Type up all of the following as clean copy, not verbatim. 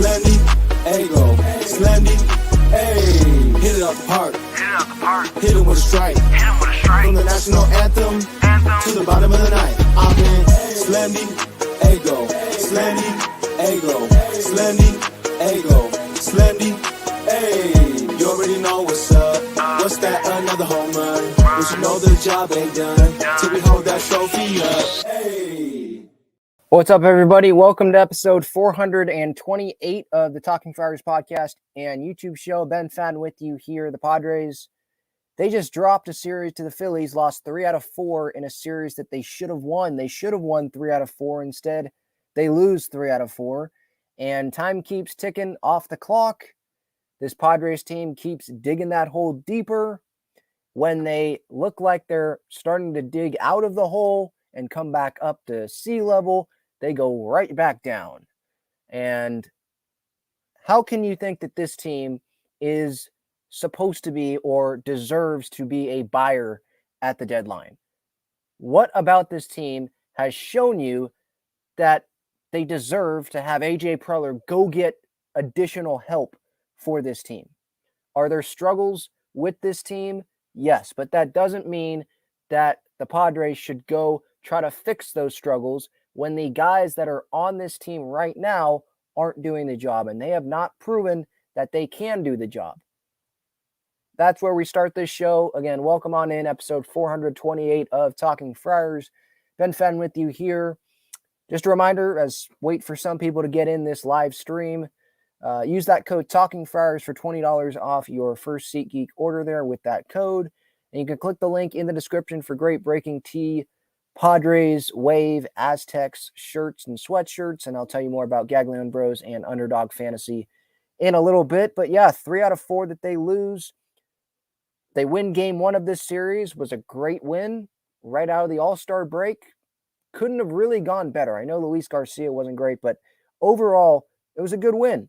Slendy, Ego, Slendy, hey. Hit it up the park. Hit it with a strike. From the national anthem to the bottom of the ninth. I've been Slendy, Ego, Slendy, Ego, Slendy, Ego, Slendy, hey. You already know what's up. What's that? Another home run. But you know the job ain't done till we hold that trophy up. Hey. What's up, everybody? Welcome to episode 428 of the Talking Friars podcast and YouTube show. Ben Fadden with you here. The Padres, they just dropped a series to the Phillies, lost 3 out of 4 in a series that they should have won. They should have won 3 out of 4. Instead, they lose 3 out of 4. And time keeps ticking off the clock. This Padres team keeps digging that hole deeper. When they look like they're starting to dig out of the hole and come back up to sea level, they go right back down. And how can you think that this team is supposed to be or deserves to be a buyer at the deadline? What about this team has shown you that they deserve to have AJ Preller go get additional help for this team? Are there struggles with this team? Yes, but that doesn't mean that the Padres should go try to fix those struggles when the guys that are on this team right now aren't doing the job, and they have not proven that they can do the job. That's where we start this show. Again, welcome on in, episode 428 of Talking Friars. Ben Fadden with you here. Just a reminder, as wait for some people to get in this live stream, use that code Talking Friars for $20 off your first SeatGeek order there with that code. And you can click the link in the description for great breaking tea, Padres, Wave, Aztecs, shirts, and sweatshirts. And I'll tell you more about Gaglione Bros and Underdog Fantasy in a little bit. But yeah, 3 out of 4 that they lose. They win game 1 of this series. Was a great win right out of the All-Star break. Couldn't have really gone better. I know Luis Garcia wasn't great, but overall, it was a good win.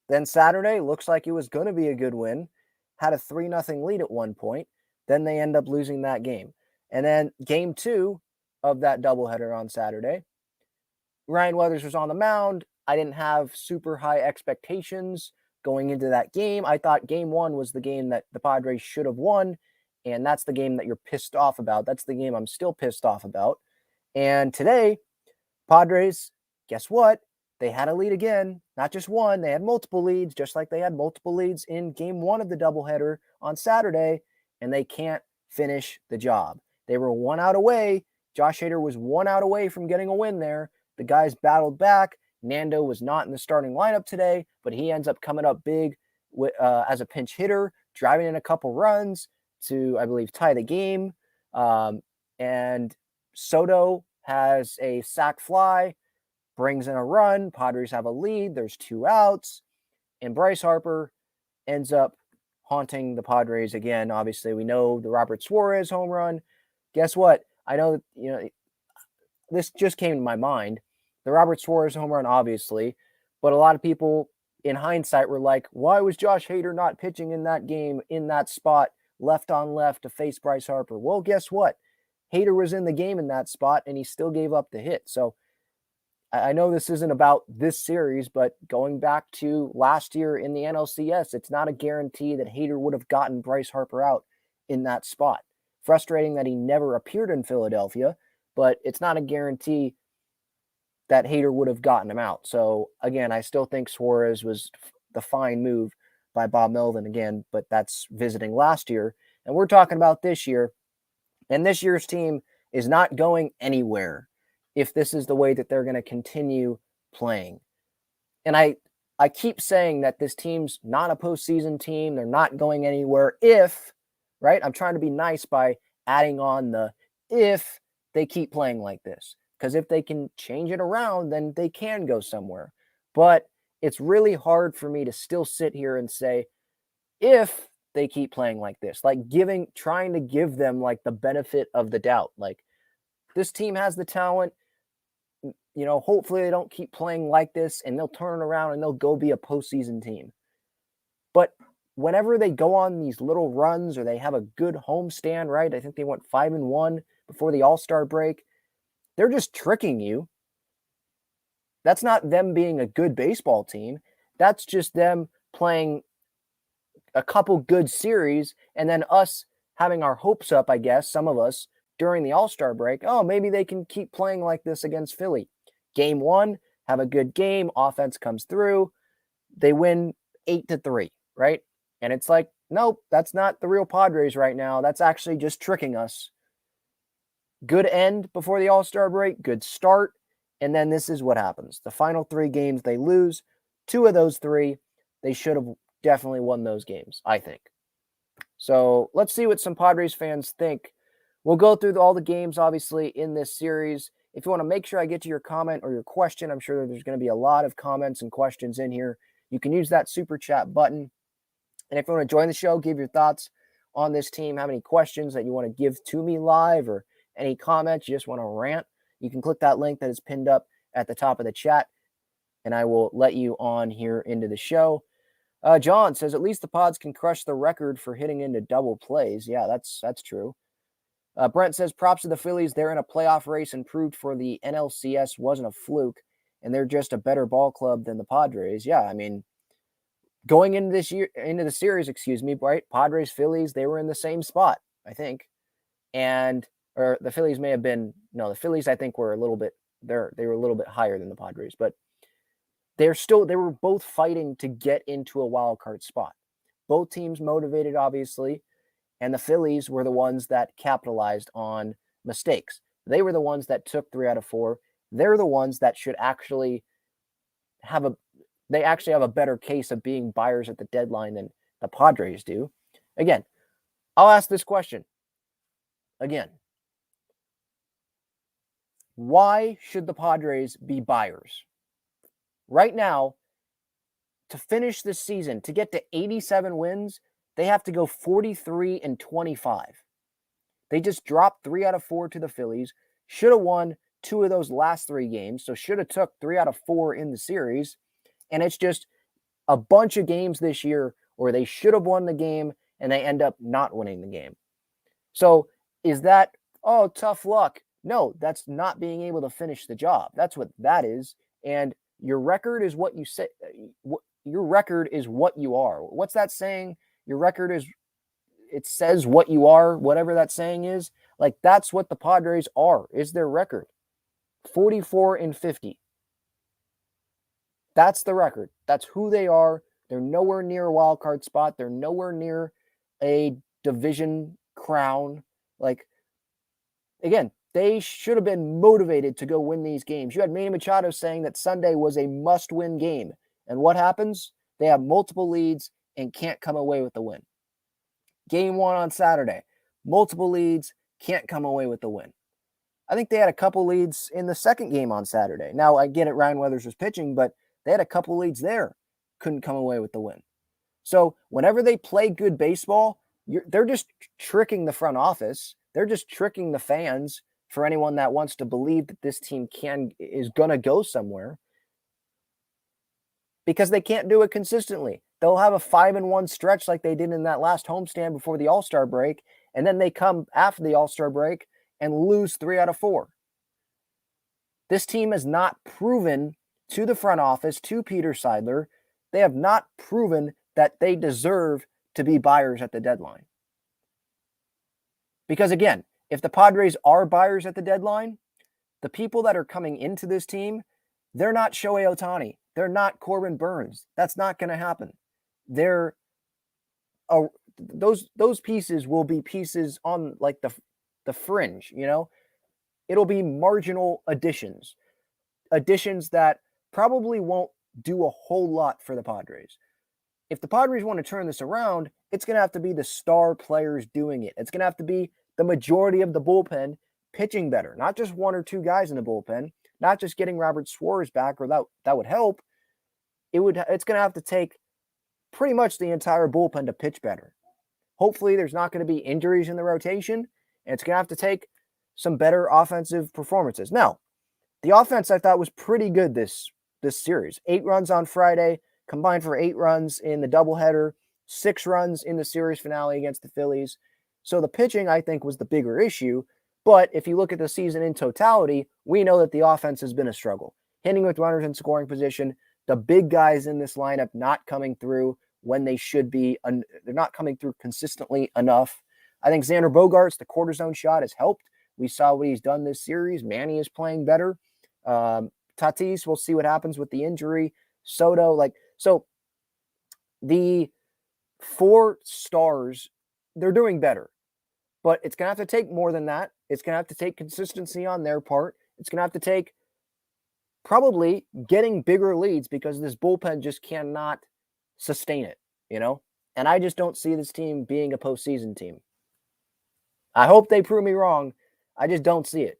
Then Saturday, looks like it was going to be a good win. Had a 3-0 lead at one point. Then they end up losing that game. And then game 2 of that doubleheader on Saturday, Ryan Weathers was on the mound. I didn't have super high expectations going into that game. I thought game 1 was the game that the Padres should have won, and that's the game that you're pissed off about. That's the game I'm still pissed off about. And today, Padres, guess what? They had a lead again, not just one. They had multiple leads, just like they had multiple leads in game 1 of the doubleheader on Saturday, and they can't finish the job. They were 1 out away. Josh Hader was 1 out away from getting a win there. The guys battled back. Nando was not in the starting lineup today, but he ends up coming up big as a pinch hitter, driving in a couple runs to, I believe, tie the game. And Soto has a sac fly, brings in a run. Padres have a lead. There's 2 outs. And Bryce Harper ends up haunting the Padres again. Obviously, we know the Robert Suarez home run. Guess what? I know, this just came to my mind. The Robert Suarez home run, obviously. But a lot of people, in hindsight, were like, why was Josh Hader not pitching in that game, in that spot, left on left to face Bryce Harper? Well, guess what? Hader was in the game in that spot, and he still gave up the hit. So I know this isn't about this series, but going back to last year in the NLCS, it's not a guarantee that Hader would have gotten Bryce Harper out in that spot. Frustrating that he never appeared in Philadelphia, but it's not a guarantee that Hader would have gotten him out. So again, I still think Suarez was the fine move by Bob Melvin again, but that's visiting last year. And we're talking about this year. And this year's team is not going anywhere if this is the way that they're going to continue playing. And I keep saying that this team's not a postseason team. They're not going anywhere if, right? I'm trying to be nice by adding on the if they keep playing like this. Because if they can change it around, then they can go somewhere. But it's really hard for me to still sit here and say, if they keep playing like this, like trying to give them like the benefit of the doubt. Like, this team has the talent. Hopefully they don't keep playing like this and they'll turn around and they'll go be a postseason team. But whenever they go on these little runs or they have a good homestand, right? I think they went 5-1 before the All-Star break. They're just tricking you. That's not them being a good baseball team. That's just them playing a couple good series and then us having our hopes up, I guess, some of us during the All-Star break. Oh, maybe they can keep playing like this against Philly. Game 1, have a good game, offense comes through, they win 8-3, right? And it's like, nope, that's not the real Padres right now. That's actually just tricking us. Good end before the All-Star break, good start, and then this is what happens. The final 3 games they lose. 2 of those 3, they should have definitely won those games, I think. So let's see what some Padres fans think. We'll go through all the games, obviously, in this series. If you want to make sure I get to your comment or your question, I'm sure there's going to be a lot of comments and questions in here. You can use that super chat button. And if you want to join the show, give your thoughts on this team, have any questions that you want to give to me live or any comments, you just want to rant, you can click that link that is pinned up at the top of the chat, and I will let you on here into the show. John says, at least the Pods can crush the record for hitting into double plays. Yeah, that's true. Brent says, props to the Phillies. They're in a playoff race and proved for the NLCS wasn't a fluke, and they're just a better ball club than the Padres. Yeah, I mean, going into the series, right? Padres, Phillies, they were in the same spot, I think. Or the Phillies may have been, no, the Phillies, I think, were a little bit, they were a little bit higher than the Padres, but they were both fighting to get into a wild card spot. Both teams motivated, obviously, and the Phillies were the ones that capitalized on mistakes. They were the ones that took 3 out of 4. They're the ones that should actually have a better case of being buyers at the deadline than the Padres do. Again, I'll ask this question again. Why should the Padres be buyers? Right now, to finish this season, to get to 87 wins, they have to go 43-25. They just dropped 3 out of 4 to the Phillies. Should have won 2 of those last 3 games, so should have took 3 out of 4 in the series. And it's just a bunch of games this year where they should have won the game and they end up not winning the game. So is that, oh, tough luck? No, that's not being able to finish the job. That's what that is. And your record is what you say. Your record is what you are. What's that saying? Your record is, it says what you are, whatever that saying is. Like, that's what the Padres are, is their record. 44-50. That's the record. That's who they are. They're nowhere near a wild card spot. They're nowhere near a division crown. Like, again, they should have been motivated to go win these games. You had Manny Machado saying that Sunday was a must-win game. And what happens? They have multiple leads and can't come away with the win. Game 1 on Saturday, multiple leads, can't come away with the win. I think they had a couple leads in the second game on Saturday. Now, I get it, Ryan Weathers was pitching, but they had a couple leads there. Couldn't come away with the win. So whenever they play good baseball, they're just tricking the front office. They're just tricking the fans, for anyone that wants to believe that this team is going to go somewhere, because they can't do it consistently. They'll have a 5-1 stretch like they did in that last homestand before the All-Star break, and then they come after the All-Star break and lose 3 out of 4. This team has not proven to the front office, to Peter Seidler, they have not proven that they deserve to be buyers at the deadline. Because again, if the Padres are buyers at the deadline, the people that are coming into this team, they're not Shohei Ohtani. They're not Corbin Burns. That's not going to happen. Those pieces will be pieces on like the fringe, you know? It'll be marginal additions that probably won't do a whole lot for the Padres. If the Padres want to turn this around, it's going to have to be the star players doing it. It's going to have to be the majority of the bullpen pitching better, not just 1 or 2 guys in the bullpen, not just getting Robert Suarez back, or that would help. It's going to have to take pretty much the entire bullpen to pitch better. Hopefully there's not going to be injuries in the rotation, and it's going to have to take some better offensive performances. Now, the offense I thought was pretty good this series. 8 runs on Friday, combined for 8 runs in the doubleheader, 6 runs in the series finale against the Phillies. So the pitching, I think, was the bigger issue. But if you look at the season in totality, we know that the offense has been a struggle. hitting with runners in scoring position, the big guys in this lineup not coming through when they should be. They're not coming through consistently enough. I think Xander Bogaerts, the quarter zone shot has helped. We saw what he's done this series. Manny is playing better. Tatis, we'll see what happens with the injury. Soto, so the 4 stars, they're doing better. But it's going to have to take more than that. It's going to have to take consistency on their part. It's going to have to take probably getting bigger leads because this bullpen just cannot sustain it, And I just don't see this team being a postseason team. I hope they prove me wrong. I just don't see it.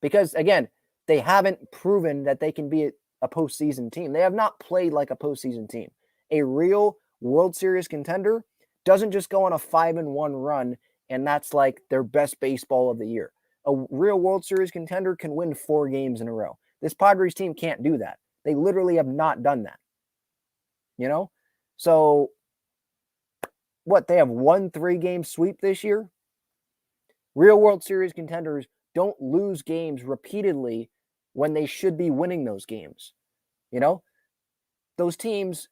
Because, again, they haven't proven that they can be a postseason team. They have not played like a postseason team. A real World Series contender doesn't just go on a 5-1 run and that's like their best baseball of the year. A real World Series contender can win 4 games in a row. This Padres team can't do that. They literally have not done that. So what? They have won 3-game sweep this year? Real World Series contenders don't lose games repeatedly when they should be winning those games. Those teams,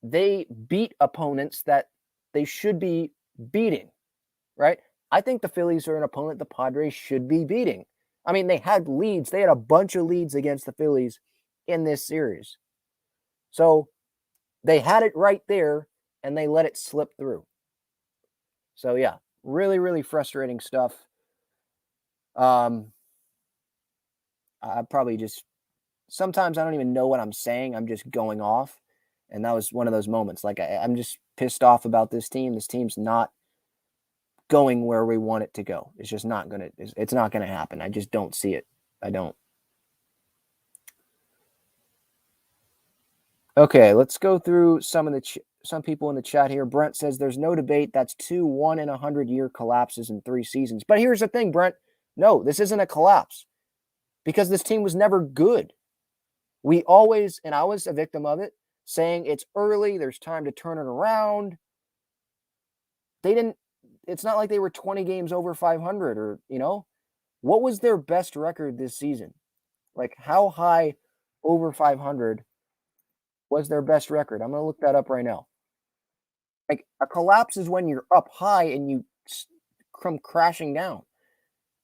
they beat opponents that they should be beating, right? I think the Phillies are an opponent the Padres should be beating. I mean, they had leads. They had a bunch of leads against the Phillies in this series. So they had it right there, and they let it slip through. So, yeah, really, really frustrating stuff. I probably just sometimes I don't even know what I'm saying. I'm just going off. And that was one of those moments. Like, I'm just pissed off about this team. This team's not going where we want it to go. It's just not going to, it's not going to happen. I just don't see it. I don't. Okay, let's go through some people in the chat here. Brent says there's no debate. That's 2 1-in-100-year collapses in 3 seasons. But here's the thing, Brent. No, this isn't a collapse because this team was never good. We always, and I was a victim of it, saying it's early, there's time to turn it around. It's not like they were 20 games over 500 or, what was their best record this season? Like how high over 500 was their best record? I'm going to look that up right now. Like a collapse is when you're up high and you come crashing down.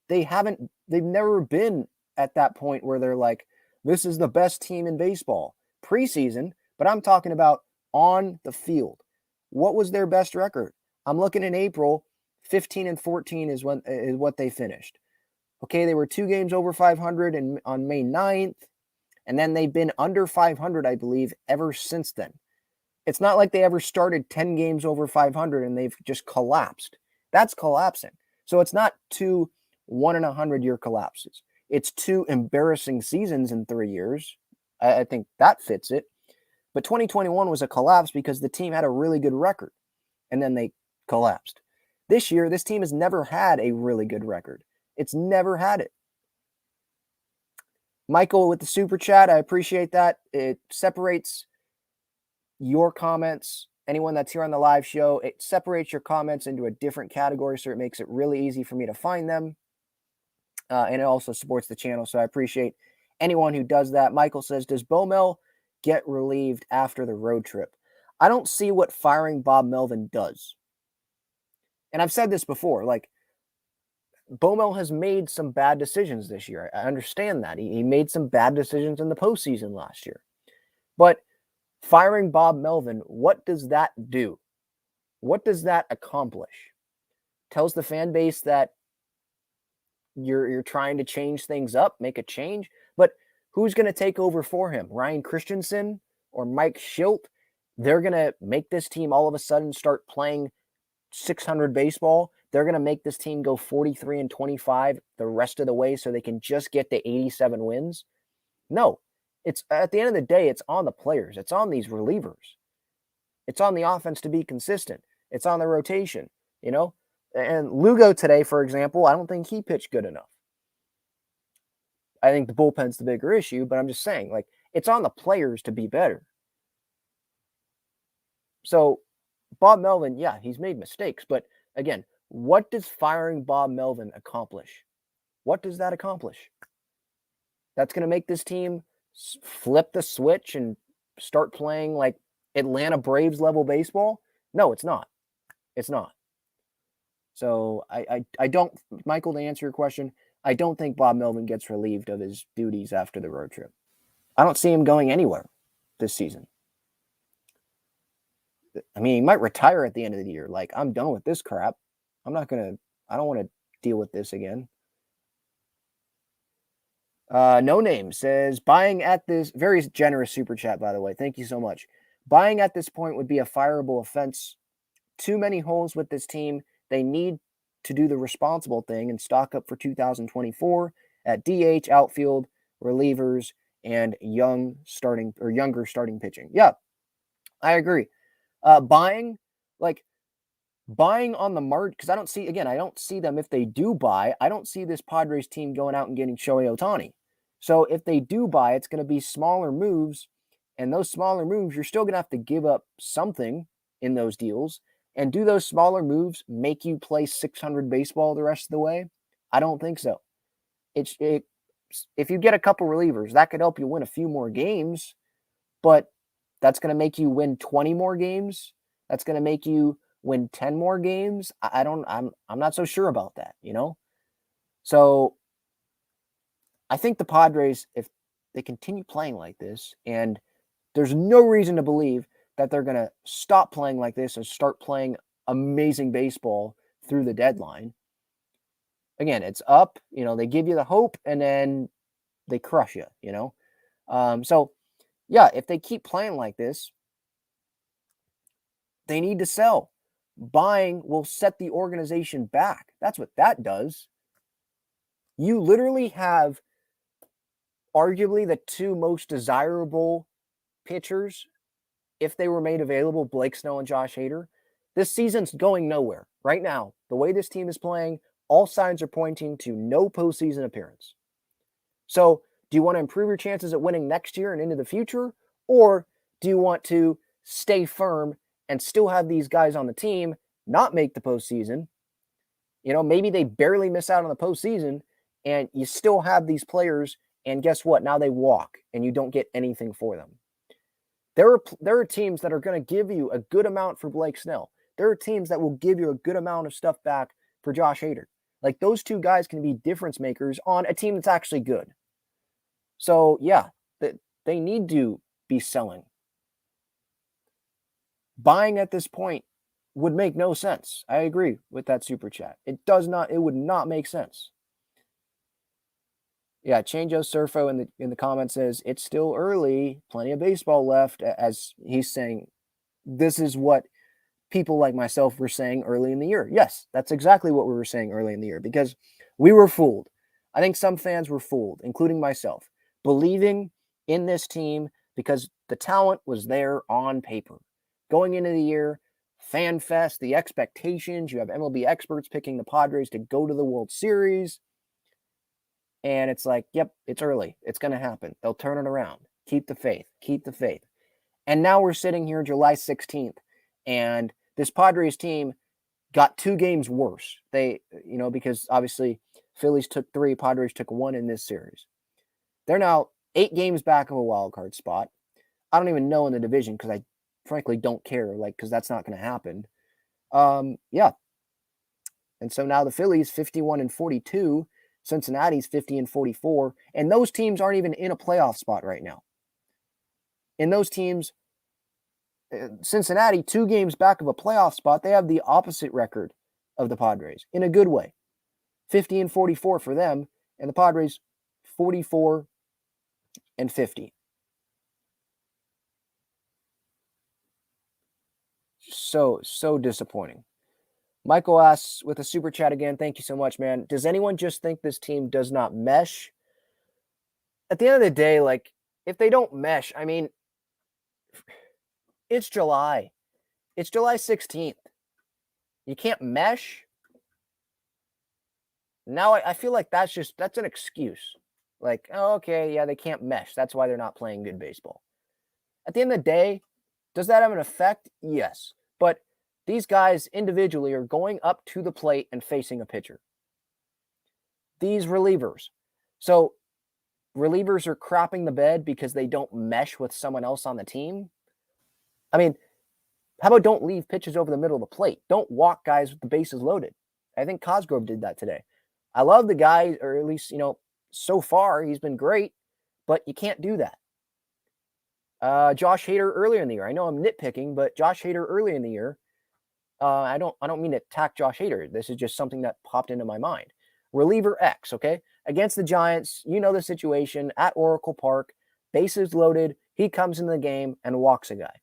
They've never been at that point where they're like, this is the best team in baseball preseason, but I'm talking about on the field. What was their best record? I'm looking in April, 15-14 is what they finished. Okay, they were 2 games over 500 on May 9th, and then they've been under 500, I believe, ever since then. It's not like they ever started 10 games over 500 and they've just collapsed. That's collapsing. So it's not 2 1-in-100-year collapses. It's 2 embarrassing seasons in 3 years. I think that fits it. But 2021 was a collapse because the team had a really good record, and then they collapsed. This year, this team has never had a really good record. It's never had it. Michael with the super chat, I appreciate that. It separates your comments, anyone that's here on the live show, it separates your comments into a different category, so it makes it really easy for me to find them. And it also supports the channel, so I appreciate anyone who does that. Michael says, does Bomel get relieved after the road trip? I don't see what firing Bob Melvin does. And I've said this before, like, Bomel has made some bad decisions this year. I understand that. He made some bad decisions in the postseason last year. But firing Bob Melvin, what does that do? What does that accomplish? Tells the fan base that you're trying to change things up, make a change. But who's going to take over for him? Ryan Christensen or Mike Schilt? They're going to make this team all of a sudden start playing 600 baseball. They're going to make this team go 43-25 the rest of the way so they can just get to 87 wins. No, it's at the end of the day, it's on the players. It's on these relievers. It's on the offense to be consistent. It's on the rotation, And Lugo today, for example, I don't think he pitched good enough. I think the bullpen's the bigger issue, but I'm just saying, like, it's on the players to be better. So Bob Melvin, yeah, he's made mistakes, but again, what does firing Bob Melvin accomplish? What does that accomplish? That's going to make this team flip the switch and start playing like Atlanta Braves level baseball? No, it's not. It's not. So I don't, Michael, to answer your question, I don't think Bob Melvin gets relieved of his duties after the road trip. I don't see him going anywhere this season. I mean, he might retire at the end of the year. Like, I'm done with this crap. I don't want to deal with this again. No Name says, buying at this, very generous super chat, by the way. Thank you so much. Buying at this point would be a fireable offense. Too many holes with this team. They need to do the responsible thing and stock up for 2024 at DH, outfield, relievers, and younger starting pitching. Yeah, I agree. Buying on the margin, because I don't see them. If they do buy, I don't see this Padres team going out and getting Shohei Ohtani. So if they do buy, it's going to be smaller moves, and those smaller moves, you're still going to have to give up something in those deals. And do those smaller moves make you play 600 baseball the rest of the way? I don't think so. If you get a couple relievers, that could help you win a few more games, but that's going to make you win 20 more games. That's going to make you win 10 more games. I'm not so sure about that, So I think the Padres, if they continue playing like this, and there's no reason to believe that they're going to stop playing like this and start playing amazing baseball through the deadline. Again, it's up, they give you the hope and then they crush you, So yeah, if they keep playing like this, they need to sell. Buying will set the organization back. That's what that does. You literally have arguably the two most desirable pitchers, if they were made available, Blake Snell and Josh Hader. This season's going nowhere. Right now, the way this team is playing, all signs are pointing to no postseason appearance. So do you want to improve your chances at winning next year and into the future? Or do you want to stay firm and still have these guys on the team not make the postseason? Maybe they barely miss out on the postseason and you still have these players, and guess what? Now they walk and you don't get anything for them. There are teams that are going to give you a good amount for Blake Snell. There are teams that will give you a good amount of stuff back for Josh Hader. Like, those two guys can be difference makers on a team that's actually good. So, yeah, they need to be selling. Buying at this point would make no sense. I agree with that super chat. It would not make sense. Yeah, Change-O Surfo in the comments says, it's still early, plenty of baseball left, as he's saying, this is what people like myself were saying early in the year. Yes, that's exactly what we were saying early in the year, because we were fooled. I think some fans were fooled, including myself, believing in this team because the talent was there on paper. Going into the year, Fan Fest, the expectations, you have MLB experts picking the Padres to go to the World Series. And it's like, yep, it's early. It's going to happen. They'll turn it around. Keep the faith. Keep the faith. And now we're sitting here July 16th, and this Padres team got 2 games worse. They, because obviously Phillies took 3, Padres took 1 in this series. They're now 8 games back of a wild card spot. I don't even know in the division because I frankly don't care, because that's not going to happen. Yeah. And so now the Phillies 51-42. Cincinnati's 50-44, and those teams aren't even in a playoff spot right now. In those teams, Cincinnati, 2 games back of a playoff spot, they have the opposite record of the Padres in a good way. 50-44 for them, and the Padres 44-50. So disappointing. Michael asks with a super chat again, thank you so much, man. Does anyone just think this team does not mesh? At the end of the day, if they don't mesh, I mean, it's July. It's July 16th. You can't mesh? Now I feel like that's an excuse. Oh, okay, yeah, they can't mesh. That's why they're not playing good baseball. At the end of the day, does that have an effect? Yes. But these guys individually are going up to the plate and facing a pitcher. These relievers. So relievers are crapping the bed because they don't mesh with someone else on the team. I mean, how about don't leave pitches over the middle of the plate? Don't walk guys with the bases loaded. I think Cosgrove did that today. I love the guy, or at least, so far he's been great, but you can't do that. Josh Hader earlier in the year. I know I'm nitpicking, but Josh Hader earlier in the year, I don't mean to attack Josh Hader. This is just something that popped into my mind. Reliever X, okay? Against the Giants, you know the situation at Oracle Park, bases loaded, he comes into the game and walks a guy.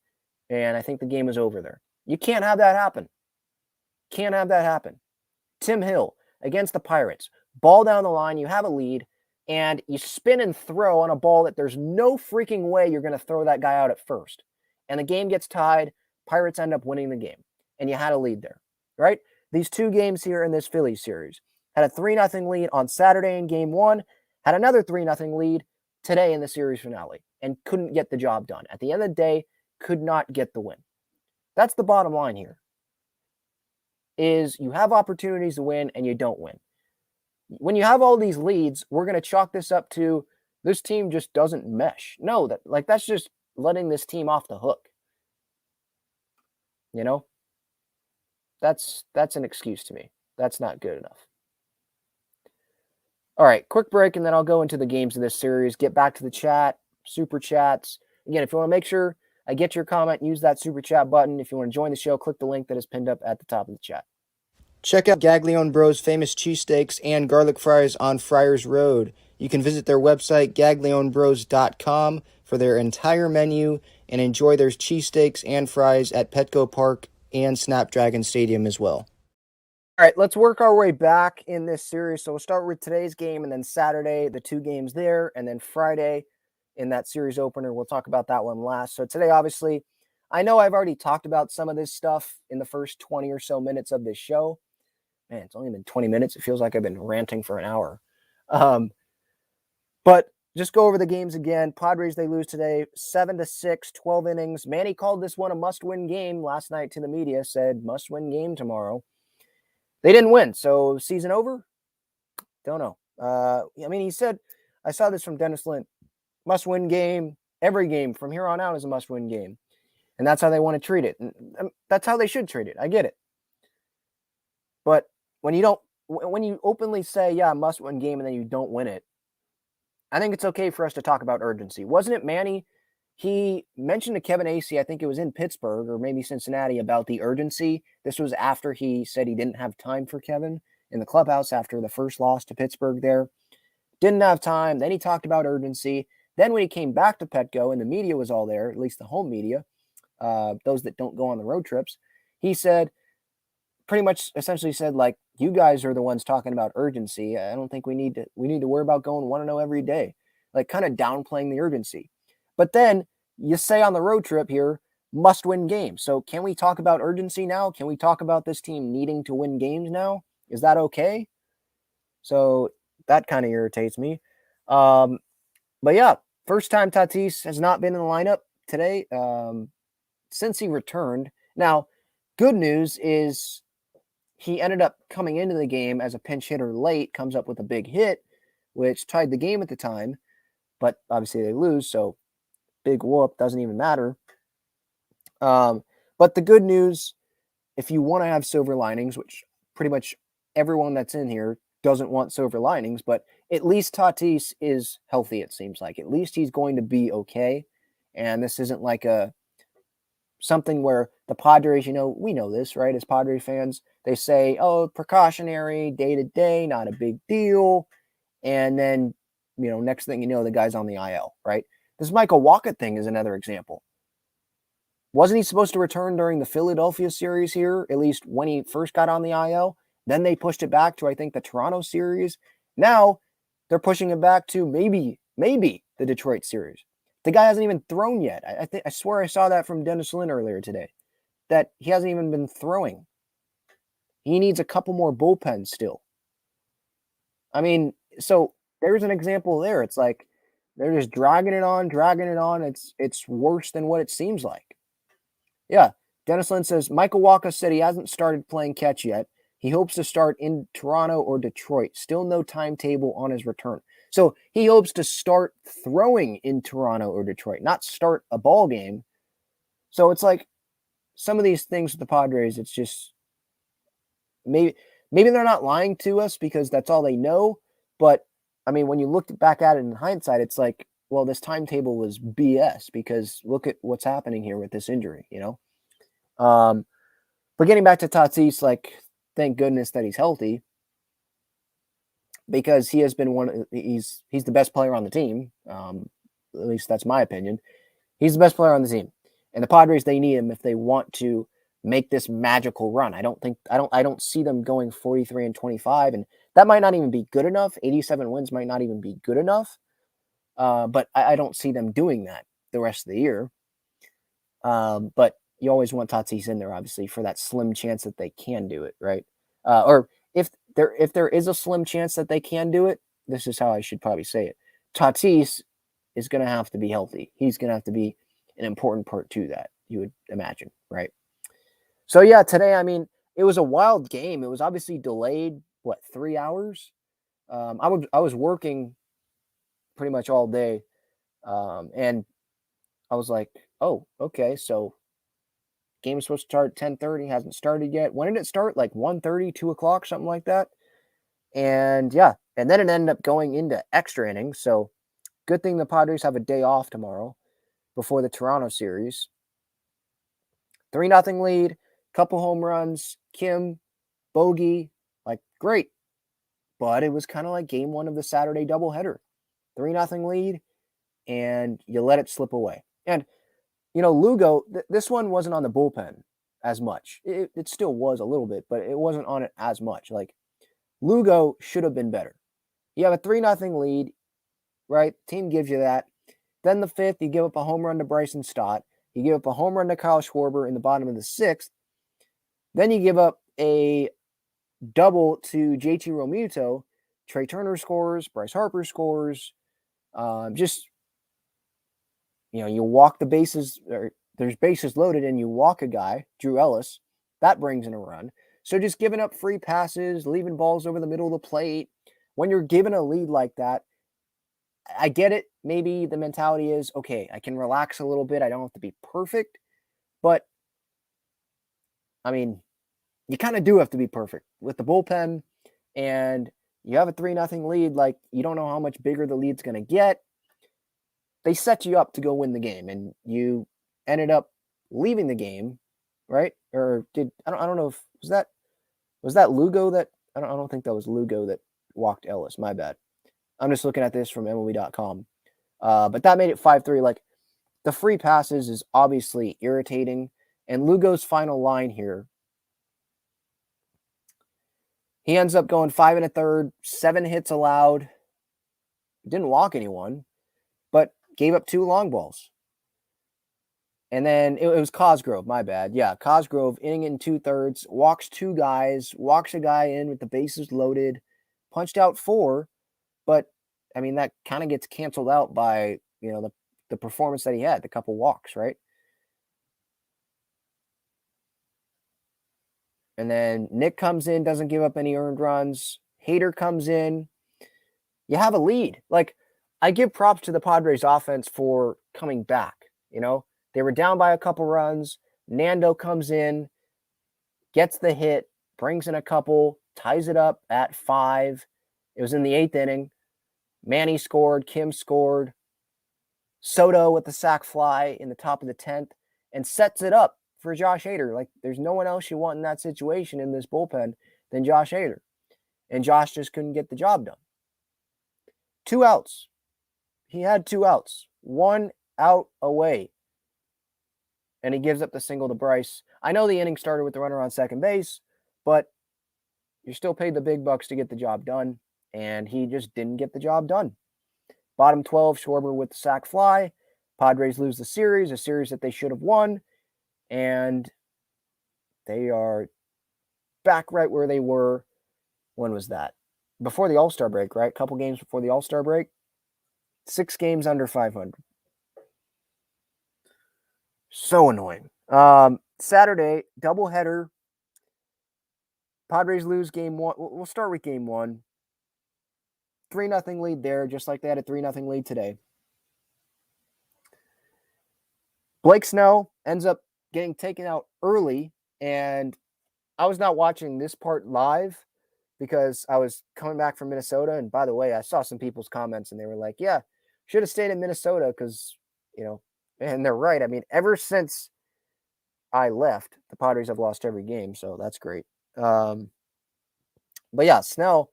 And I think the game is over there. You can't have that happen. Can't have that happen. Tim Hill against the Pirates. Ball down the line, you have a lead, and you spin and throw on a ball that there's no freaking way you're going to throw that guy out at first. And the game gets tied. Pirates end up winning the game. And you had a lead there, right? These two games here in this Phillies series. Had a 3-0 lead on Saturday in game 1. Had another 3-0 lead today in the series finale. And couldn't get the job done. At the end of the day, could not get the win. That's the bottom line here. Is you have opportunities to win and you don't win. When you have all these leads, we're going to chalk this up to this team just doesn't mesh. No, that's just letting this team off the hook. That's an excuse to me. That's not good enough. All right, quick break, and then I'll go into the games of this series. Get back to the chat, super chats. Again, if you want to make sure I get your comment, use that super chat button. If you want to join the show, click the link that is pinned up at the top of the chat. Check out Gaglione Bros' famous cheesesteaks and garlic fries on Friars Road. You can visit their website, gaglionebros.com, for their entire menu and enjoy their cheesesteaks and fries at Petco Park and Snapdragon Stadium as well. All right, let's work our way back in this series. So we'll start with today's game, and then Saturday, the two games there, and then Friday in that series opener. We'll talk about that one last. So today, obviously, I know I've already talked about some of this stuff in the first 20 or so minutes of this show. Man, it's only been 20 minutes. It feels like I've been ranting for an hour. But just go over the games again. Padres, they lose today 7-6, 12 innings. Manny called this one a must-win game last night to the media, said must-win game tomorrow. They didn't win, so season over? Don't know. He said, I saw this from Dennis Lint, must-win game. Every game from here on out is a must-win game. And that's how they want to treat it. And that's how they should treat it. I get it. But when you openly say, yeah, must-win game, and then you don't win it, I think it's okay for us to talk about urgency. Wasn't it Manny? He mentioned to Kevin Acee, I think it was in Pittsburgh or maybe Cincinnati, about the urgency. This was after he said he didn't have time for Kevin in the clubhouse after the first loss to Pittsburgh there. Didn't have time. Then he talked about urgency. Then when he came back to Petco and the media was all there, at least the home media, those that don't go on the road trips, he said, pretty much essentially said, like, you guys are the ones talking about urgency. I don't think we need to worry about going 1-0 every day, like kind of downplaying the urgency. But then you say on the road trip here, must win games. So can we talk about urgency now? Can we talk about this team needing to win games now? Is that okay? So that kind of irritates me. But yeah, first time Tatis has not been in the lineup today since he returned. Now, good news is he ended up coming into the game as a pinch hitter late, comes up with a big hit, which tied the game at the time. But obviously they lose, so big whoop, doesn't even matter. But the good news, if you want to have silver linings, which pretty much everyone that's in here doesn't want silver linings, but at least Tatis is healthy, it seems like. At least he's going to be okay. And this isn't like something where the Padres, we know this, right? As Padres fans, they say, oh, precautionary, day-to-day, not a big deal. And then, next thing you know, the guy's on the IL, right? This Michael Wacha thing is another example. Wasn't he supposed to return during the Philadelphia series here, at least when he first got on the IL? Then they pushed it back to, I think, the Toronto series. Now they're pushing it back to maybe the Detroit series. The guy hasn't even thrown yet. I swear I saw that from Dennis Lin earlier today, that he hasn't even been throwing. He needs a couple more bullpens still. I mean, so there's an example there. It's like they're just dragging it on. It's worse than what it seems like. Yeah, Dennis Lin says, Michael Wacha said he hasn't started playing catch yet. He hopes to start in Toronto or Detroit. Still no timetable on his return. So he hopes to start throwing in Toronto or Detroit, not start a ball game. So it's like some of these things with the Padres, it's just maybe they're not lying to us because that's all they know. But I mean, when you look back at it in hindsight, it's like, well, this timetable was BS because look at what's happening here with this injury, you know? But getting back to Tatis, like, thank goodness that he's healthy because he has been he's the best player on the team. At least that's my opinion. He's the best player on the team. And the Padres, they need him if they want to make this magical run. I don't see them going 43-25, and that might not even be good enough. 87 wins might not even be good enough. But I don't see them doing that the rest of the year. But you always want Tatis in there, obviously, for that slim chance that they can do it, right? Or if there is a slim chance that they can do it, this is how I should probably say it. Tatis is going to have to be healthy. He's going to have to be an important part to that, you would imagine, right? So, yeah, today, I mean, it was a wild game. It was obviously delayed, 3 hours? I was working pretty much all day, and I was like, oh, okay, so game is supposed to start at 10:30, hasn't started yet. When did it start? Like 1:30, 2 o'clock, something like that? And, yeah, and then it ended up going into extra innings, so good thing the Padres have a day off tomorrow before the Toronto series. 3-0 lead, couple home runs, Kim, bogey, like great. But it was kind of like game one of the Saturday doubleheader. 3-0 lead, and you let it slip away. And, you know, Lugo, this one wasn't on the bullpen as much. It still was a little bit, but it wasn't on it as much. Like, Lugo should have been better. You have a 3-0 lead, right? Team gives you that. Then the fifth, you give up a home run to Bryson Stott. You give up a home run to Kyle Schwarber in the bottom of the sixth. Then you give up a double to JT Realmuto. Trey Turner scores. Bryce Harper scores. Just, you know, you walk the bases, or there's bases loaded, and you walk a guy, Drew Ellis. That brings in a run. So just giving up free passes, leaving balls over the middle of the plate. When you're given a lead like that, I get it. Maybe the mentality is, okay, I can relax a little bit. I don't have to be perfect. But, I mean, you kind of do have to be perfect with the bullpen. And you have a 3-0 lead. Like, you don't know how much bigger the lead's going to get. They set you up to go win the game. And you ended up leaving the game, right? Or I don't know if, was that Lugo that, I don't think that was Lugo that walked Ellis. My bad. I'm just looking at this from MLB.com. But that made it 5-3. Like, the free passes is obviously irritating. And Lugo's final line here, he ends up going 5 1/3, 7 hits allowed. Didn't walk anyone, but gave up 2 long balls. And then it was Cosgrove, my bad. Yeah, Cosgrove, inning in 2/3, walks 2 guys, walks a guy in with the bases loaded, punched out 4. But, I mean, that kind of gets canceled out by, you know, the performance that he had, the couple walks, right? And then Nick comes in, doesn't give up any earned runs. Hader comes in. You have a lead. Like, I give props to the Padres offense for coming back, you know? They were down by a couple runs. Nando comes in, gets the hit, brings in a couple, ties it up at 5. It was in the 8th inning. Manny scored, Kim scored. Soto with the sac fly in the top of the 10th and sets it up for Josh Hader. Like, there's no one else you want in that situation in this bullpen than Josh Hader. And Josh just couldn't get the job done. 2 outs. He had 2 outs. 1 out away. And he gives up the single to Bryce. I know the inning started with the runner on second base, but you're still paid the big bucks to get the job done. And he just didn't get the job done. Bottom 12, Schwarber with the sac fly. Padres lose the series, a series that they should have won. And they are back right where they were. When was that? Before the All-Star break, right? A couple games before the All-Star break. 6 games under 500. So annoying. Saturday, doubleheader. Padres lose game 1. We'll start with game 1. 3-0 lead there, just like they had a 3-0 lead today. Blake Snell ends up getting taken out early, and I was not watching this part live because I was coming back from Minnesota. And by the way, I saw some people's comments, and they were like, yeah, should have stayed in Minnesota because, and they're right. I mean, ever since I left, the Padres have lost every game, so that's great. But yeah, Snell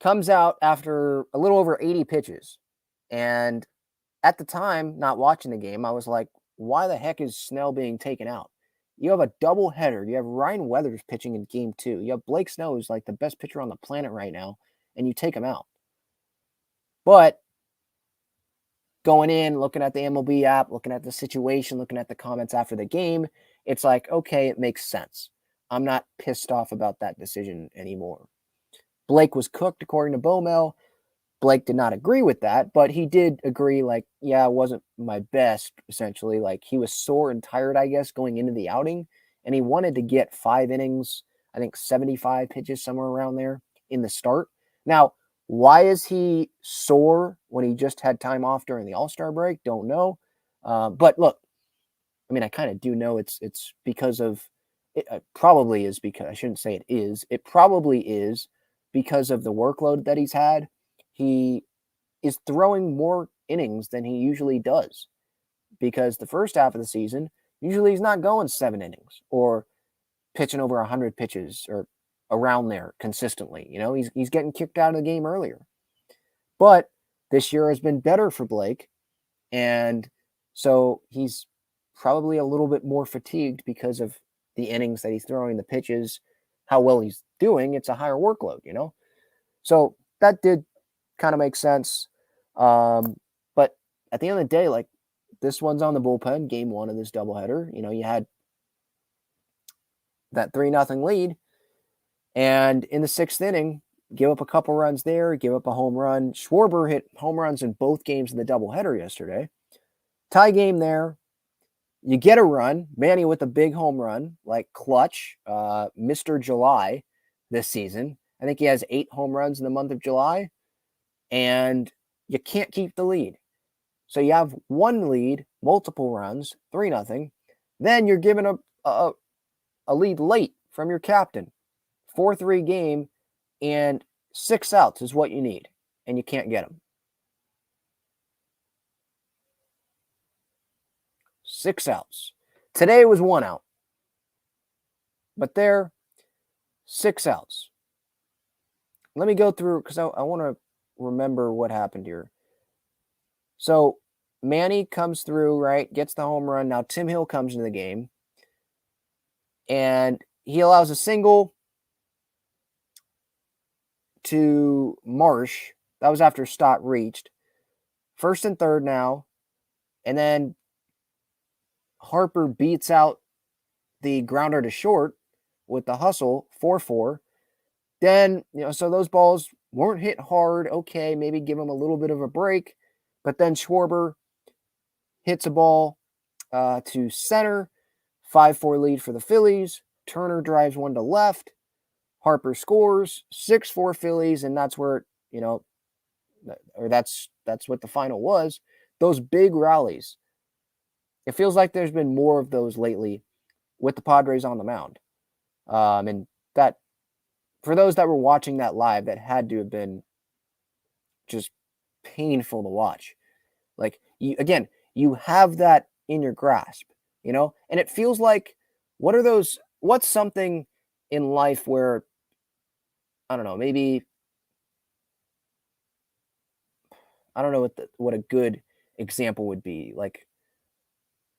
comes out after a little over 80 pitches. And at the time, not watching the game, I was like, why the heck is Snell being taken out? You have a doubleheader. You have Ryan Weathers pitching in game 2. You have Blake Snell, who's like the best pitcher on the planet right now, and you take him out. But going in, looking at the MLB app, looking at the situation, looking at the comments after the game, it's like, okay, it makes sense. I'm not pissed off about that decision anymore. Blake was cooked, according to Bomel. Blake did not agree with that, but he did agree, like, yeah, it wasn't my best, essentially. Like, he was sore and tired, I guess, going into the outing, and he wanted to get 5 innings, I think 75 pitches, somewhere around there, in the start. Now, why is he sore when he just had time off during the All-Star break? Don't know. But look, I mean, I kind of do know it's because of, it probably is because, I shouldn't say it probably is because of the workload that he's had. He is throwing more innings than he usually does because the first half of the season, usually he's not going 7 innings or pitching over 100 pitches or around there consistently. He's getting kicked out of the game earlier. But this year has been better for Blake, and so he's probably a little bit more fatigued because of the innings that he's throwing, the pitches, how well he's doing. It's a higher workload, So that did kind of makes sense. But at the end of the day, like, this one's on the bullpen, game 1 of this doubleheader. You had that 3-0 lead, and in the 6th inning, give up a couple runs there, give up a home run. Schwarber hit home runs in both games in the doubleheader yesterday. Tie game there. You get a run. Manny with a big home run, like clutch, Mr. July this season. I think he has 8 home runs in the month of July. And you can't keep the lead. So you have one lead, multiple runs, 3-0. Then you're given a lead late from your captain. 4-3 game, and 6 outs is what you need, and you can't get them. 6 outs. Today was 1 out. But there, 6 outs. Let me go through, because I want to remember what happened here. So Manny comes through, right? Gets the home run. Now Tim Hill comes into the game, and he allows a single to Marsh. That was after Stott reached. 1st and 3rd now, and then Harper beats out the grounder to short with the hustle, 4-4. Then, so those balls weren't hit hard. Okay, maybe give him a little bit of a break. But then Schwarber hits a ball to center. 5-4 lead for the Phillies. Turner drives one to left. Harper scores. 6-4 Phillies, and that's where, or that's what the final was. Those big rallies. It feels like there's been more of those lately with the Padres on the mound. And that, for those that were watching that live, that had to have been just painful to watch. Like, you have that in your grasp, and it feels like, what's something in life where, I don't know, maybe, I don't know what a good example would be. Like,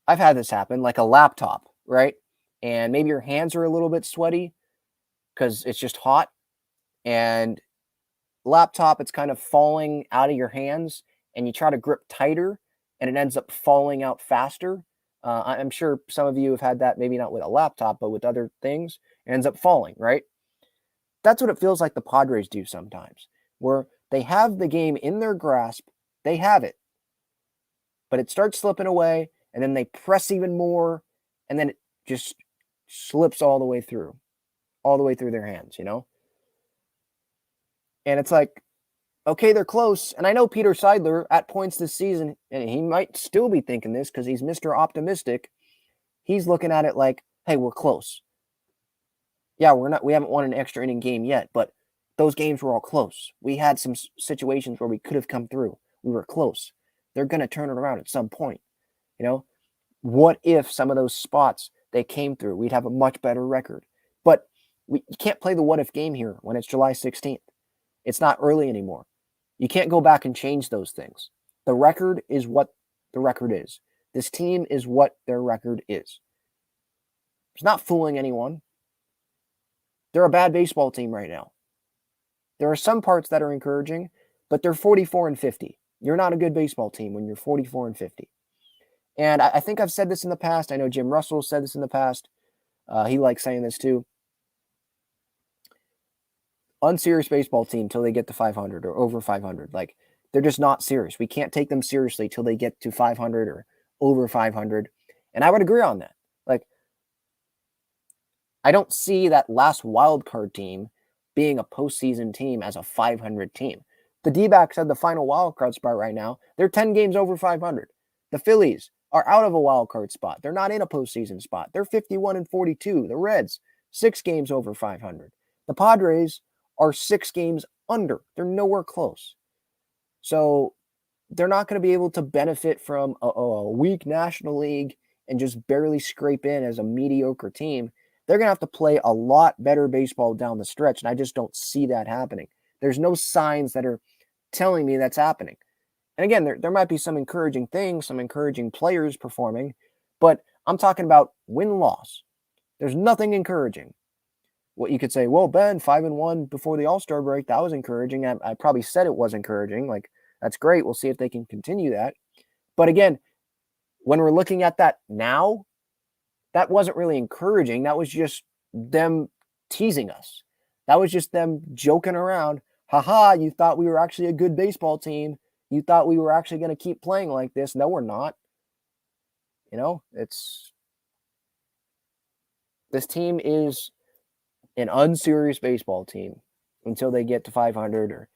I've had this happen, like a laptop, right? And maybe your hands are a little bit sweaty because it's just hot, and laptop, it's kind of falling out of your hands, and you try to grip tighter, and it ends up falling out faster. I'm sure some of you have had that, maybe not with a laptop, but with other things. It ends up falling, right? That's what it feels like the Padres do sometimes, where they have the game in their grasp. They have it, but it starts slipping away, and then they press even more, and then it just slips all the way through their hands, And it's like, okay, they're close. And I know Peter Seidler at points this season, and he might still be thinking this because he's Mr. Optimistic. He's looking at it like, hey, we're close. Yeah, we haven't won an extra inning game yet, but those games were all close. We had some situations where we could have come through. We were close. They're going to turn it around at some point. You know, what if some of those spots they came through? We'd have a much better record. But you can't play the what if game here when it's July 16th. It's not early anymore. You can't go back and change those things. The record is what the record is. This team is what their record is. It's not fooling anyone. They're a bad baseball team right now. There are some parts that are encouraging, but they're 44-50. You're not a good baseball team when you're 44-50. And I think I've said this in the past. I know Jim Russell said this in the past. He likes saying this too. Unserious baseball team till they get to 500 or over 500. Like, they're just not serious. We can't take them seriously till they get to 500 or over 500. And I would agree on that. Like, I don't see that last wild card team being a postseason team as a 500 team. The D-backs have the final wild card spot right now. They're 10 games over 500. The Phillies are out of a wild card spot. They're not in a postseason spot. They're 51-42. The Reds, 6 games over 500. The Padres are 6 games under. They're nowhere close. So they're not going to be able to benefit from a weak National League and just barely scrape in as a mediocre team. They're going to have to play a lot better baseball down the stretch, and I just don't see that happening. There's no signs that are telling me that's happening. And again, there might be some encouraging things, some encouraging players performing, but I'm talking about win-loss. There's nothing encouraging. What you could say, well, Ben, 5-1 before the All-Star break, that was encouraging. I probably said it was encouraging. Like, that's great. We'll see if they can continue that. But again, when we're looking at that now, that wasn't really encouraging. That was just them teasing us. That was just them joking around. Haha, you thought we were actually a good baseball team. You thought we were actually going to keep playing like this. No, we're not. You know, this team is an unserious baseball team until they get to 500 or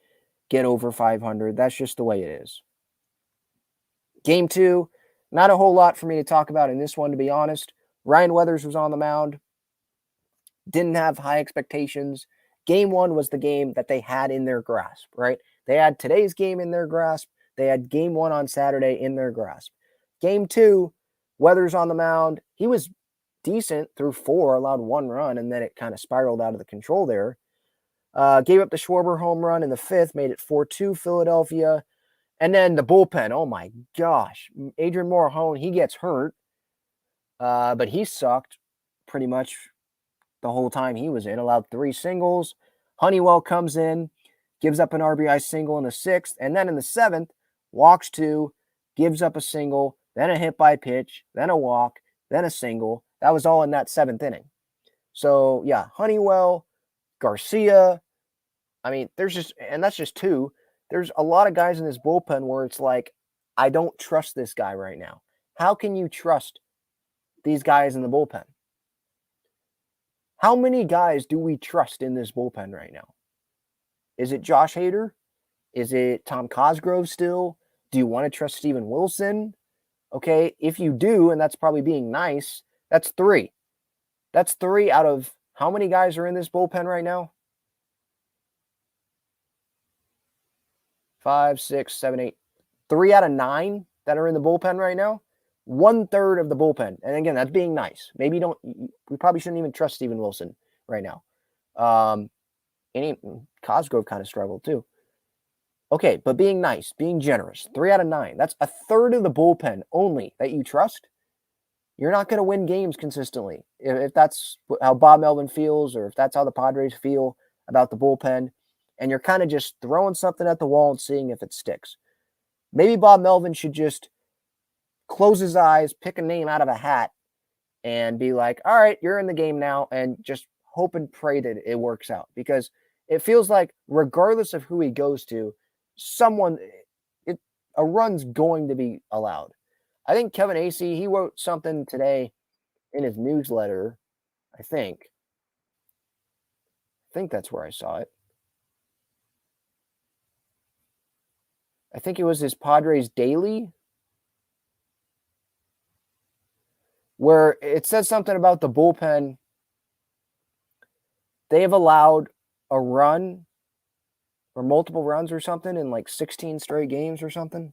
get over 500. That's just the way it is. Game 2, not a whole lot for me to talk about in this one, to be honest. Ryan Weathers was on the mound. Didn't have high expectations. Game 1 was the game that they had in their grasp, right? They had today's game in their grasp. They had game 1 on Saturday in their grasp. Game 2, Weathers on the mound. He was decent through 4, allowed 1 run, and then it kind of spiraled out of the control there. Gave up the Schwarber home run in the 5th, made it 4-2 Philadelphia. And then the bullpen, oh my gosh. Adrian Morejon, he gets hurt, but he sucked pretty much the whole time he was in. Allowed 3 singles. Honeywell comes in, gives up an RBI single in the 6th, and then in the 7th, walks 2, gives up a single, then a hit by pitch, then a walk, then a single. That was all in that 7th inning. So, yeah, Honeywell, Garcia. I mean, and that's just 2. There's a lot of guys in this bullpen where it's like, I don't trust this guy right now. How can you trust these guys in the bullpen? How many guys do we trust in this bullpen right now? Is it Josh Hader? Is it Tom Cosgrove still? Do you want to trust Steven Wilson? Okay, if you do, and that's probably being nice, that's 3. That's 3 out of how many guys are in this bullpen right now? 5, 6, 7, 8. 3 out of 9 that are in the bullpen right now. 1/3 of the bullpen. And again, that's being nice. We probably shouldn't even trust Steven Wilson right now. Cosgrove kind of struggled too. Okay, but being nice, being generous. 3 out of 9. That's 1/3 of the bullpen only that you trust. You're not going to win games consistently. If that's how Bob Melvin feels, or if that's how the Padres feel about the bullpen, and you're kind of just throwing something at the wall and seeing if it sticks. Maybe Bob Melvin should just close his eyes, pick a name out of a hat, and be like, all right, you're in the game now, and just hope and pray that it works out. Because it feels like regardless of who he goes to, a run's going to be allowed. I think Kevin Acee, he wrote something today in his newsletter, I think that's where I saw it. I think it was his Padres Daily, where it says something about the bullpen. They have allowed a run or multiple runs or something in like 16 straight games or something.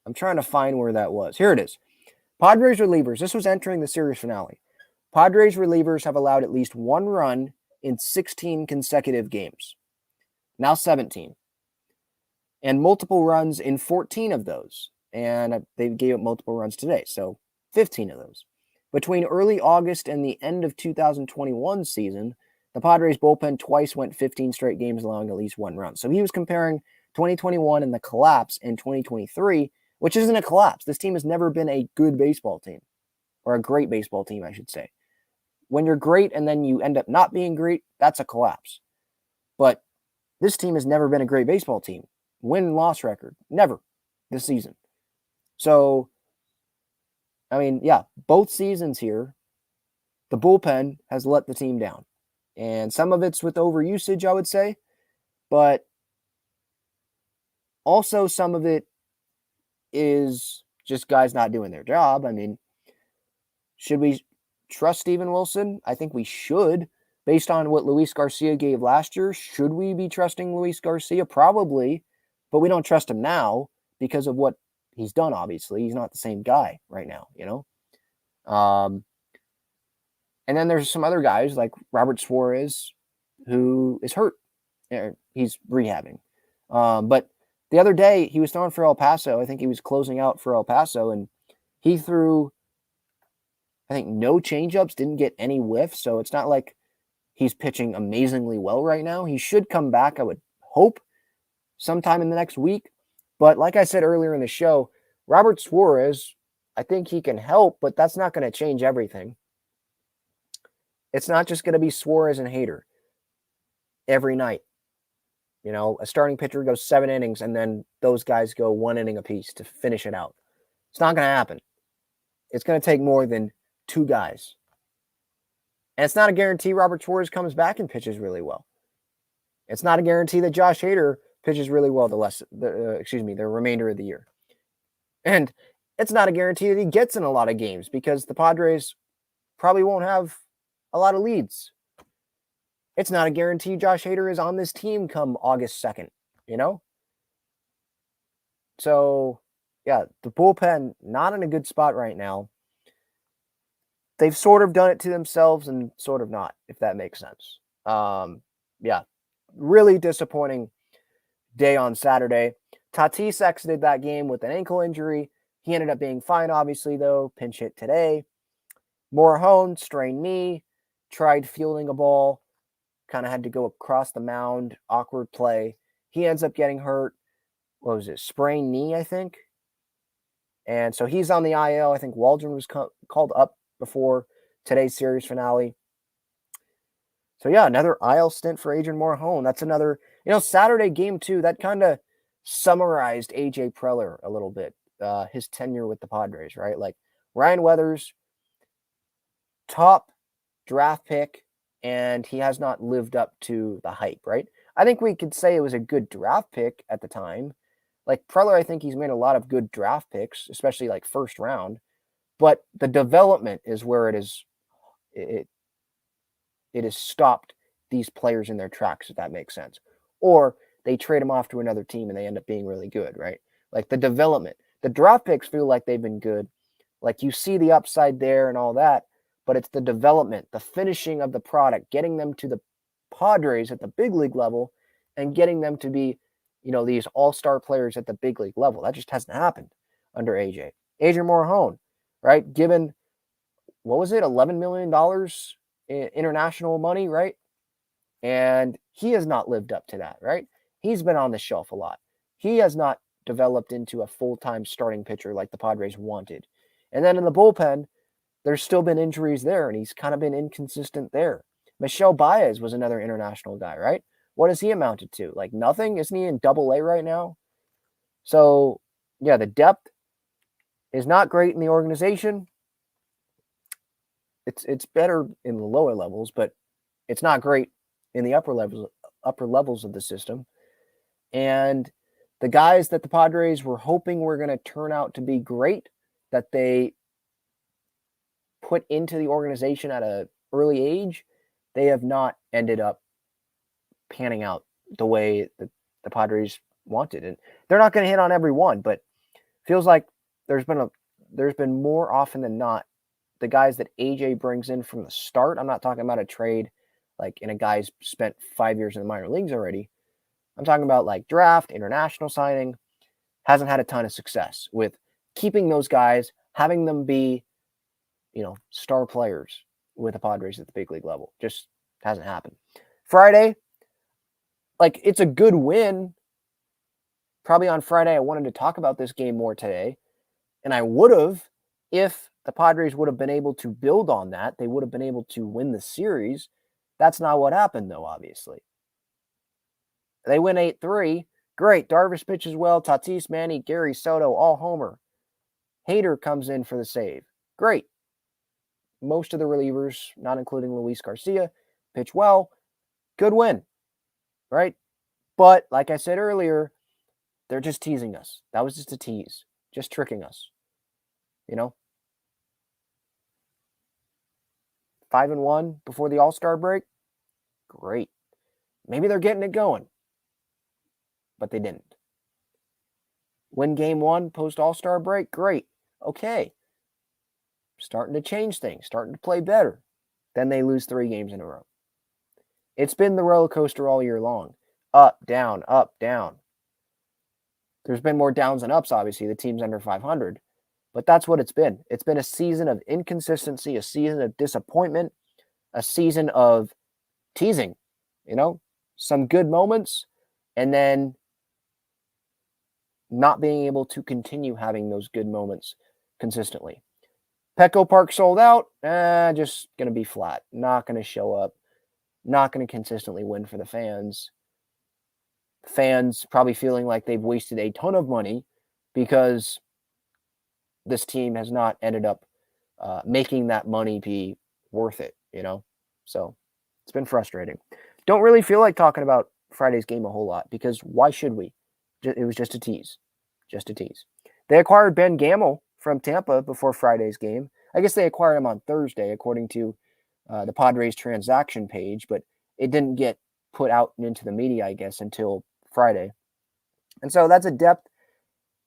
I'm trying to find where that was. Here it is. Padres relievers. This was entering the series finale. Padres relievers have allowed at least one run in 16 consecutive games. Now 17. And multiple runs in 14 of those. And they gave up multiple runs today. So 15 of those. Between early August and the end of 2021 season, the Padres bullpen twice went 15 straight games allowing at least one run. So he was comparing 2021 and the collapse in 2023, which isn't a collapse. This team has never been a good baseball team, or a great baseball team, I should say. When you're great and then you end up not being great, that's a collapse. But this team has never been a great baseball team. Win-loss record, never this season. So, I mean, yeah, both seasons here, the bullpen has let the team down. And some of it's with overusage, I would say. But also some of it is just guys not doing their job. I mean, should we trust Steven Wilson? I think we should. Based on what Luis Garcia gave last year, should we be trusting Luis Garcia? Probably. But we don't trust him now because of what he's done, obviously. He's not the same guy right now, you know? And then there's some other guys like Robert Suarez, who is hurt. He's rehabbing. But the other day, he was throwing for El Paso. I think he was closing out for El Paso, and he threw, I think, no changeups, didn't get any whiffs. So it's not like he's pitching amazingly well right now. He should come back, I would hope, sometime in the next week. But like I said earlier in the show, Robert Suarez, I think he can help, but that's not going to change everything. It's not just going to be Suarez and Hader every night. You know, a starting pitcher goes 7 innings and then those guys go 1 inning apiece to finish it out. It's not going to happen. It's going to take more than 2 guys. And it's not a guarantee Robert Suarez comes back and pitches really well. It's not a guarantee that Josh Hader pitches really well the remainder of the year. And it's not a guarantee that he gets in a lot of games because the Padres probably won't have a lot of leads. It's not a guarantee Josh Hader is on this team come August 2nd, you know? So, yeah, the bullpen, not in a good spot right now. They've sort of done it to themselves and sort of not, if that makes sense. Yeah, really disappointing day on Saturday. Tatis exited that game with an ankle injury. He ended up being fine, obviously, though. Pinch hit today. Morahone, strained knee, tried fielding a ball, kind of had to go across the mound, awkward play. He ends up getting hurt. What was it? Sprained knee, I think. And so he's on the IL. I think Waldron was called up before today's series finale. So yeah, another IL stint for Adrian Morahone. That's another, Saturday game 2, that kind of summarized AJ Preller a little bit, his tenure with the Padres, right? Like Ryan Weathers, top draft pick, and he has not lived up to the hype, right? I think we could say it was a good draft pick at the time. Like Preller, I think he's made a lot of good draft picks, especially like first round, but the development is where it has stopped these players in their tracks, if that makes sense. Or they trade them off to another team and they end up being really good, right? Like the development. The draft picks feel like they've been good. Like you see the upside there and all that, but it's the development, the finishing of the product, getting them to the Padres at the big league level and getting them to be, these all-star players at the big league level. That just hasn't happened under AJ. Adrian Morahone, right? Given, what was it, $11 million in international money, right? And he has not lived up to that, right? He's been on the shelf a lot. He has not developed into a full-time starting pitcher like the Padres wanted. And then in the bullpen, there's still been injuries there, and he's kind of been inconsistent there. Michel Baez was another international guy, right? What has he amounted to? Like nothing? Isn't he in Double-A right now? So, yeah, the depth is not great in the organization. It's better in the lower levels, but it's not great in the upper levels of the system. And the guys that the Padres were hoping were going to turn out to be great, that they put into the organization at an early age, they have not ended up panning out the way that the Padres wanted. And they're not going to hit on every one, but feels like there's been more often than not the guys that AJ brings in from the start. I'm not talking about a trade like in a guy's spent 5 years in the minor leagues already. I'm talking about like draft, international signing, hasn't had a ton of success with keeping those guys, having them be, star players with the Padres at the big league level. Just hasn't happened. Friday, it's a good win. Probably on Friday, I wanted to talk about this game more today. And I would have, if the Padres would have been able to build on that, they would have been able to win the series. That's not what happened, though, obviously. They win 8-3. Great. Darvish pitches well. Tatis, Manny, Gary, Soto, all homer. Hader comes in for the save. Great. Most of the relievers, not including Luis Garcia, pitch well. Good win. Right? But, like I said earlier, they're just teasing us. That was just a tease. Just tricking us. 5-1 before the All-Star break? Great. Maybe they're getting it going. But they didn't. Win game 1 post All-Star break? Great. Okay. Starting to change things. Starting to play better. Then they lose 3 games in a row. It's been the roller coaster all year long. Up, down, up, down. There's been more downs than ups, obviously. The team's under 500. But that's what it's been. It's been a season of inconsistency, a season of disappointment, a season of teasing, some good moments, and then not being able to continue having those good moments consistently. Petco Park sold out, just going to be flat. Not going to show up. Not going to consistently win for the fans. Fans probably feeling like they've wasted a ton of money because this team has not ended up making that money be worth it, So it's been frustrating. Don't really feel like talking about Friday's game a whole lot because why should we? It was just a tease. Just a tease. They acquired Ben Gamel from Tampa before Friday's game. I guess they acquired him on Thursday, according to the Padres transaction page, but it didn't get put out into the media, I guess, until Friday. And so that's a depth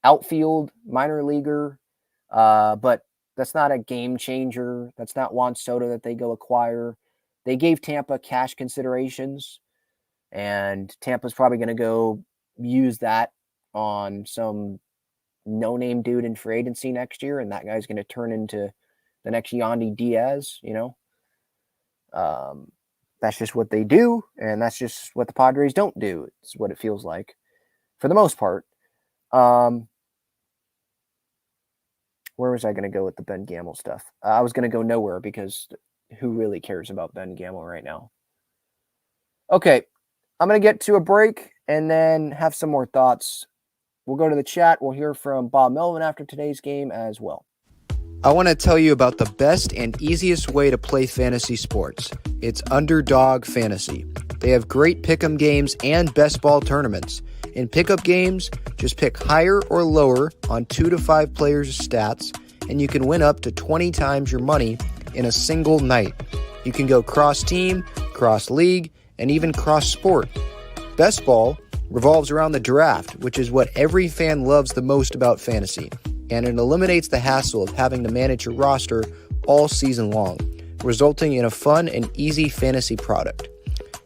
outfield minor leaguer, but that's not a game changer. That's not Juan Soto that they go acquire. They gave Tampa cash considerations, and Tampa's probably going to go use that on some no-name dude in free agency next year, and that guy's going to turn into the next Yandy Diaz, That's just what they do, and that's just what the Padres don't do. It's what it feels like, for the most part. Where was I going to go with the Ben Gamel stuff? I was going to go nowhere because who really cares about Ben Gamel right now? Okay, I'm going to get to a break and then have some more thoughts. We'll go to the chat. We'll hear from Bob Melvin after today's game as well. I want to tell you about the best and easiest way to play fantasy sports. It's Underdog Fantasy. They have great pick'em games and best ball tournaments. In pickup games, just pick higher or lower on 2 to 5 players' stats, and you can win up to 20 times your money in a single night. You can go cross-team, cross-league, and even cross-sport. Best ball revolves around the draft, which is what every fan loves the most about fantasy, and it eliminates the hassle of having to manage your roster all season long, resulting in a fun and easy fantasy product.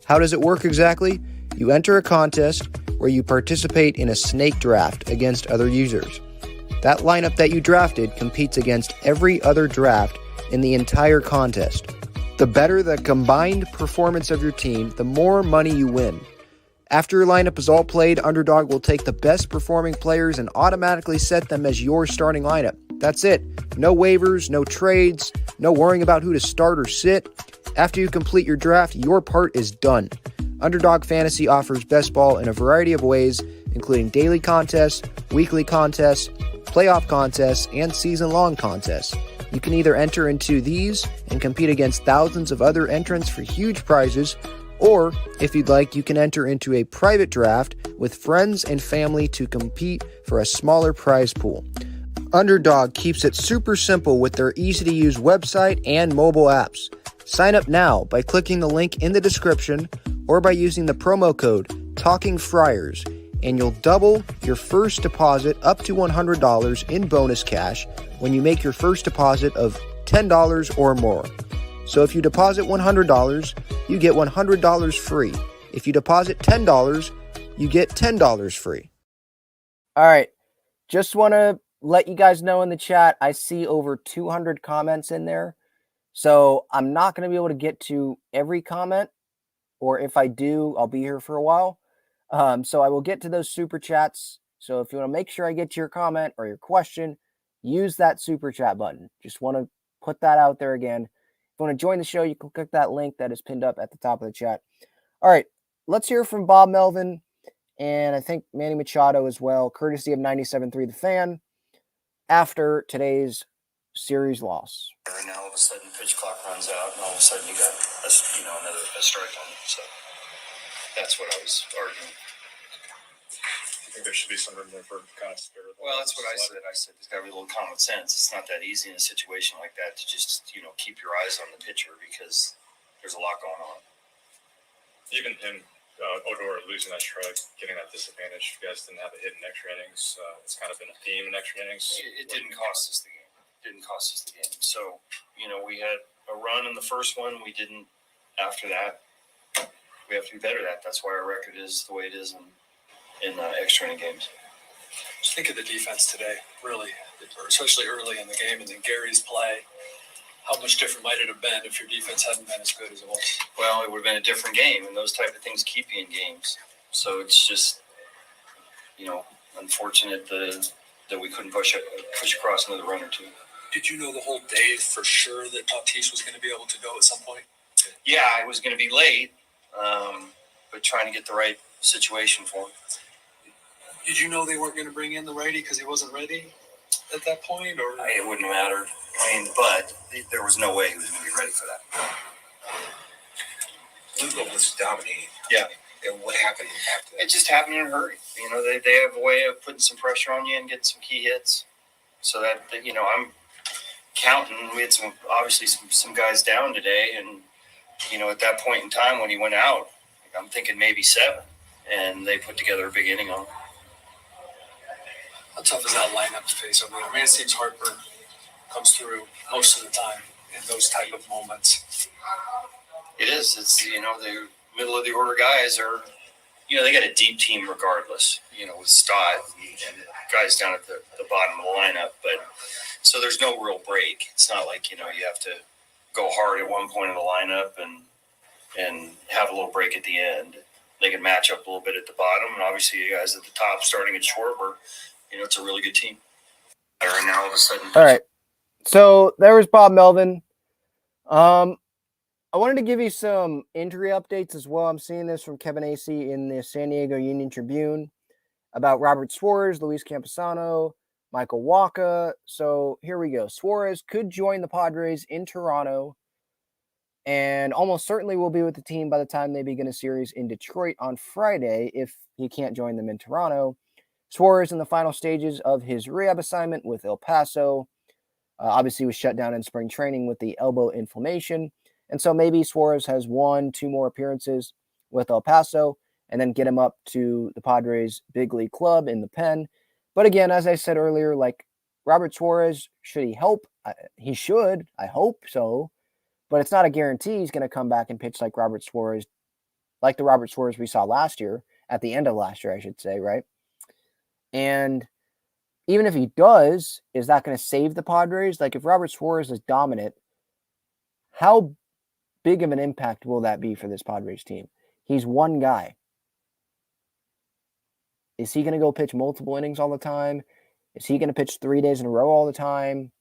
How does it work exactly? You enter a contest where you participate in a snake draft against other users. That lineup that you drafted competes against every other draft in the entire contest. The better the combined performance of your team, the more money you win. After your lineup is all played, Underdog will take the best performing players and automatically set them as your starting lineup. That's it. No waivers, no trades, no worrying about who to start or sit. After you complete your draft, your part is done. Underdog Fantasy offers best ball in a variety of ways, including daily contests, weekly contests, playoff contests, and season-long contests. You can either enter into these and compete against thousands of other entrants for huge prizes, Or, if you'd like, you can enter into a private draft with friends and family to compete for a smaller prize pool. Underdog keeps it super simple with their easy-to-use website and mobile apps. Sign up now by clicking the link in the description or by using the promo code TALKINGFriars, and you'll double your first deposit up to $100 in bonus cash when you make your first deposit of $10 or more. So if you deposit $100, you get $100 free. If you deposit $10, you get $10 free. All right. Just want to let you guys know in the chat, I see over 200 comments in there. So I'm not going to be able to get to every comment, or if I do, I'll be here for a while. So I will get to those super chats. So if you want to make sure I get to your comment or your question, use that super chat button. Just want to put that out there again. If you want to join the show, you can click that link that is pinned up at the top of the chat. All right, let's hear from Bob Melvin and I think Manny Machado as well, courtesy of 97.3 The Fan, after today's series loss. And now all of a sudden pitch clock runs out, and all of a sudden you got another strike on it. So that's what I was arguing. I think there should be some room there for kind of spirit. Well, that's what I said. I said there's got to be a little common sense. It's not that easy in a situation like that to just keep your eyes on the pitcher because there's a lot going on. Even him, Odor losing that strike, getting that disadvantage. You guys didn't have a hit in extra innings. It's kind of been a theme in extra innings. It didn't cost us the game. So, we had a run in the first one. We didn't after that. We have to be better at that. That's why our record is the way it is in extra inning games. Just think of the defense today, really, especially early in the game, and then Gary's play. How much different might it have been if your defense hadn't been as good as it was? Well, it would have been a different game, and those type of things keep you in games. So it's just, unfortunate that we couldn't push across another run or two. Did you know the whole day for sure that Tatis was going to be able to go at some point? Yeah, I was going to be late, but trying to get the right situation for him. Did you know they weren't going to bring in the righty because he wasn't ready at that point? Or It wouldn't have mattered. But there was no way he was going to be ready for that. Lugo was dominating. Yeah. And what happened after that? It just happened in a hurry. They have a way of putting some pressure on you and getting some key hits. So that I'm counting. We had some guys down today, and at that point in time when he went out, I'm thinking maybe 7, and they put together a big inning on him. How tough is that lineup to face? It seems Harper comes through most of the time in those type of moments. It is. It's the middle of the order guys are. They got a deep team regardless. With Stott and guys down at the bottom of the lineup, but so there's no real break. It's not like you have to go hard at one point in the lineup and have a little break at the end. They can match up a little bit at the bottom, and obviously you guys at the top starting at Schwarber, it's a really good team. And now all of a sudden, all right. So there was Bob Melvin. I wanted to give you some injury updates as well. I'm seeing this from Kevin Acee in the San Diego Union Tribune about Robert Suarez, Luis Campusano, Michael Wacha. So here we go. Suarez could join the Padres in Toronto and almost certainly will be with the team by the time they begin a series in Detroit on Friday if he can't join them in Toronto. Suarez in the final stages of his rehab assignment with El Paso. Obviously was shut down in spring training with the elbow inflammation. And so maybe Suarez has 1-2 more appearances with El Paso and then get him up to the Padres big league club in the pen. But again, as I said earlier, like Robert Suarez, should he help? He should. I hope so. But it's not a guarantee he's going to come back and pitch like Robert Suarez, like the Robert Suarez we saw last year, at the end of last year, I should say, right? And even if he does, is that going to save the Padres? Like if Robert Suarez is dominant, how big of an impact will that be for this Padres team? He's one guy. Is he going to go pitch multiple innings all the time? Is he going to pitch 3 days in a row all the time?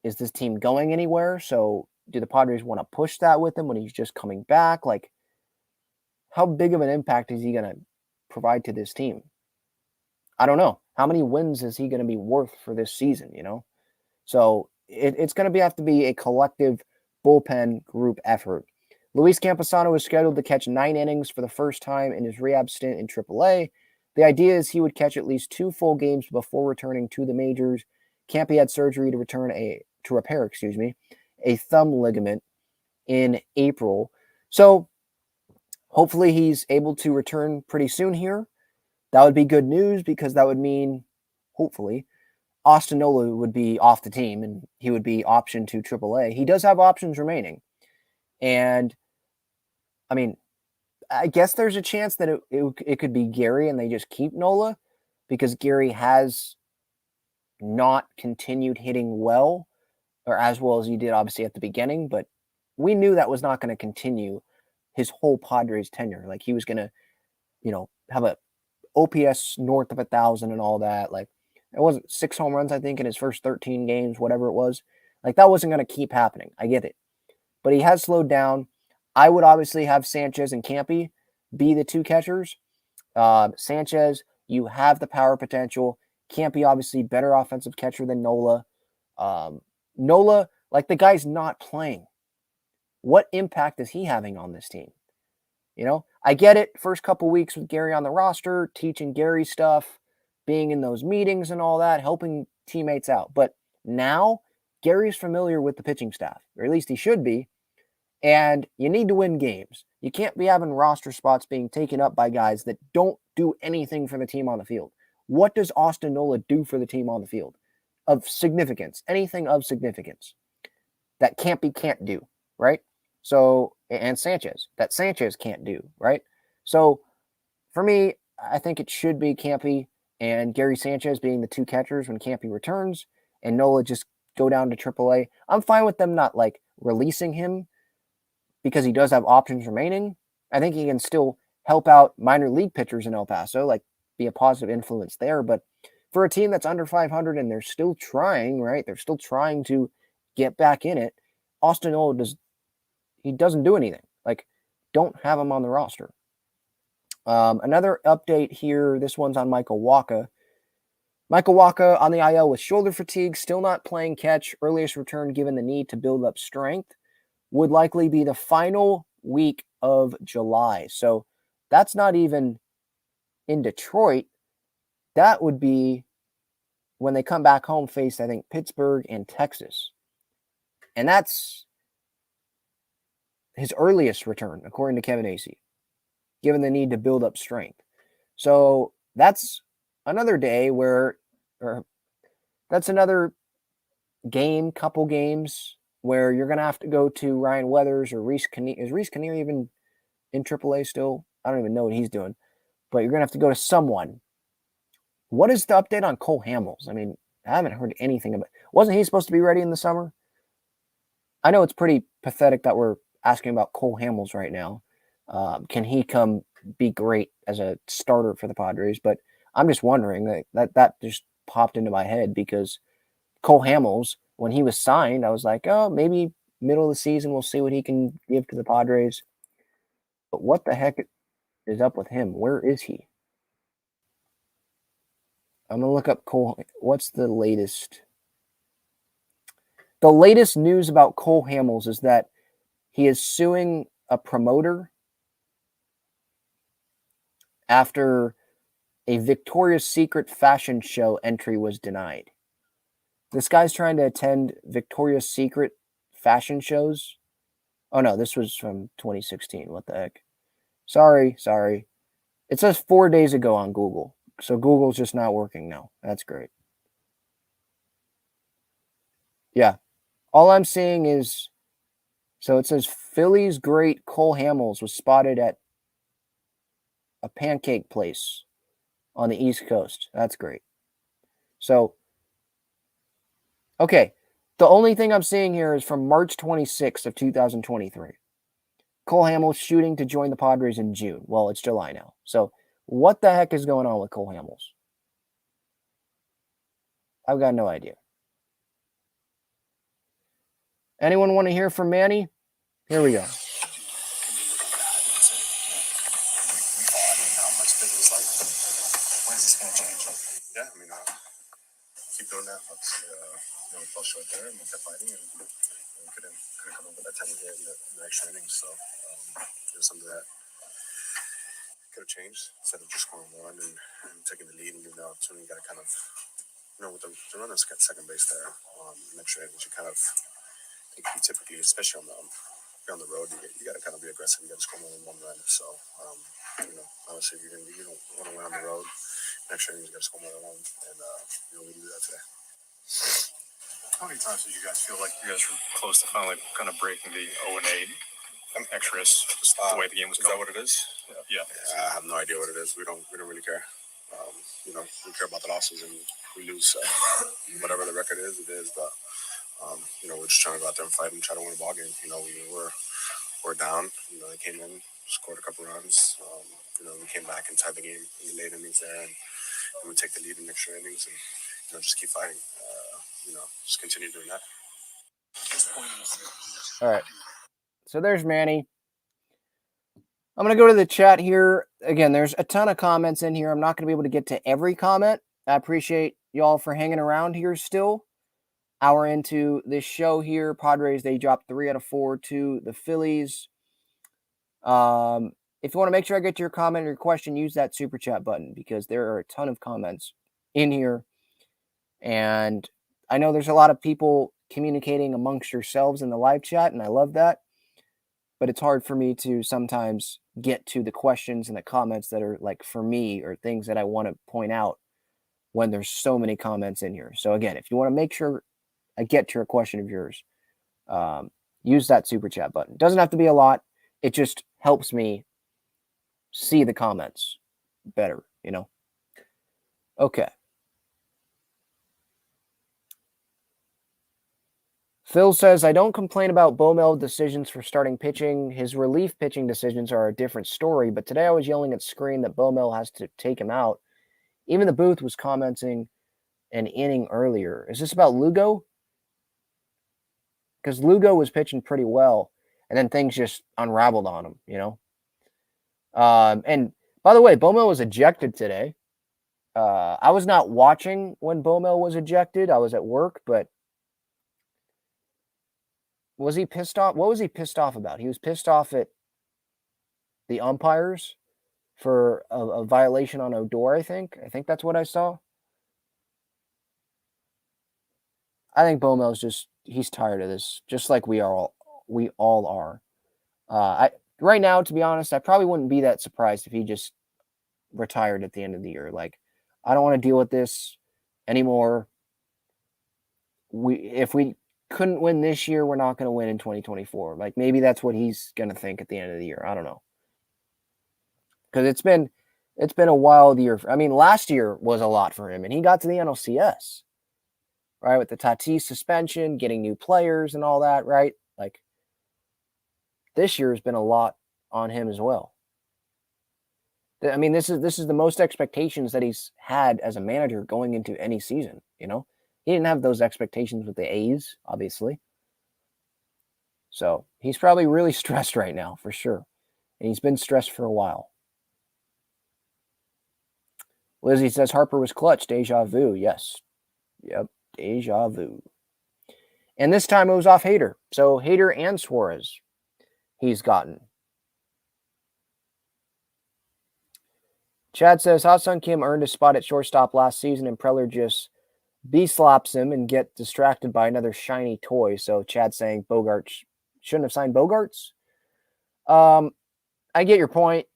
Is this team going anywhere? So do the Padres want to push that with him when he's just coming back? Like, how big of an impact is he going to provide to this team? I don't know. How many wins is he going to be worth for this season, So it's going to have to be a collective bullpen group effort. Luis Camposano is scheduled to catch 9 innings for the first time in his rehab stint in AAA. The idea is he would catch at least 2 full games before returning to the majors. Campy had surgery to repair a thumb ligament in April. So hopefully he's able to return pretty soon here. That would be good news because that would mean, hopefully, Austin Nola would be off the team and he would be optioned to AAA. He does have options remaining. And, I mean, I guess there's a chance that it could be Gary and they just keep Nola because Gary has not continued hitting well or as well as he did obviously at the beginning, but we knew that was not going to continue his whole Padres tenure. Like he was going to, have a OPS north of 1,000 and all that. Like it wasn't 6 home runs, I think, in his first 13 games, whatever it was. Like that wasn't going to keep happening. I get it. But he has slowed down. I would obviously have Sanchez and Campy be the 2 catchers. Sanchez, you have the power potential. Campy, obviously, better offensive catcher than Nola. Nola, like the guy's not playing. What impact is he having on this team? I get it. First couple weeks with Gary on the roster, teaching Gary stuff, being in those meetings and all that, helping teammates out. But now Gary's familiar with the pitching staff, or at least he should be. And you need to win games. You can't be having roster spots being taken up by guys that don't do anything for the team on the field. What does Austin Nola do for the team on the field of significance? Anything of significance that can't do, right? So, and Sanchez, that Sanchez can't do, right? So, for me, I think it should be Campy and Gary Sanchez being the 2 catchers when Campy returns, and Nola just go down to AAA. I'm fine with them not like releasing him because he does have options remaining. I think he can still help out minor league pitchers in El Paso, like be a positive influence there. But for a team that's under 500 and they're still trying, right? They're still trying to get back in it. Austin Nola doesn't do anything. Like, don't have him on the roster. Another update here. This one's on Michael Wacha. Michael Wacha on the IL with shoulder fatigue, still not playing catch. Earliest return given the need to build up strength would likely be the final week of July. So that's not even in Detroit. That would be when they come back home, face, I think, Pittsburgh and Texas. And that's his earliest return, according to Kevin Acee, given the need to build up strength. So that's another day or that's another couple games where you're going to have to go to Ryan Weathers or Reese Kinnear. Is Reese Kinnear even in AAA still? I don't even know what he's doing. But you're going to have to go to someone. What is the update on Cole Hamels? I mean, I haven't heard anything about it. Wasn't he supposed to be ready in the summer? I know it's pretty pathetic that we're asking about Cole Hamels right now. Can he come be great as a starter for the Padres? But I'm just wondering that just popped into my head because Cole Hamels, when he was signed, I was like, oh, maybe middle of the season we'll see what he can give to the Padres. But what the heck is up with him? Where is he? I'm going to look up Cole. What's the latest? The latest news about Cole Hamels is that he is suing a promoter after a Victoria's Secret fashion show entry was denied. This guy's trying to attend Victoria's Secret fashion shows. Oh, no, this was from 2016. What the heck? Sorry. It says 4 days ago on Google. So Google's just not working now. That's great. Yeah. All I'm seeing is, so it says Phillies great Cole Hamels was spotted at a pancake place on the East Coast. That's great. So, okay. The only thing I'm seeing here is from March 26th of 2023. Cole Hamels shooting to join the Padres in June. Well, it's July now. So, what the heck is going on with Cole Hamels? I've got no idea. Anyone want to hear from Manny? Here we go. Yeah, I mean, keep doing that. We fell short there and we kept fighting. And and couldn't come up with that time to hit in the extra innings. So it was something that could have changed instead of just scoring one and taking the lead and giving the opportunity. You got to kind of, with the runner at second base there, extra innings, you kind of, you typically, especially on the road, you got to kind of be aggressive. You got to score more than one run. So, obviously, you don't want to win on the road. Extra innings, you got to score more than one, and we do that today. How many times did you guys feel like you guys were close to finally kind of breaking the 0-8 extras, just the way the game was going? Is that what it is? Yeah. I have no idea what it is. We don't really care. We care about the losses, and we lose. Whatever the record is, it is. But we're just trying to go out there and fight and try to win a ball game. We're down. They came in, scored a couple runs. We came back and tied the game in the late innings there, and we take the lead in extra innings, and just keep fighting. Just continue doing that. All right. So there's Manny. I'm going to go to the chat here. Again, there's a ton of comments in here. I'm not going to be able to get to every comment. I appreciate y'all for hanging around here still. Hour into this show here. Padres, they dropped 3 out of 4 to the Phillies. If you want to make sure I get to your comment or your question, use that super chat button because there are a ton of comments in here. And I know there's a lot of people communicating amongst yourselves in the live chat, and I love that. But it's hard for me to sometimes get to the questions and the comments that are like for me or things that I want to point out when there's so many comments in here. So again, if you want to make sure I get to a question of yours, use that super chat button. It doesn't have to be a lot. It just helps me see the comments better, Okay. Phil says, I don't complain about Bomel decisions for starting pitching. His relief pitching decisions are a different story, but today I was yelling at screen that Bomel has to take him out. Even the booth was commenting an inning earlier. Is this about Lugo? Because Lugo was pitching pretty well, and then things just unraveled on him, And by the way, Bomel was ejected today. I was not watching when Bomel was ejected. I was at work, but was he pissed off? What was he pissed off about? He was pissed off at the umpires for a violation on Odor, I think. I think that's what I saw. I think Bomel's he's tired of this, just like we all are. Right now, to be honest, I probably wouldn't be that surprised if he just retired at the end of the year. Like, I don't want to deal with this anymore. If we couldn't win this year, we're not going to win in 2024. Like, maybe that's what he's going to think at the end of the year. I don't know. Because it's been a wild year. I mean, last year was a lot for him, and he got to the NLCS, right? With the Tatis suspension, getting new players and all that, right? Like, this year has been a lot on him as well. I mean, this is the most expectations that he's had as a manager going into any season, He didn't have those expectations with the A's, obviously. So he's probably really stressed right now, for sure. And he's been stressed for a while. Lizzie says Harper was clutch. Deja vu. Yes. Yep. Deja vu. And this time it was off Hader. So Hader and Suarez he's gotten. Chad says Ha-Sung Kim earned a spot at shortstop last season and Preller just B-slops him and get distracted by another shiny toy. So Chad saying Bogarts shouldn't have signed Bogarts. I get your point.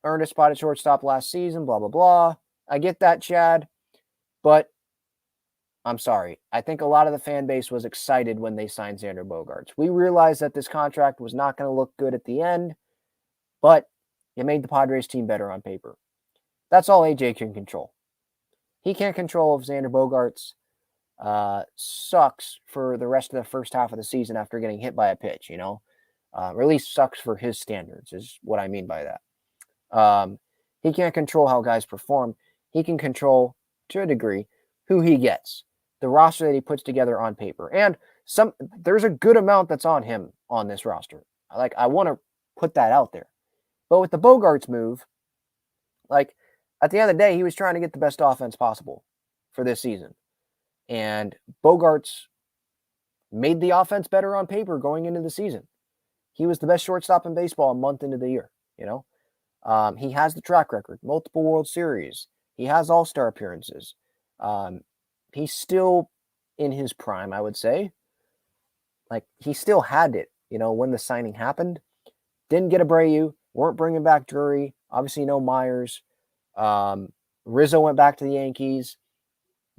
Earned a spot at shortstop last season, blah, blah, blah. I get that, Chad. But I'm sorry. I think a lot of the fan base was excited when they signed Xander Bogaerts. We realized that this contract was not going to look good at the end, but it made the Padres team better on paper. That's all AJ can control. He can't control if Xander Bogaerts sucks for the rest of the first half of the season after getting hit by a pitch, or at least sucks for his standards is what I mean by that. He can't control how guys perform. He can control, to a degree, who he gets, the roster that he puts together on paper. And there's a good amount that's on him on this roster. I want to put that out there. But with the Bogaerts move, at the end of the day, he was trying to get the best offense possible for this season. And Bogaerts made the offense better on paper going into the season. He was the best shortstop in baseball a month into the year, you know. He has the track record, multiple World Series. He has all-star appearances. He's still in his prime, I would say. Like, he still had it, you know, when the signing happened. Didn't get Abreu, weren't bringing back Drury, obviously no Myers. Rizzo went back to the Yankees,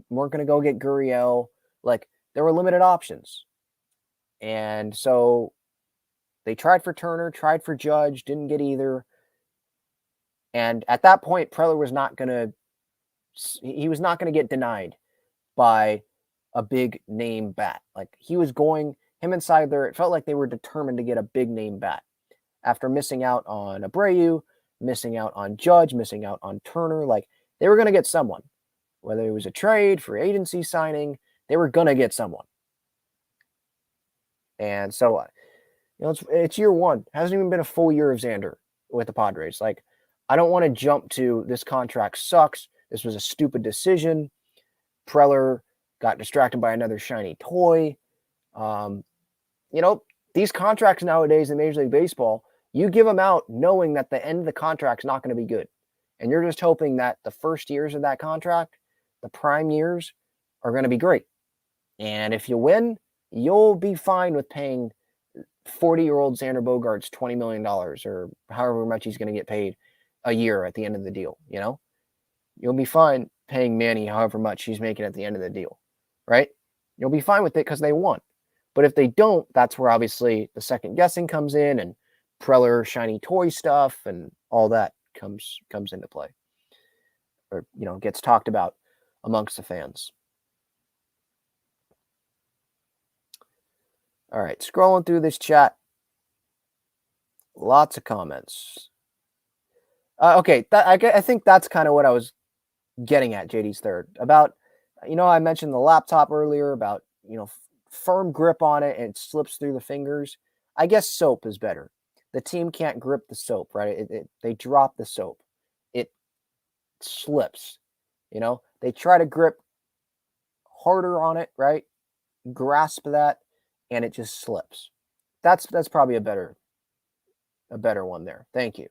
weren't going to go get Gurriel. Like, there were limited options. And so they tried for Turner, tried for Judge, didn't get either. And at that point, Preller was not going to get denied by a big name bat. Like, he was going, him and Seidler, it felt like they were determined to get a big name bat. After missing out on Abreu, missing out on Judge, missing out on Turner, like, they were going to get someone. Whether it was a trade, free agency signing, they were going to get someone. And so, you know, it's year one. It hasn't even been a full year of Xander with the Padres. Like, I don't want to jump to this contract sucks. This was a stupid decision. Preller got distracted by another shiny toy. You know, these contracts nowadays in Major League Baseball, you give them out knowing that the end of the contract's not going to be good. And you're just hoping that the first years of that contract, the prime years, are going to be great. And if you win, you'll be fine with paying 40-year-old Xander Bogaerts $20 million or however much he's going to get paid a year at the end of the deal, you know? You'll be fine paying Manny however much he's making at the end of the deal, right? You'll be fine with it because they won. But if they don't, that's where obviously the second guessing comes in and Preller shiny toy stuff and all that comes into play, or, you know, gets talked about amongst the fans. All right, scrolling through this chat, lots of comments. Okay, I think that's kind of what I was getting at, JD's third, about, you know, I mentioned the laptop earlier about, you know, firm grip on it and it slips through the fingers. I guess soap is better. The team can't grip the soap, right? They drop the soap. It slips, you know? They try to grip harder on it, right? Grasp that, and it just slips. That's probably a better one there. Thank you.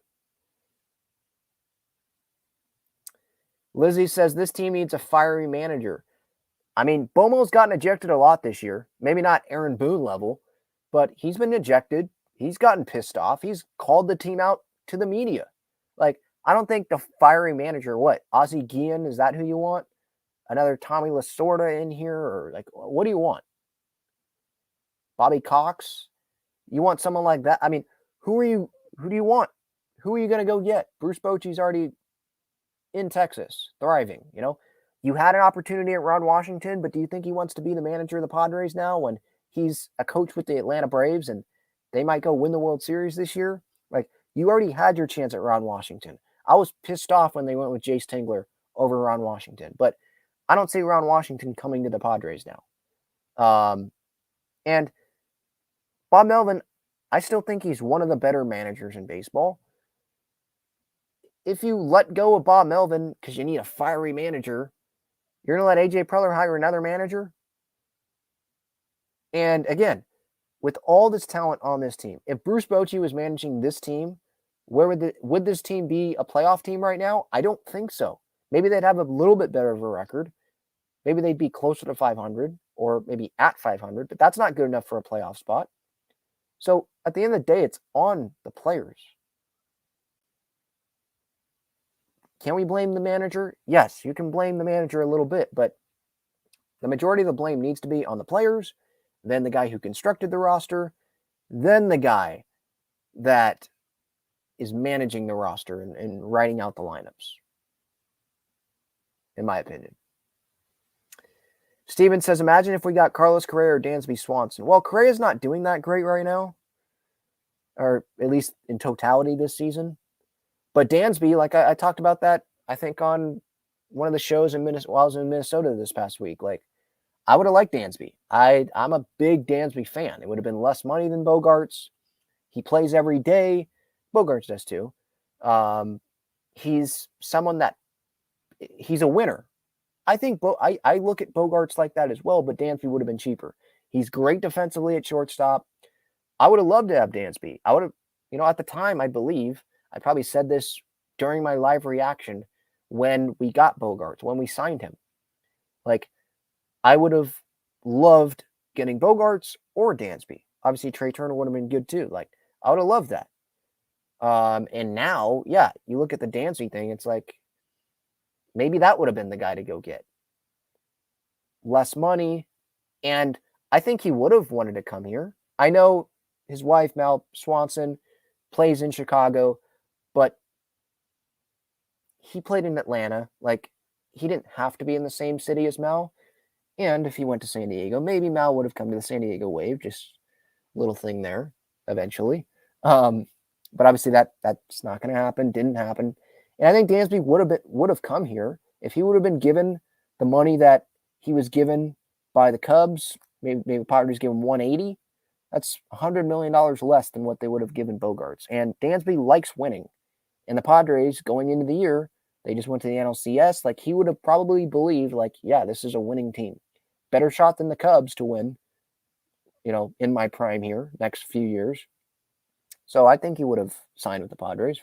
Lizzie says this team needs a fiery manager. I mean, Bomo's gotten ejected a lot this year. Maybe not Aaron Boone level, but he's been ejected. He's gotten pissed off. He's called the team out to the media. Like, I don't think the fiery manager, what? Ozzie Guillen, is that who you want? Another Tommy Lasorda in here? Or, like, what do you want? Bobby Cox? You want someone like that? I mean, who do you want? Who are you going to go get? Bruce Bochy's already in Texas, thriving, you know? You had an opportunity at Ron Washington, but do you think he wants to be the manager of the Padres now when he's a coach with the Atlanta Braves and they might go win the World Series this year? Like, you already had your chance at Ron Washington. I was pissed off when they went with Jace Tingler over Ron Washington, but I don't see Ron Washington coming to the Padres now. And Bob Melvin, I still think he's one of the better managers in baseball. If you let go of Bob Melvin because you need a fiery manager, you're going to let A.J. Preller hire another manager? And again, with all this talent on this team, if Bruce Bochy was managing this team, would this team be a playoff team right now? I don't think so. Maybe they'd have a little bit better of a record. Maybe they'd be closer to 500 or maybe at 500, but that's not good enough for a playoff spot. So at the end of the day, it's on the players. Can we blame the manager? Yes, you can blame the manager a little bit, but the majority of the blame needs to be on the players, then the guy who constructed the roster, then the guy that is managing the roster and writing out the lineups, in my opinion. Steven says, imagine if we got Carlos Correa or Dansby Swanson. Well, Correa's not doing that great right now, or at least in totality this season. But Dansby, like I talked about that, I think on one of the shows in Minnesota, while I was in Minnesota this past week. Like, I would have liked Dansby. I'm a big Dansby fan. It would have been less money than Bogaerts. He plays every day. Bogaerts does too. He's someone that he's a winner. I think I look at Bogaerts like that as well, but Dansby would have been cheaper. He's great defensively at shortstop. I would have loved to have Dansby. I would have, at the time, I believe, I probably said this during my live reaction when we got Bogaerts, when we signed him. Like, I would have loved getting Bogaerts or Dansby. Obviously, Trey Turner would have been good too. Like, I would have loved that. And now, yeah, you look at the Dansby thing, it's like, maybe that would have been the guy to go get. Less money. And I think he would have wanted to come here. I know his wife, Mal Swanson, plays in Chicago, but he played in Atlanta. Like, he didn't have to be in the same city as Mal. And if he went to San Diego, maybe Mal would have come to the San Diego Wave. Just a little thing there eventually. But obviously that's not going to happen. Didn't happen. And I think Dansby would have come here if he would have been given the money that he was given by the Cubs. Maybe Padres give him 180. That's $100 million less than what they would have given Bogaerts. And Dansby likes winning. And the Padres, going into the year, they just went to the NLCS. Like, he would have probably believed, like, yeah, this is a winning team. Better shot than the Cubs to win, in my prime here, next few years. So I think he would have signed with the Padres.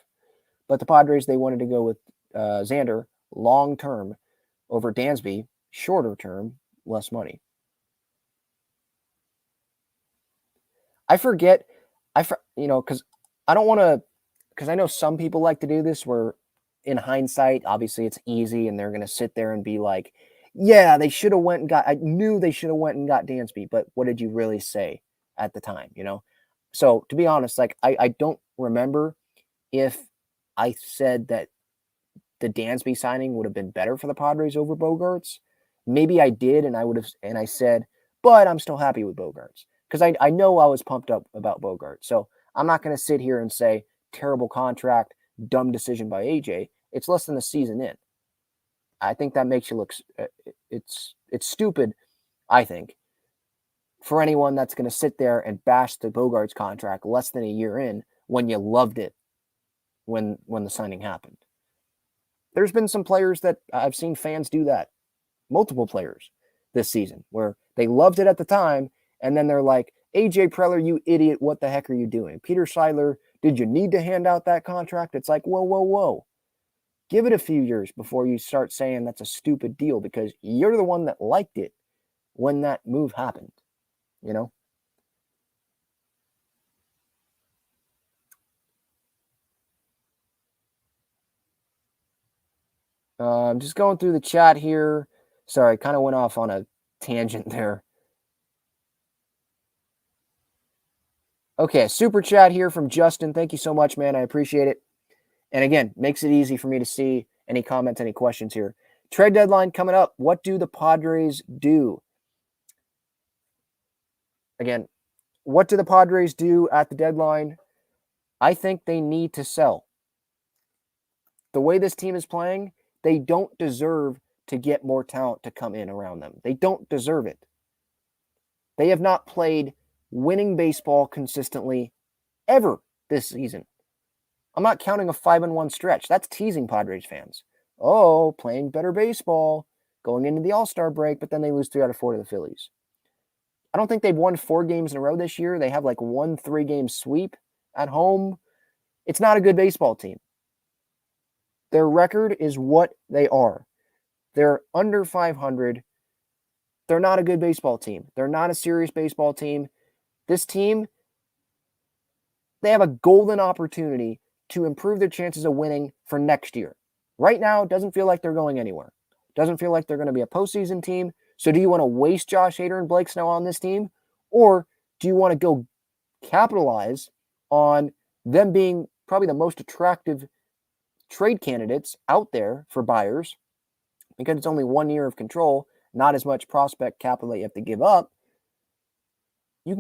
But the Padres, they wanted to go with Xander long-term over Dansby, shorter term, less money. I forget, because I don't want to, because I know some people like to do this where in hindsight, obviously it's easy and they're going to sit there and be like, yeah, I knew they should have went and got Dansby, but what did you really say at the time, So to be honest, like I don't remember if I said that the Dansby signing would have been better for the Padres over Bogaerts. Maybe I did, and I said, but I'm still happy with Bogaerts. Because I know I was pumped up about Bogaerts. So I'm not going to sit here and say terrible contract, dumb decision by AJ. It's less than a season in. I think that makes you look it's stupid, I think, for anyone that's going to sit there and bash the Bogaerts contract less than a year in when you loved it when the signing happened. There's been some players that I've seen fans do that, multiple players this season, where they loved it at the time, and then they're like, AJ Preller, you idiot, what the heck are you doing? Peter Seidler, did you need to hand out that contract? It's like, whoa. Give it a few years before you start saying that's a stupid deal, because you're the one that liked it when that move happened, I'm just going through the chat here. Sorry, kind of went off on a tangent there. Okay, super chat here from Justin. Thank you so much, man. I appreciate it. And again, makes it easy for me to see any comments, any questions here. Trade deadline coming up. What do the Padres do? Again, what do the Padres do at the deadline? I think they need to sell. The way this team is playing, they don't deserve to get more talent to come in around them. They don't deserve it. They have not played winning baseball consistently ever this season. I'm not counting a 5-1 stretch. That's teasing Padres fans. Oh, playing better baseball, going into the All-Star break, but then they lose 3 out of 4 to the Phillies. I don't think they've won 4 games in a row this year. They have like 1 3-game sweep at home. It's not a good baseball team. Their record is what they are. They're under 500. They're not a good baseball team. They're not a serious baseball team. This team, they have a golden opportunity to improve their chances of winning for next year. Right now, it doesn't feel like they're going anywhere. Doesn't feel like they're going to be a postseason team. So do you want to waste Josh Hader and Blake Snell on this team? Or do you want to go capitalize on them being probably the most attractive trade candidates out there for buyers, because it's only 1 year of control, not as much prospect capital that you have to give up? You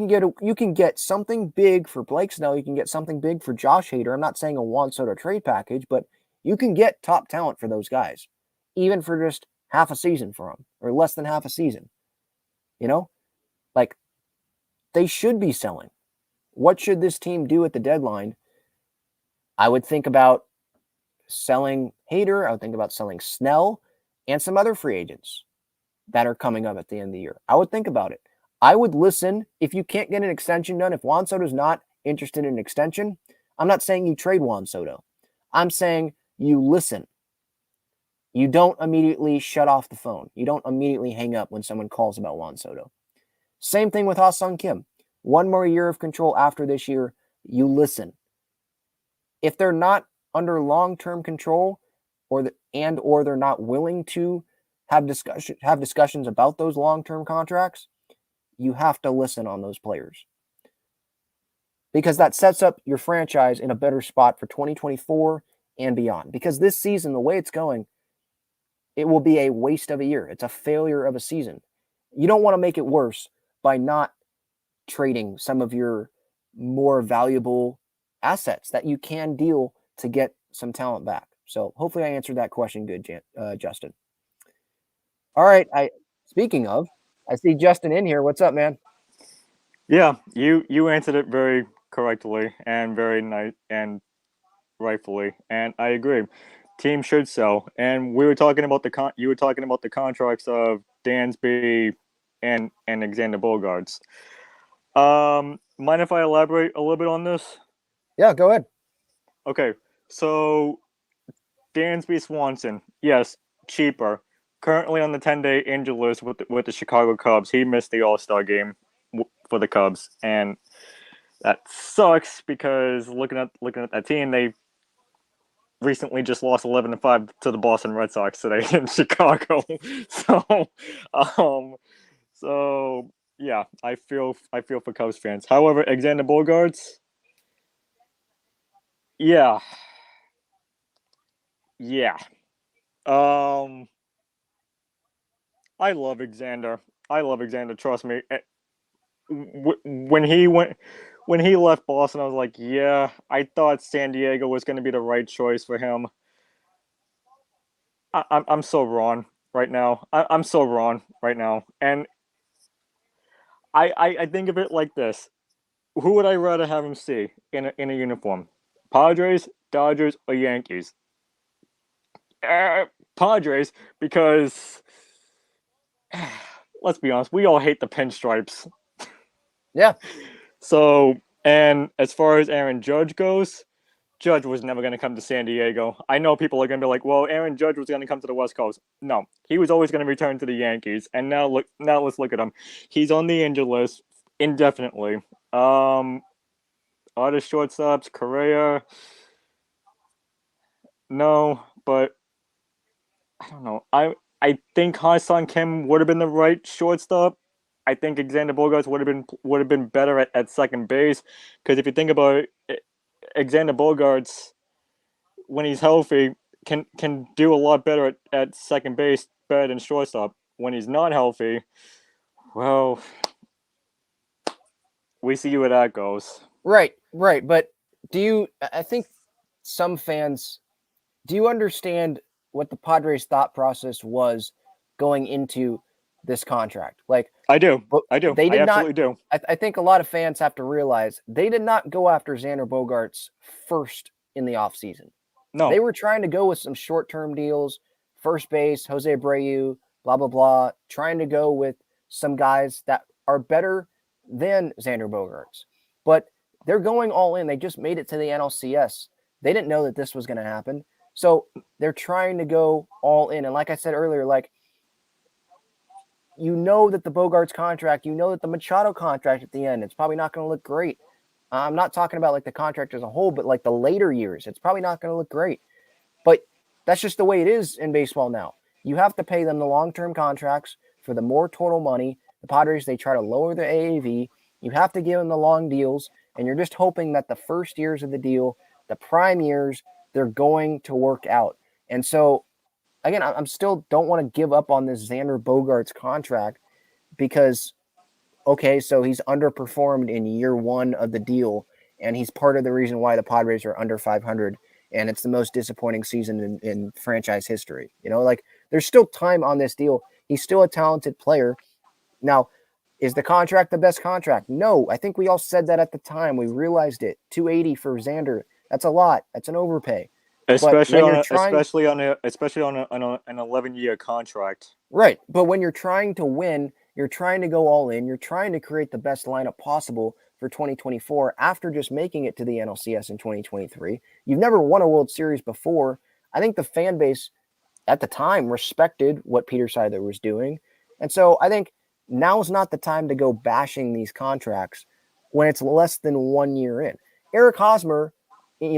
can get something big for Blake Snell. You can get something big for Josh Hader. I'm not saying a Juan Soto trade package, but you can get top talent for those guys, even for just half a season for them, or less than half a season. Like, they should be selling. What should this team do at the deadline? I would think about selling Hader. I would think about selling Snell and some other free agents that are coming up at the end of the year. I would think about it. I would listen if you can't get an extension done. If Juan Soto's not interested in an extension, I'm not saying you trade Juan Soto. I'm saying you listen. You don't immediately shut off the phone. You don't immediately hang up when someone calls about Juan Soto. Same thing with Ha-Sung Kim. 1 more year of control after this year, you listen. If they're not under long-term control or they're not willing to have discussions about those long-term contracts, you have to listen on those players. Because that sets up your franchise in a better spot for 2024 and beyond. Because this season, the way it's going, it will be a waste of a year. It's a failure of a season. You don't want to make it worse by not trading some of your more valuable assets that you can deal to get some talent back. So hopefully I answered that question good, Justin. All right. Speaking of, I see Justin in here. What's up, man? Yeah, you answered it very correctly and very nice and rightfully, and I agree. Team should sell, and we were talking about you were talking about the contracts of Dansby and Alexander Bogaerts. Mind if I elaborate a little bit on this? Yeah, go ahead. Okay, so Dansby Swanson, yes, cheaper. Currently on the 10-day injured list with the Chicago Cubs. He missed the All-Star game for the Cubs, and that sucks because looking at that team, they recently just lost 11-5 to the Boston Red Sox today in Chicago. So yeah, I feel for Cubs fans. However, Alexander Bogaerts, yeah. I love Alexander. Trust me. When he left Boston, I was like, yeah, I thought San Diego was going to be the right choice for him. I'm so wrong right now. I'm so wrong right now, and I think of it like this: who would I rather have him see in a uniform? Padres, Dodgers, or Yankees? Padres, because let's be honest, we all hate the pinstripes. Yeah. So, and as far as Aaron Judge goes, Judge was never going to come to San Diego. I know people are going to be like, well, Aaron Judge was going to come to the West Coast. No, he was always going to return to the Yankees. And now let's look at him. He's on the injured list indefinitely. Other shortstops, Correa. No, but I don't know. I think Ha-Sung Kim would have been the right shortstop. I think Alexander Bogaerts would have been better at second base, because if you think about it, Alexander Bogaerts, when he's healthy, can do a lot better at second base, better than shortstop. When he's not healthy, well, we see where that goes. Right. But I think some fans, do you understand what the Padres' thought process was going into this contract? Like, I do. I absolutely do. I think a lot of fans have to realize they did not go after Xander Bogaerts first in the offseason. No. They were trying to go with some short-term deals, first base, Jose Abreu, blah, blah, blah, trying to go with some guys that are better than Xander Bogaerts. But they're going all in. They just made it to the NLCS. They didn't know that this was going to happen. So they're trying to go all in. And like I said earlier, like, you know that the Bogaerts contract, you know that the Machado contract at the end, it's probably not going to look great. I'm not talking about like the contract as a whole, but like the later years, it's probably not going to look great. But that's just the way it is in baseball now. You have to pay them the long-term contracts for the more total money. The Padres, they try to lower their AAV. You have to give them the long deals, and you're just hoping that the first years of the deal, the prime years, they're going to work out. And so, again, I'm still don't want to give up on this Xander Bogaerts contract because, okay, so he's underperformed in year one of the deal, and he's part of the reason why the Padres are under 500, and it's the most disappointing season in franchise history. You know, like, there's still time on this deal. He's still a talented player. Now, is the contract the best contract? No, I think we all said that at the time. We realized it. $280 for Xander. That's a lot. That's an overpay. Especially on an 11-year contract. Right. But when you're trying to win, You're trying to go all in. You're trying to create the best lineup possible for 2024 after just making it to the NLCS in 2023. You've never won a World Series before. I think the fan base at the time respected what Peter Seidler was doing. And so I think now's not the time to go bashing these contracts when it's less than 1 year in. Eric Hosmer, in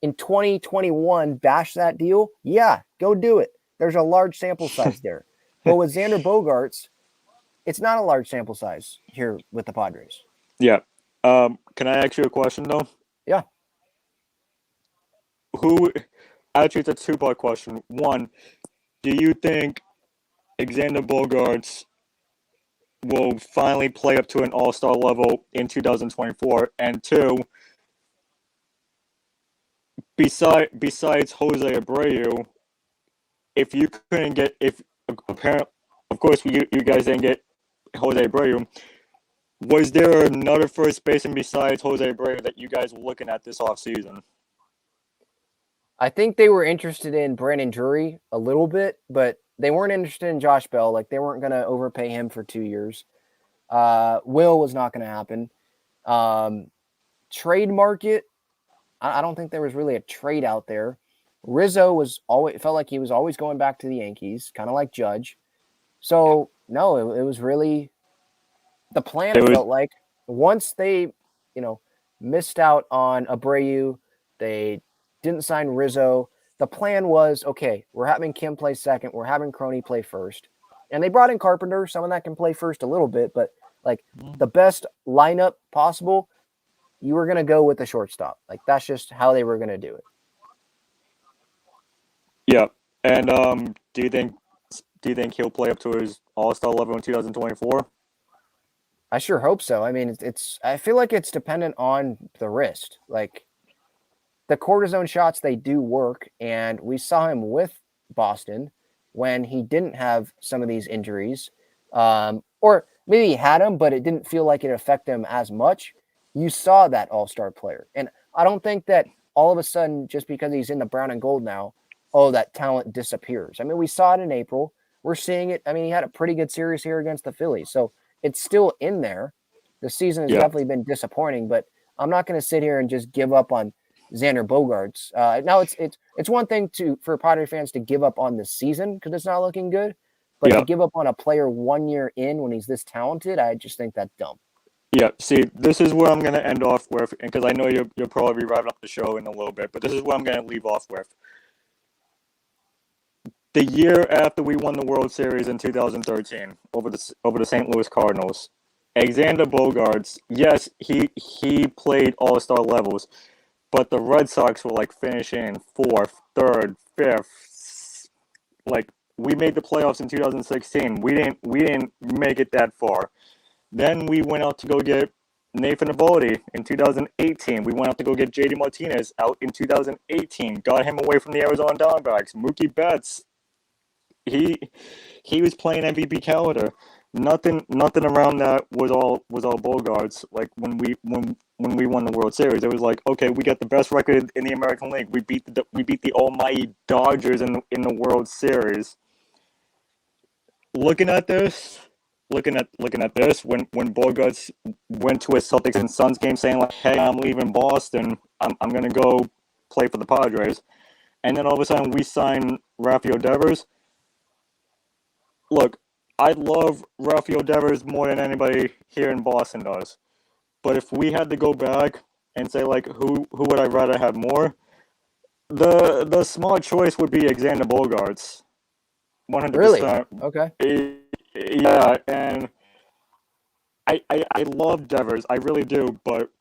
2021, bash that deal. Yeah, go do it. There's a large sample size there. But with Xander Bogaerts, it's not a large sample size here with the Padres. Yeah. Can I ask you a question, though? Yeah. Actually, it's a two-part question. One, do you think Xander Bogaerts will finally play up to an all-star level in 2024? And two, besides Jose Abreu, if you couldn't get, of course you guys didn't get Jose Abreu, was there another first baseman besides Jose Abreu that you guys were looking at this offseason? I think they were interested in Brandon Drury a little bit, but they weren't interested in Josh Bell. Like, they weren't going to overpay him for 2 years. Will was not going to happen. Trade market, I don't think there was really a trade out there. Rizzo felt like he was always going back to the Yankees, kind of like Judge. So, no, it was really the plan. It felt like once they, missed out on Abreu, they didn't sign Rizzo. The plan was, okay, we're having Kim play second. We're having Crony play first. And they brought in Carpenter, someone that can play first a little bit, but like the best lineup possible, you were going to go with the shortstop. Like, that's just how they were going to do it. Yeah. And do you think he'll play up to his all-star level in 2024? I sure hope so. I mean, I feel like it's dependent on the wrist. Like, the cortisone shots, they do work, and we saw him with Boston when he didn't have some of these injuries, or maybe he had them, but it didn't feel like it affected him as much. You saw that all-star player, and I don't think that all of a sudden, just because he's in the brown and gold now, that talent disappears. I mean, we saw it in April. We're seeing it. I mean, he had a pretty good series here against the Phillies, so it's still in there. The season has definitely been disappointing, but I'm not going to sit here and just give up on Xander Bogaerts. Now it's one thing for Padre fans to give up on the season because it's not looking good, but to give up on a player 1 year in when he's this talented, I just think that's dumb. Yeah, see, this is where I'm going to end off with, because I know you'll probably be wrapping up the show in a little bit, but this is where I'm going to leave off with. The year after we won the World Series in 2013 over the St. Louis Cardinals, Xander Bogaerts, yes, he played all-star levels, but the Red Sox were like finishing 4th, 3rd, 5th. Like, we made the playoffs in 2016. We didn't make it that far. Then we went out to go get Nathan Eovaldi in 2018. We went out to go get JD Martinez out in 2018. Got him away from the Arizona Diamondbacks. Mookie Betts, he was playing MVP caliber. Nothing around that was all Bogaerts. Like, when we won the World Series, it was like, okay, we got the best record in the American League. We beat the almighty Dodgers in the World Series. Looking at this, when Bogaerts went to a Celtics and Suns game saying like, hey, I'm leaving Boston. I'm gonna go play for the Padres, and then all of a sudden we sign Rafael Devers. Look, I love Rafael Devers more than anybody here in Boston does. But if we had to go back and say, like, who would I rather have more, the smart choice would be Xander Bogaerts. 100%. Really? Okay. Yeah, and I love Devers. I really do. But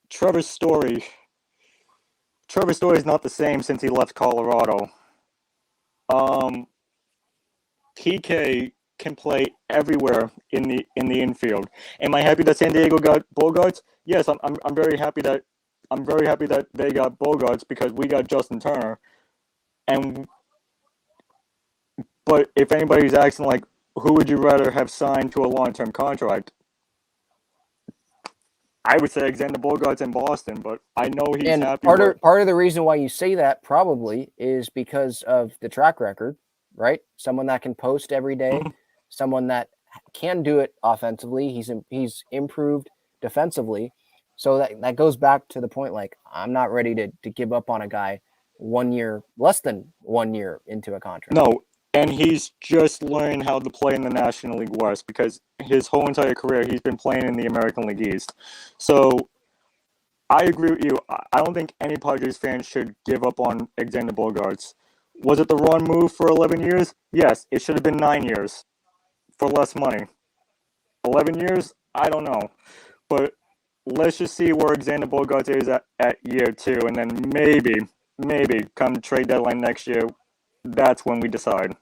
Trevor Story is not the same since he left Colorado. PK can play everywhere in the infield. Am I happy that San Diego got Bogaerts? Yes, I'm very happy that they got Bogaerts because we got Justin Turner. But if anybody's asking like, who would you rather have signed to a long-term contract? I would say Xander Bogaerts in Boston, but I know he's happy. Part of the reason why you say that probably is because of the track record, right? Someone that can post every day, someone that can do it offensively. He's improved defensively. So that goes back to the point, like, I'm not ready to give up on a guy 1 year, less than 1 year into a contract. No, and he's just learning how to play in the National League West because his whole entire career he's been playing in the American League East. So I agree with you. I don't think any Padres fan should give up on Alexander Bogaerts. Was it the wrong move for 11 years? Yes, it should have been 9 years for less money. 11 years? I don't know. But let's just see where Alexander Bogaerts is at year 2, and then maybe come trade deadline next year, that's when we decide.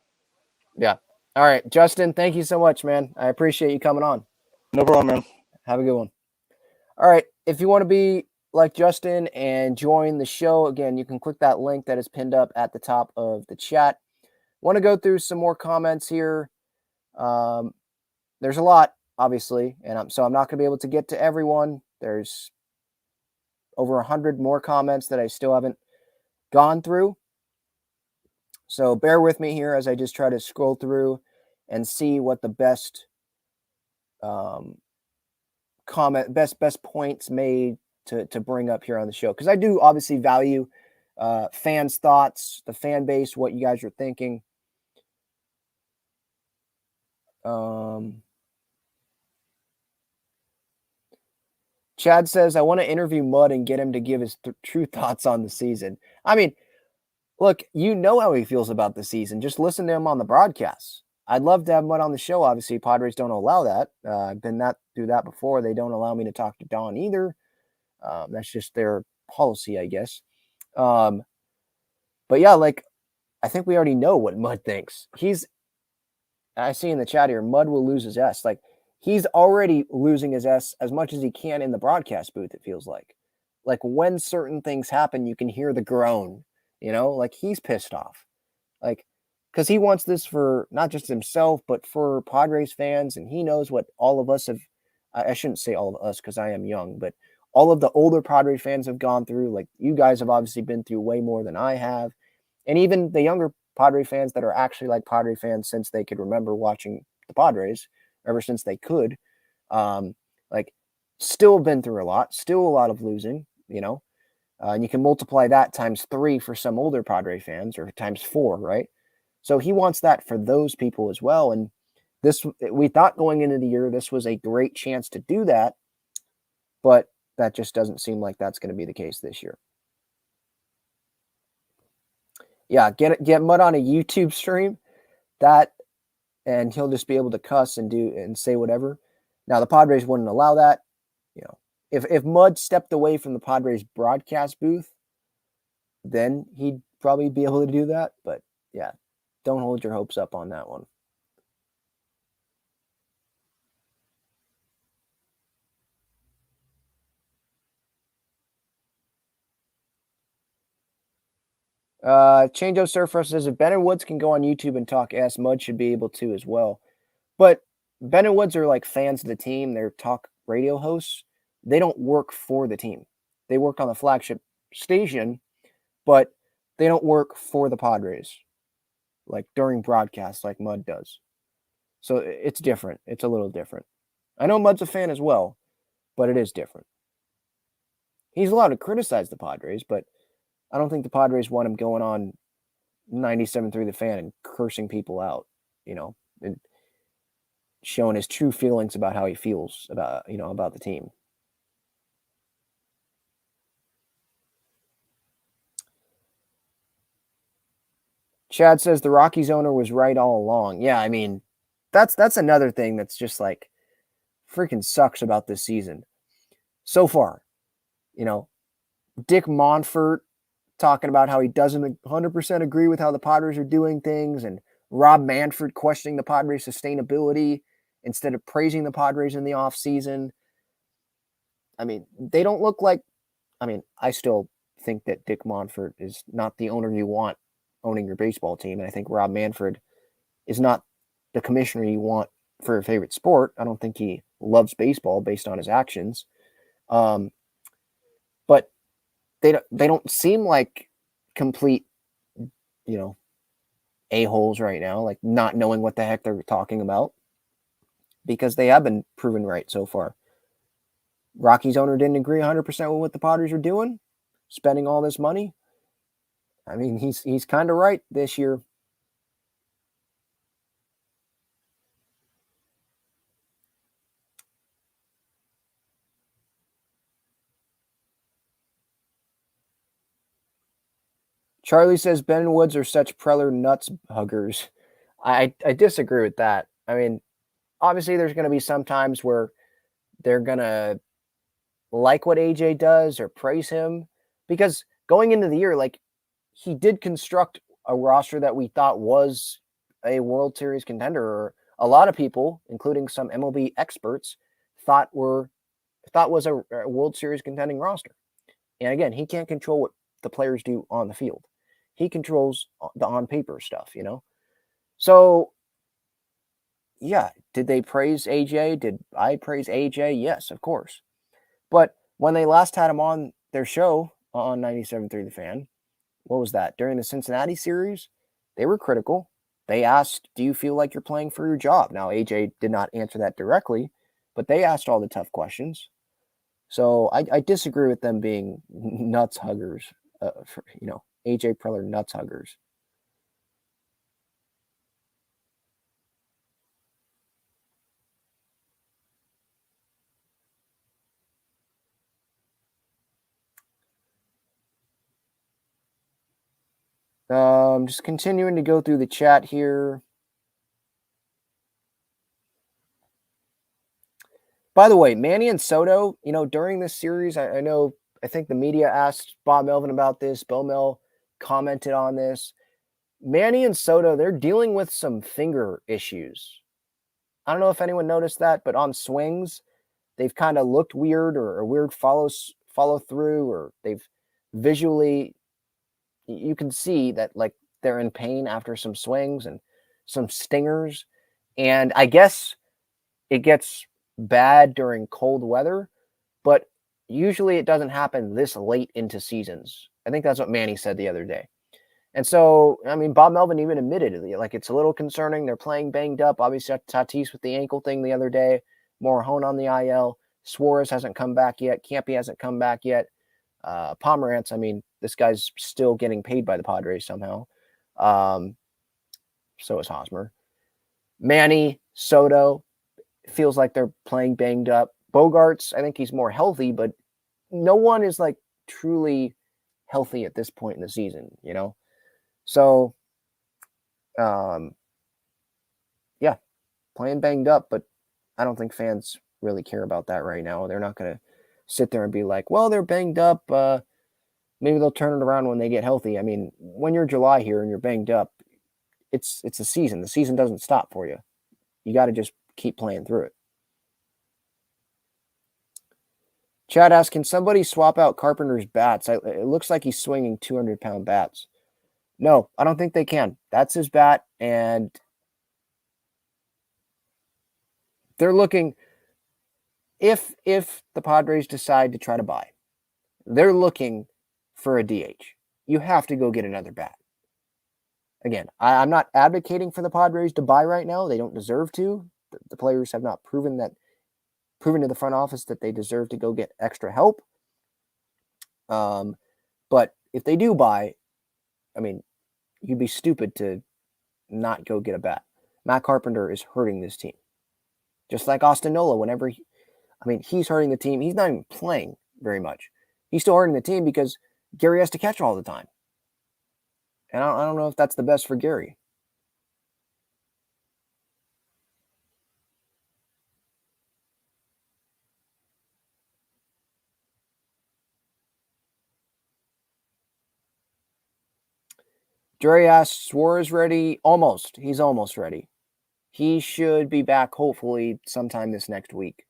Yeah. All right, Justin, thank you so much, man. I appreciate you coming on. No problem, man. Have a good one. All right, if you want to be like Justin and join the show, again, you can click that link that is pinned up at the top of the chat. Want to go through some more comments here. There's a lot, obviously, and I'm not going to be able to get to everyone. There's over 100 more comments that I still haven't gone through. So bear with me here as I just try to scroll through and see what the best best points made to bring up here on the show. Because I do obviously value fans' thoughts, the fan base, what you guys are thinking. Chad says, I want to interview Mud and get him to give his true thoughts on the season. I mean, look, you know how he feels about the season. Just listen to him on the broadcasts. I'd love to have Mud on the show. Obviously, Padres don't allow that. I've been through that before. They don't allow me to talk to Don either. That's just their policy, I guess. But yeah, like, I think we already know what Mud thinks. I see in the chat here, Mud will lose his S. Like, he's already losing his S as much as he can in the broadcast booth, it feels like. Like, when certain things happen, you can hear the groan, like, he's pissed off. Like, because he wants this for not just himself, but for Padres fans, and he knows what all of us have. I shouldn't say all of us because I am young, but all of the older Padres fans have gone through. Like, you guys have obviously been through way more than I have. And even the younger Padre fans that are actually like Padre fans since they could remember watching the Padres, ever since they could, like, still been through a lot, still a lot of losing, and you can multiply that times 3 for some older Padre fans, or times 4, right? So he wants that for those people as well. And we thought going into the year, this was a great chance to do that, but that just doesn't seem like that's going to be the case this year. Yeah, get Mud on a YouTube stream, and he'll just be able to cuss and say whatever. Now, the Padres wouldn't allow that. If Mud stepped away from the Padres broadcast booth, then he'd probably be able to do that. But yeah, don't hold your hopes up on that one. Change-O Surfer says, if Ben and Woods can go on YouTube and talk S, Mud should be able to as well. But Ben and Woods are like fans of the team. They're talk radio hosts. They don't work for the team. They work on the flagship station, but they don't work for the Padres, like during broadcasts like Mud does. So it's different. It's a little different. I know Mud's a fan as well, but it is different. He's allowed to criticize the Padres, but I don't think the Padres want him going on 97.3 The Fan and cursing people out, and showing his true feelings about how he feels about the team. Chad says the Rockies owner was right all along. Yeah, I mean, that's another thing that's just like freaking sucks about this season so far. Dick Monfort talking about how he doesn't 100% agree with how the Padres are doing things, and Rob Manfred questioning the Padres' sustainability instead of praising the Padres in the offseason. I mean, they don't look like – I mean, I still think that Dick Monfort is not the owner you want owning your baseball team, and I think Rob Manfred is not the commissioner you want for your favorite sport. I don't think he loves baseball based on his actions. But they don't seem like complete, a-holes right now, like not knowing what the heck they're talking about. because they have been proven right so far. Rockies owner didn't agree 100% with what the Padres are doing, spending all this money. I mean, he's kind of right this year. Charlie says Ben and Woods are such Preller nuts huggers. I disagree with that. I mean, obviously there's going to be some times where they're going to like what AJ does or praise him, because going into the year, like, he did construct a roster that we thought was a World Series contender, or a lot of people, including some MLB experts, thought was a World Series contending roster. And again, he can't control what the players do on the field. He controls the on paper stuff, you know? So, yeah, did they praise AJ? Did I praise AJ? Yes, of course. But when they last had him on their show on 97.3 The Fan, what was that? During the Cincinnati series, they were critical. They asked, do you feel like you're playing for your job? Now, AJ did not answer that directly, but they asked all the tough questions. So I disagree with them being nuts huggers, AJ Preller nuts huggers. Just continuing to go through the chat here. By the way, Manny and Soto, during this series, I think the media asked Bob Melvin about this. Bill Mel commented on this. Manny and Soto, they're dealing with some finger issues. I don't know if anyone noticed that, but on swings, they've kind of looked weird, or weird follow through, or they've visually, you can see that, like, they're in pain after some swings and some stingers. And I guess it gets bad during cold weather, but usually it doesn't happen this late into seasons. I think that's what Manny said the other day. And so, I mean, Bob Melvin even admitted it. Like, it's a little concerning. They're playing banged up. Obviously, Tatis with the ankle thing the other day. Morahone on the IL. Suarez hasn't come back yet. Campy hasn't come back yet. Pomerantz, I mean, this guy's still getting paid by the Padres somehow. So is Hosmer. Manny, Soto, feels like they're playing banged up. Bogarts, I think he's more healthy, but no one is, like, truly healthy at this point in the season, So, yeah, playing banged up, but I don't think fans really care about that right now. They're not going to sit there and be like, well, they're banged up. Maybe they'll turn it around when they get healthy. I mean, when you're July here and you're banged up, it's a season. The season doesn't stop for you. You got to just keep playing through it. Chad asks, can somebody swap out Carpenter's bats? It looks like he's swinging 200-pound bats. No, I don't think they can. That's his bat, and they're looking, if the Padres decide to try to buy, they're looking for a DH. You have to go get another bat. Again, I'm not advocating for the Padres to buy right now. They don't deserve to. The players have not proven to the front office that they deserve to go get extra help. But if they do buy, I mean, you'd be stupid to not go get a bat. Matt Carpenter is hurting this team. Just like Austin Nola, he's hurting the team. He's not even playing very much. He's still hurting the team because Gary has to catch all the time. And I don't know if that's the best for Gary. Dre asks, Suarez ready? Almost. He's almost ready. He should be back hopefully sometime this next week.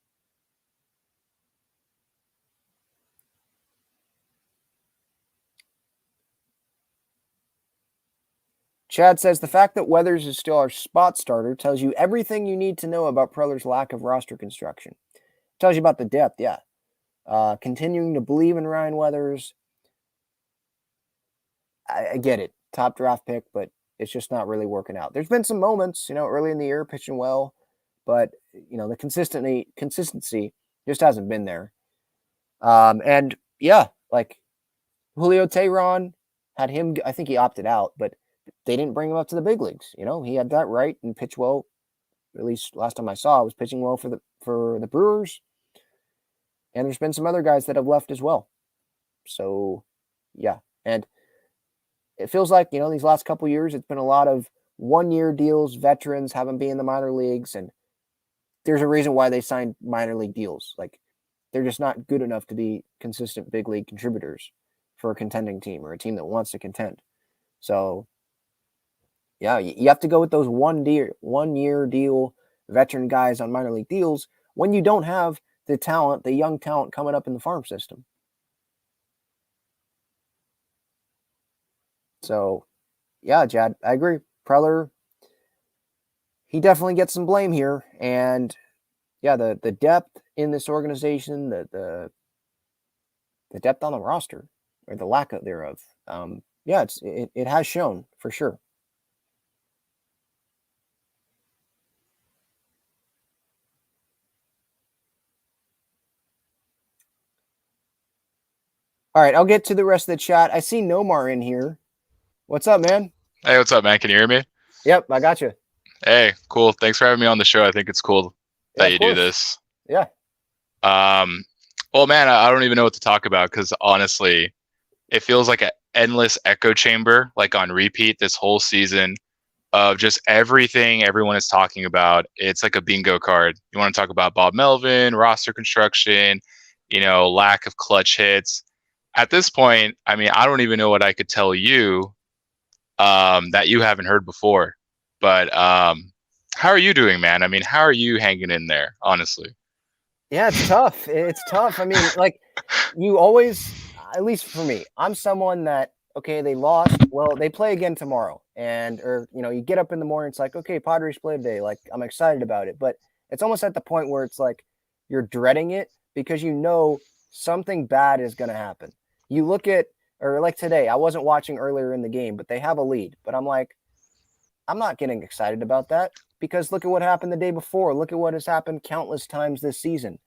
Chad says, the fact that Weathers is still our spot starter tells you everything you need to know about Preller's lack of roster construction. Tells you about the depth, yeah. Continuing to believe in Ryan Weathers. I get it. Top draft pick, but it's just not really working out. There's been some moments, early in the year, pitching well, but the consistency just hasn't been there. And yeah, like Julio Teheran had him. I think he opted out, but they didn't bring him up to the big leagues. He had that right and pitched well. At least last time I saw, was pitching well for the Brewers. And there's been some other guys that have left as well. So, yeah. And it feels like, these last couple years, it's been a lot of one-year deals. Veterans haven't been in the minor leagues. And there's a reason why they signed minor league deals. Like, they're just not good enough to be consistent big league contributors for a contending team or a team that wants to contend. So, yeah, you have to go with those one-year deal veteran guys on minor league deals when you don't have the young talent coming up in the farm system. So, yeah, Jad, I agree. Preller, he definitely gets some blame here. And, yeah, the depth in this organization, the depth on the roster, or the lack of thereof, it has shown for sure. All right, I'll get to the rest of the chat. I see Nomar in here. What's up, man? Hey, what's up, man? Can you hear me? Yep, I got you. Hey, cool. Thanks for having me on the show. I think it's cool that you do this. Yeah. Well, man, I don't even know what to talk about because honestly, it feels like an endless echo chamber, like on repeat this whole season of just everything everyone is talking about. It's like a bingo card. You want to talk about Bob Melvin, roster construction, lack of clutch hits. At this point, I mean, I don't even know what I could tell you that you haven't heard before. But how are you doing, man? I mean, how are you hanging in there, honestly? Yeah, it's tough. It's tough. I mean, like, you always, at least for me, I'm someone that, okay, they lost. Well, they play again tomorrow. Or you get up in the morning, it's like, okay, Padres play today. Like, I'm excited about it. But it's almost at the point where it's like you're dreading it because something bad is going to happen. You look at, or like today, I wasn't watching earlier in the game, but they have a lead. But I'm like, I'm not getting excited about that because look at what happened the day before. Look at what has happened countless times this season.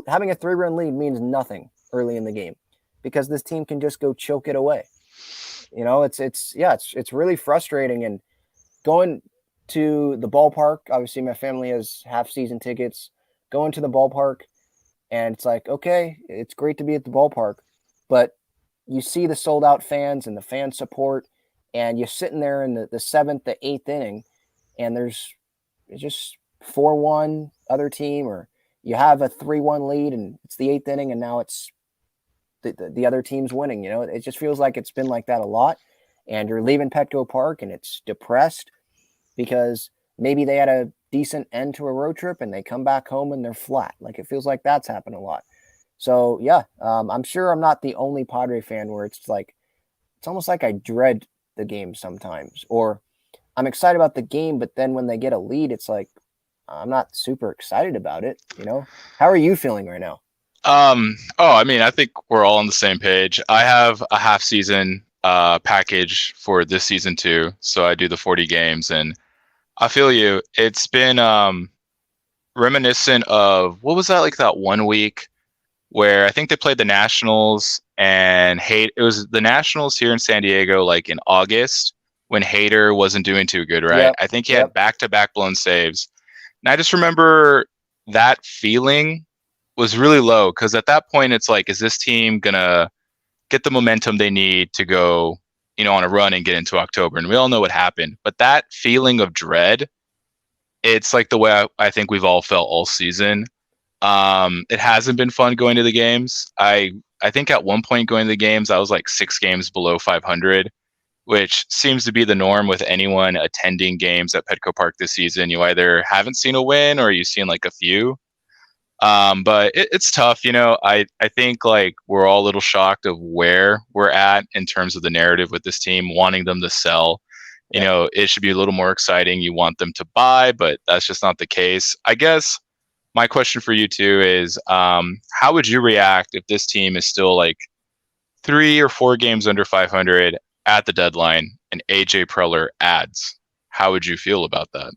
Having a 3-run lead means nothing early in the game because this team can just go choke it away. It's really frustrating. And going to the ballpark, obviously my family has half-season tickets. Going to the ballpark, and it's like, okay, it's great to be at the ballpark, but you see the sold-out fans and the fan support, and you're sitting there in the 7th, the 8th inning, and it's just 4-1 other team, or you have a 3-1 lead, and it's the 8th inning, and now it's the other team's winning. It just feels like it's been like that a lot, and you're leaving Petco Park, and it's depressed because maybe they had a decent end to a road trip, and they come back home, and they're flat. Like, it feels like that's happened a lot. So, yeah, I'm sure I'm not the only Padre fan where it's like, it's almost like I dread the game sometimes, or I'm excited about the game, but then when they get a lead, it's like, I'm not super excited about it. How are you feeling right now? I mean, I think we're all on the same page. I have a half season package for this season too. So I do the 40 games, and I feel you. It's been reminiscent of, what was that, like that 1 week where I think they played the Nationals, and it was the Nationals here in San Diego, like in August, when Hader wasn't doing too good, right? Yep. I think he had back-to-back blown saves. And I just remember that feeling was really low, because at that point, it's like, is this team going to get the momentum they need to go, on a run and get into October? And we all know what happened. But that feeling of dread, it's like the way I think we've all felt all season. It hasn't been fun going to the games. I think at one point going to the games, I was like 6 games below 500, which seems to be the norm with anyone attending games at Petco Park this season. You either haven't seen a win or you've seen like a few. But it's tough. I think like we're all a little shocked of where we're at in terms of the narrative with this team, wanting them to sell. It should be a little more exciting. You want them to buy, but that's just not the case. I guess my question for you too is, how would you react if this team is still like 3 or 4 games under 500 at the deadline and AJ Preller adds? How would you feel about that?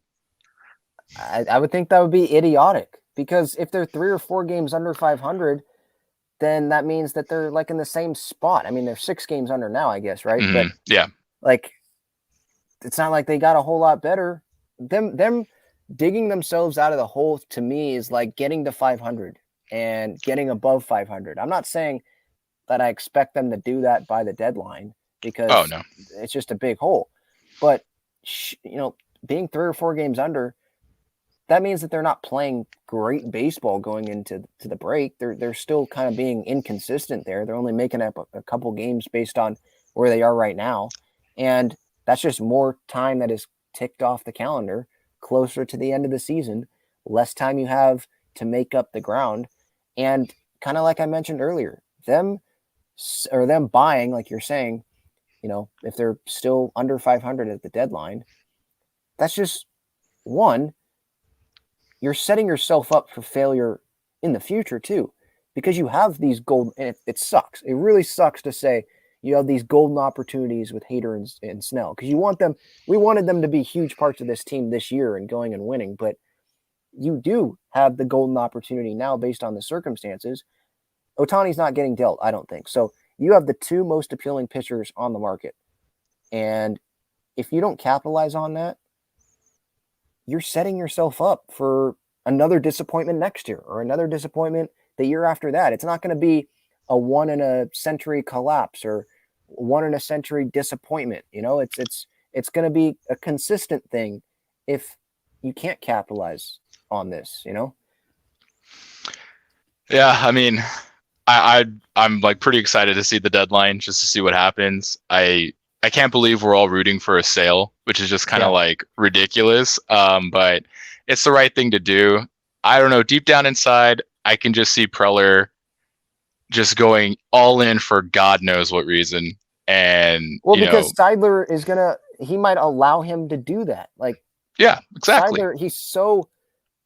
I would think that would be idiotic, because if they're 3 or 4 games under 500, then that means that they're like in the same spot. I mean, they're 6 games under now, I guess, right? But Yeah. like, it's not like they got a whole lot better. Them digging themselves out of the hole, to me, is like getting to 500 and getting above 500. I'm not saying that I expect them to do that by the deadline, because it's just a big hole. But, being 3 or 4 games under, that means that they're not playing great baseball going into the break. They're still kind of being inconsistent there. They're only making up a couple games based on where they are right now. And that's just more time that is ticked off the calendar closer to the end of the season, less time you have to make up the ground. And kind of like I mentioned earlier, them buying, like you're saying, if they're still under 500 at the deadline, that's just one, you're setting yourself up for failure in the future too, because you have these and it sucks. It really sucks to say you have these golden opportunities with Hader and Snell, because we wanted them to be huge parts of this team this year and going and winning, but you do have the golden opportunity now based on the circumstances. Ohtani's not getting dealt, I don't think. So you have the 2 most appealing pitchers on the market. And if you don't capitalize on that, you're setting yourself up for another disappointment next year, or another disappointment the year after that. It's not going to be a 1-in-a-century collapse or 1-in-a-century disappointment. It's going to be a consistent thing if you can't capitalize on this. Yeah, I mean, I'm like pretty excited to see the deadline, just to see what happens. I can't believe we're all rooting for a sale, which is just kind of like ridiculous. But it's the right thing to do. I don't know. Deep down inside, I can just see Preller just going all in for God knows what reason. And because Seidler he might allow him to do that. Like, yeah, exactly. Seidler, he's so,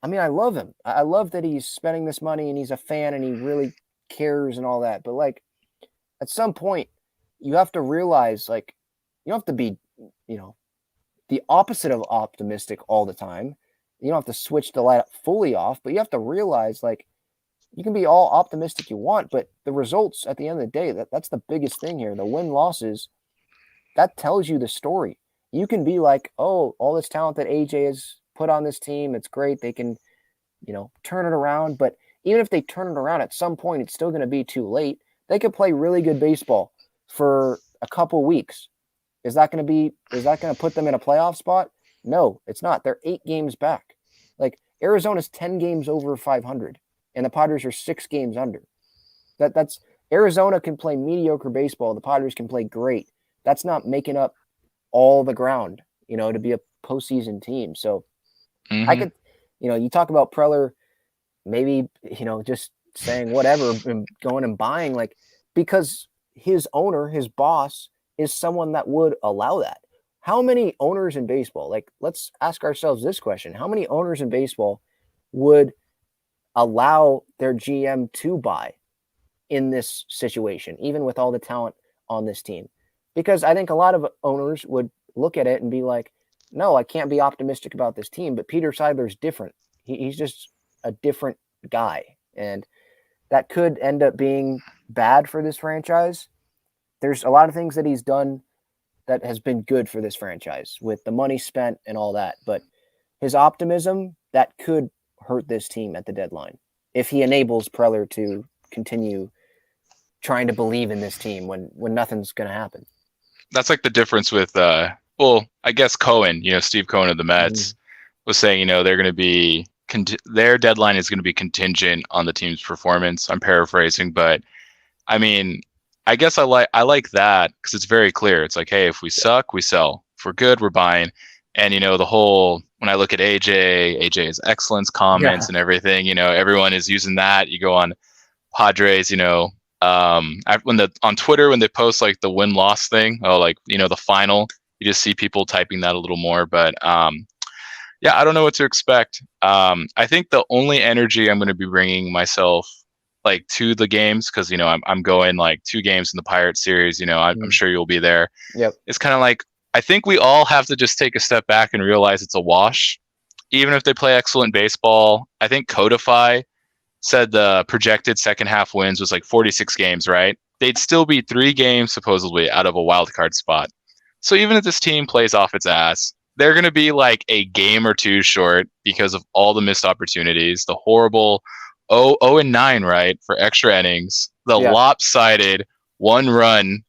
I love him. I love that he's spending this money and he's a fan and he really cares and all that. But like, at some point, you have to realize, like, you don't have to be, the opposite of optimistic all the time. You don't have to switch the light fully off, but you have to realize, like, you can be all optimistic you want, but the results at the end of the day, that's the biggest thing here. The win-losses, that tells you the story. You can be like, oh, all this talent that AJ has put on this team, it's great. They can, turn it around. But even if they turn it around, at some point, it's still going to be too late. They could play really good baseball for a couple weeks. Is that going to put them in a playoff spot? No, it's not. They're 8 games back. Like, Arizona's 10 games over 500, and the Padres are 6 games under. That's Arizona can play mediocre baseball. The Padres can play great. That's not making up all the ground, to be a postseason team. So I could, you talk about Preller, maybe, just saying whatever and going and buying, like, because his owner, his boss, is someone that would allow that. How many owners in baseball, like, let's ask ourselves this question. How many owners in baseball would allow their GM to buy in this situation, even with all the talent on this team? Because I think a lot of owners would look at it and be like, no, I can't be optimistic about this team. But Peter Seidler's different. He's just a different guy. And that could end up being bad for this franchise. There's a lot of things that he's done that has been good for this franchise with the money spent and all that. But his optimism, that could hurt this team at the deadline if he enables Preller to continue trying to believe in this team when nothing's going to happen. That's like the difference with, I guess Cohen, Steve Cohen of the Mets was saying, they're going to be, their deadline is going to be contingent on the team's performance. I'm paraphrasing, but I mean, I guess I like that because it's very clear. It's like, hey, if we suck, we sell. If we're good, we're buying. And, the whole, when I look at AJ's excellence comments and everything, everyone is using that. You go on Padres, on Twitter, when they post like the win-loss thing, the final, you just see people typing that a little more. But I don't know what to expect. I think the only energy I'm going to be bringing myself like to the games, because I'm going like 2 games in the Pirates series. I'm sure you'll be there. Yep. It's kind of like, I think we all have to just take a step back and realize it's a wash. even if they play excellent baseball, I think Codify said the projected second half wins was like 46 games, right? They'd still be 3 games supposedly out of a wild card spot. So even if this team plays off its ass, they're going to be like a game or two short because of all the missed opportunities, the horrible 0-9, right, for extra innings, the lopsided one run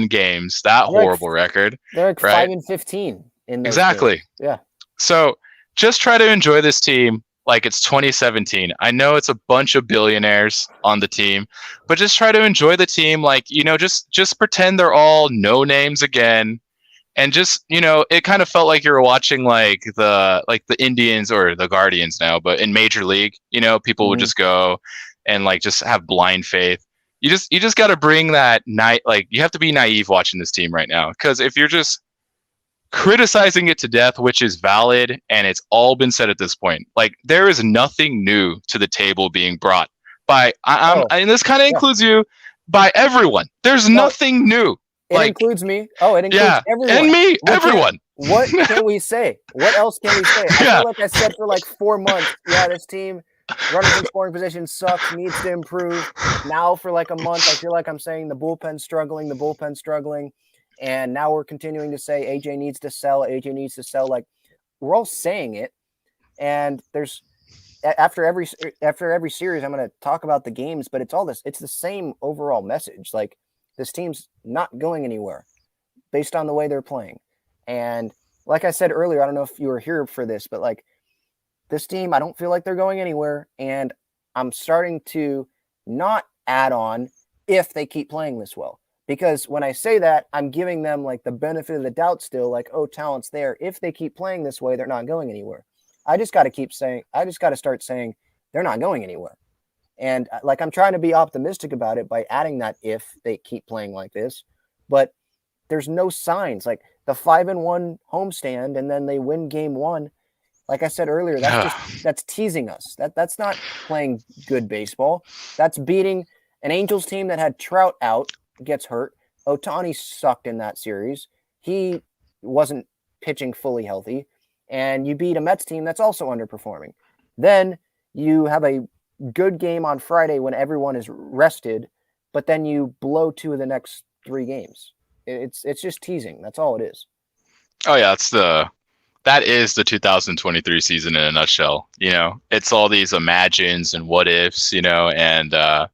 games, that horrible record. They're like right? 5-15 in those Exactly. games. Yeah. So just try to enjoy this team like it's 2017. I know it's a bunch of billionaires on the team, but just try to enjoy the team. Like, just pretend they're all no names again. And just, it kind of felt like you were watching like the Indians or the Guardians now, but in Major League, people would just go and like just have blind faith. You just got to bring that night. Like, you have to be naive watching this team right now, because if you're just criticizing it to death, which is valid, and it's all been said at this point, like, there is nothing new to the table being brought by, and this kind of includes you, by everyone. There's nothing new. It includes me. Oh, it includes everyone. And me, everyone. What can we say? What else can we say? I feel like I said for like 4 months, this team, running in scoring position sucks, needs to improve. Now for like a month, I feel like I'm saying the bullpen's struggling. And now we're continuing to say AJ needs to sell. Like, we're all saying it. And there's after every series, I'm going to talk about the games, but it's the same overall message. Like, this team's not going anywhere based on the way they're playing. And like I said earlier, I don't know if you were here for this, but like, this team, I don't feel like they're going anywhere. And I'm starting to not add on if they keep playing this well. Because when I say that, I'm giving them like the benefit of the doubt still, like, oh, talent's there. If they keep playing this way, they're not going anywhere. I just got to start saying they're not going anywhere. And like, I'm trying to be optimistic about it by adding that if they keep playing like this, but there's no signs. Like the 5-1 homestand, and then they win game 1. Like I said earlier, that's teasing us. That's not playing good baseball. That's beating an Angels team that had Trout out, gets hurt. Ohtani sucked in that series. He wasn't pitching fully healthy. And you beat a Mets team that's also underperforming. Then you have a good game on Friday when everyone is rested, but then you blow 2 of the next 3 games. It's just teasing. That's all it is. Oh yeah, that is the 2023 season in a nutshell. It's all these imagines and what ifs, and I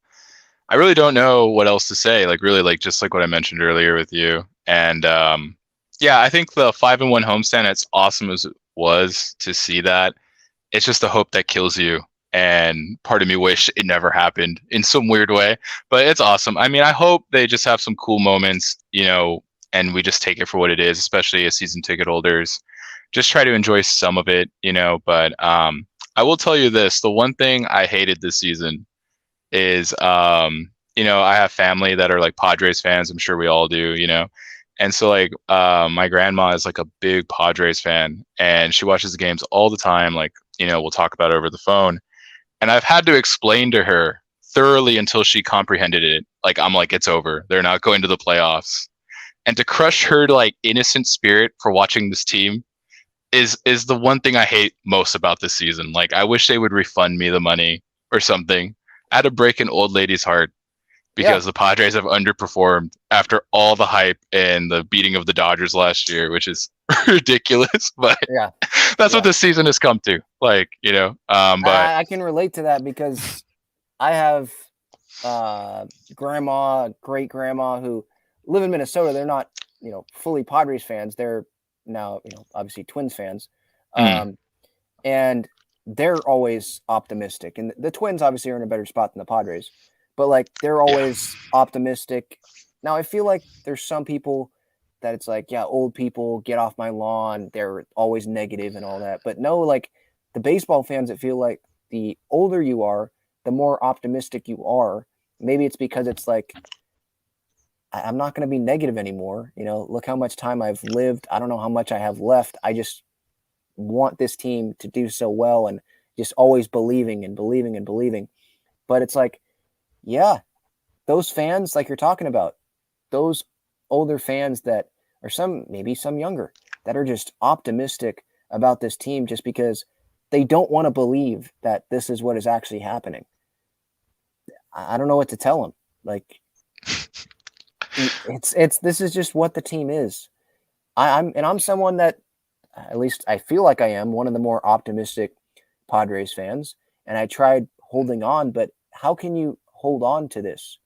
really don't know what else to say. Like, really, like, just like what I mentioned earlier with you. And I think the 5-1 homestand, as awesome as it was to see that, it's just the hope that kills you. And part of me wish it never happened in some weird way, but it's awesome. I mean, I hope they just have some cool moments, and we just take it for what it is, especially as season ticket holders. Just try to enjoy some of it, but I will tell you this. The one thing I hated this season is, I have family that are like Padres fans. I'm sure we all do, And so like, my grandma is like a big Padres fan, and she watches the games all the time. Like, we'll talk about it over the phone. And I've had to explain to her thoroughly until she comprehended it. Like, I'm like, it's over. They're not going to the playoffs. And to crush her like innocent spirit for watching this team is the one thing I hate most about this season. Like, I wish they would refund me the money or something. I had to break an old lady's heart because the Padres have underperformed after all the hype and the beating of the Dodgers last year, which is ridiculous. But that's what this season has come to. Like, but I can relate to that because I have grandma, great grandma who live in Minnesota. They're not, fully Padres fans. They're now, obviously Twins fans. And they're always optimistic. And the Twins obviously are in a better spot than the Padres, but like, they're always optimistic. Now I feel like there's some people that it's like, old people, get off my lawn. They're always negative and all that. But no, like the baseball fans, that feel like the older you are, the more optimistic you are. Maybe it's because it's like, I'm not going to be negative anymore. Look how much time I've lived. I don't know how much I have left. I just want this team to do so well, and just always believing. But it's like, those fans, like you're talking about, those older fans that, or maybe some younger, that are just optimistic about this team just because they don't want to believe that this is what is actually happening. I don't know what to tell them. Like, this is just what the team is. I'm someone that, at least I feel like I am, one of the more optimistic Padres fans, and I tried holding on, but how can you hold on to this?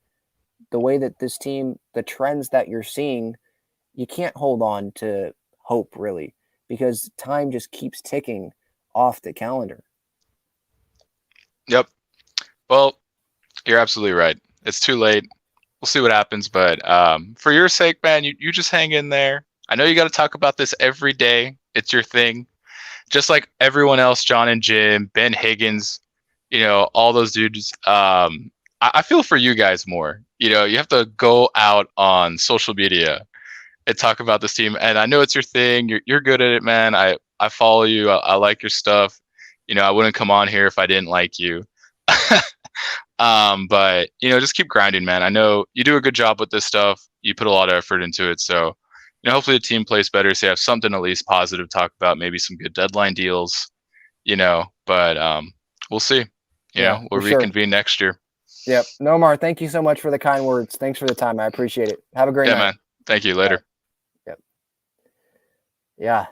The way that this team, the trends that you're seeing, you can't hold on to hope really, because time just keeps ticking off the calendar. Yep. Well, you're absolutely right. It's too late. We'll see what happens, but for your sake, man, you just hang in there. I know you got to talk about this every day. It's your thing. Just like everyone else, John and Jim, Ben Higgins, all those dudes. I feel for you guys more. You have to go out on social media and talk about this team. And I know it's your thing. You're good at it, man. I follow you. I like your stuff. I wouldn't come on here if I didn't like you. But just keep grinding, man. I know you do a good job with this stuff. You put a lot of effort into it. So, hopefully the team plays better. So you have something at least positive to talk about, maybe some good deadline deals, but we'll see. We'll reconvene next year. Yep. Nomar, thank you so much for the kind words. Thanks for the time. I appreciate it. Have a great night. Man. Thank you. Later. Yep. Yeah.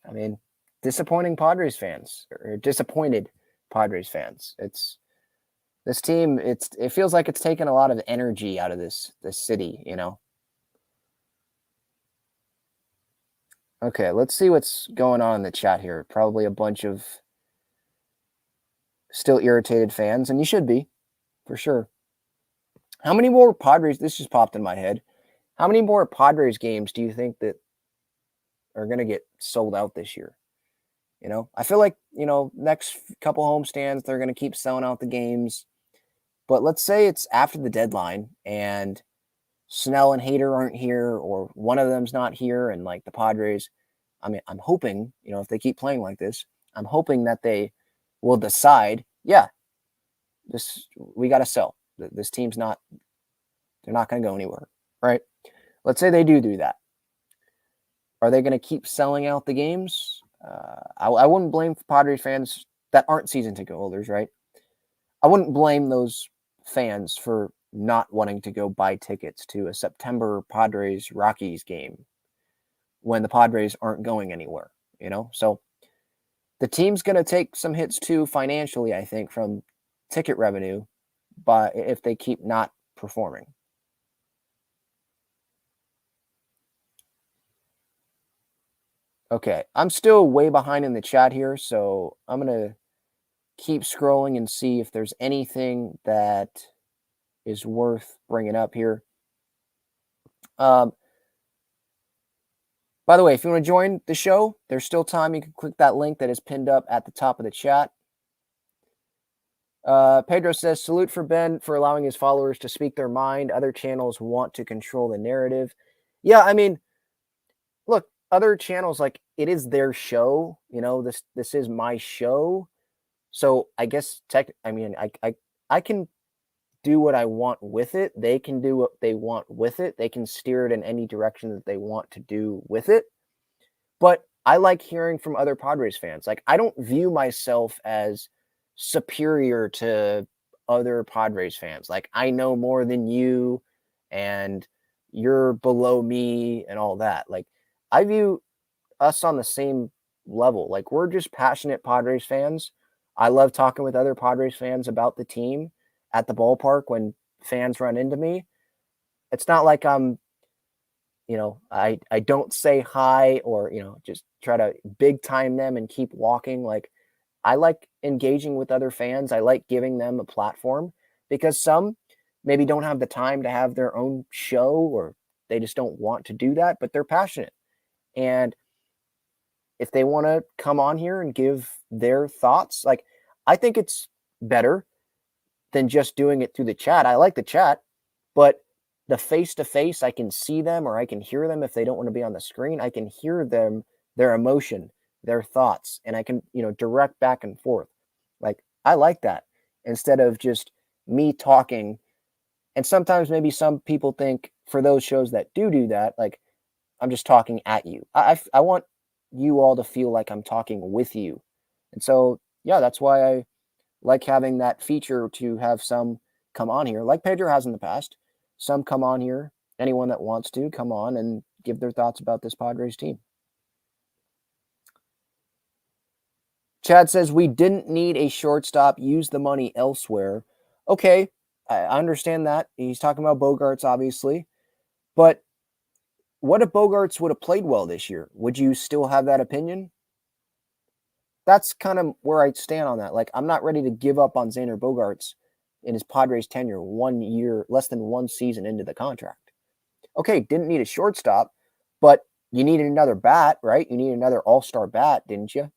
I mean, disappointing Padres fans, or disappointed Padres fans. This team, it feels like it's taken a lot of energy out of this city, Okay, let's see what's going on in the chat here. Probably a bunch of still irritated fans, and you should be, for sure. How many more Padres, this just popped in my head, how many more Padres games do you think that are going to get sold out this year? I feel like, next couple homestands, they're going to keep selling out the games. But let's say it's after the deadline and Snell and Hader aren't here, or one of them's not here, and like the Padres, I'm hoping, if they keep playing like this, I'm hoping that they will decide, we got to sell. This team's they're not going to go anywhere, right? Let's say they do that. Are they going to keep selling out the games? I wouldn't blame Padres fans that aren't season ticket holders, right? I wouldn't blame those fans for not wanting to go buy tickets to a September Padres-Rockies game when the Padres aren't going anywhere, So the team's going to take some hits too financially, I think, from ticket revenue, but if they keep not performing. Okay, I'm still way behind in the chat here, so I'm going to keep scrolling and see if there's anything that is worth bringing up here. By the way, if you want to join the show, there's still time. You can click that link that is pinned up at the top of the chat. Pedro says, salute for Ben for allowing his followers to speak their mind. Other channels want to control the narrative. Yeah, I mean, look, other channels, like, it is their show. This is my show. So I guess I can do what I want with it. They can do what they want with it. They can steer it in any direction that they want to do with it. But I like hearing from other Padres fans. Like, I don't view myself as superior to other Padres fans. Like, I know more than you and you're below me and all that. Like, I view us on the same level. Like, we're just passionate Padres fans. I love talking with other Padres fans about the team at the ballpark when fans run into me. It's not like I'm, I don't say hi or, just try to big time them and keep walking. Like, I like engaging with other fans. I like giving them a platform because some maybe don't have the time to have their own show or they just don't want to do that, but they're passionate. And if they want to come on here and give their thoughts, like, I think it's better than just doing it through the chat. I like the chat, but the face-to-face, I can see them or I can hear them if they don't want to be on the screen. I can hear them, their emotion, their thoughts, and I can, direct back and forth. Like, I like that instead of just me talking. And sometimes maybe some people think for those shows that do that, like, I'm just talking at you. I want you all to feel like I'm talking with you. And so, yeah, that's why I like having that feature to have some come on here, like Pedro has in the past. Some come on here, anyone that wants to come on and give their thoughts about this Padres team. Chad says, we didn't need a shortstop. Use the money elsewhere. Okay, I understand that. He's talking about Bogarts, obviously. But what if Bogarts would have played well this year? Would you still have that opinion? That's kind of where I stand on that. Like, I'm not ready to give up on Xander Bogarts in his Padres tenure 1 year, less than one season into the contract. Okay, didn't need a shortstop, but you needed another bat, right? You need another all-star bat, didn't you?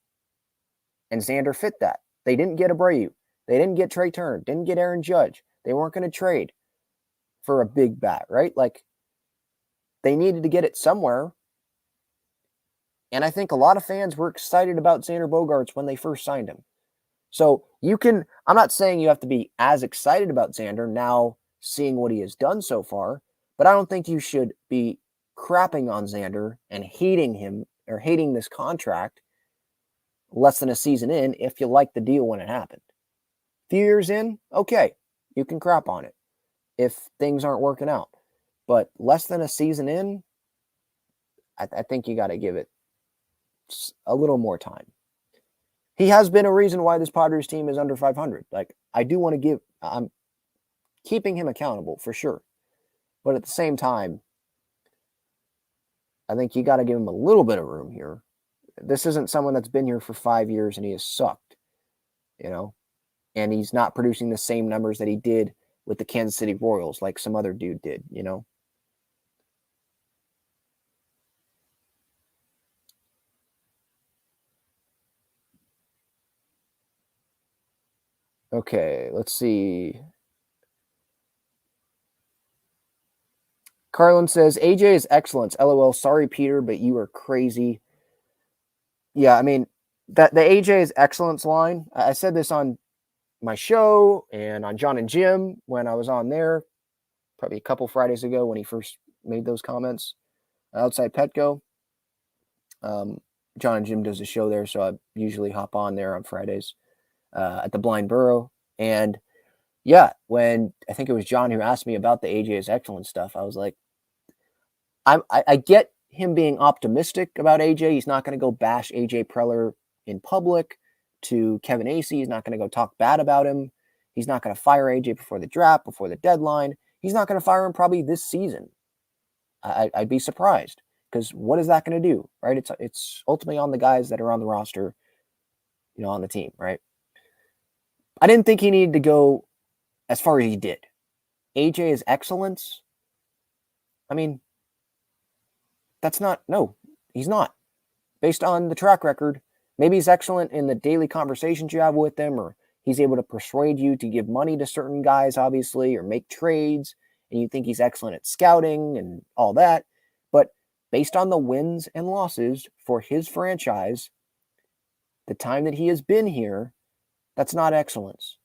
And Xander fit that. They didn't get Abreu. They didn't get Trey Turner. Didn't get Aaron Judge. They weren't going to trade for a big bat, right? Like, they needed to get it somewhere. And I think a lot of fans were excited about Xander Bogarts when they first signed him. So I'm not saying you have to be as excited about Xander now seeing what he has done so far, but I don't think you should be crapping on Xander and hating him or hating this contract less than a season in if you like the deal when it happened. A few years in, okay, you can crap on it if things aren't working out. But less than a season in, I think you got to give it a little more time. He has been a reason why this Padres team is under 500. Like, I'm keeping him accountable for sure. But at the same time, I think you got to give him a little bit of room here. This isn't someone that's been here for 5 years and he has sucked, and he's not producing the same numbers that he did with the Kansas City Royals like some other dude did, Okay, let's see. Carlin says, AJ is excellence. LOL. Sorry, Peter, but you are crazy. Yeah, I mean, the AJ is excellence line. I said this on my show and on John and Jim when I was on there, probably a couple Fridays ago when he first made those comments outside Petco. John and Jim does a show there, so I usually hop on there on Fridays at the Blind Burrow. And yeah, when I think it was John who asked me about the AJ's excellence stuff, I was like, I get him being optimistic about AJ. He's not going to go bash AJ Preller in public to Kevin Acee. He's not going to go talk bad about him. He's not going to fire AJ before the draft, before the deadline. He's not going to fire him probably this season. I'd be surprised, because what is that going to do, right? It's ultimately on the guys that are on the roster, on the team, right? I didn't think he needed to go as far as he did. AJ is excellence. I mean, he's not. Based on the track record, maybe he's excellent in the daily conversations you have with him, or he's able to persuade you to give money to certain guys, obviously, or make trades, and you think he's excellent at scouting and all that. But based on the wins and losses for his franchise, the time that he has been here, that's not excellence.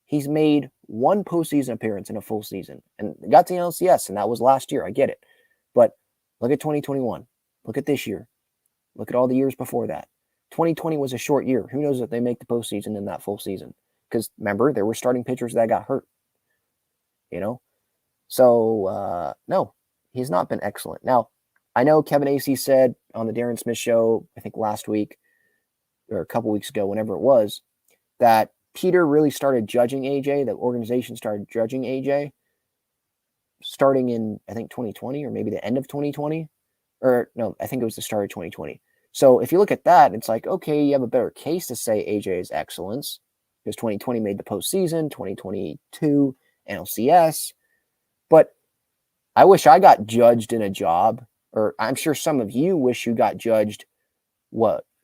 He's made one postseason appearance in a full season and got to the LCS, and that was last year. I get it. But look at 2021. Look at this year. Look at all the years before that. 2020 was a short year. Who knows if they make the postseason in that full season? Because remember, there were starting pitchers that got hurt. So, no, he's not been excellent. Now, I know Kevin Acee said on the Darren Smith show, I think last week or a couple weeks ago, whenever it was, that Peter really started judging AJ, the organization started judging AJ starting in, I think, 2020 or maybe the end of 2020. Or no, I think it was the start of 2020. So if you look at that, it's like, okay, you have a better case to say AJ is excellence because 2020 made the postseason, 2022 NLCS. But I wish I got judged in a job, or I'm sure some of you wish you got judged,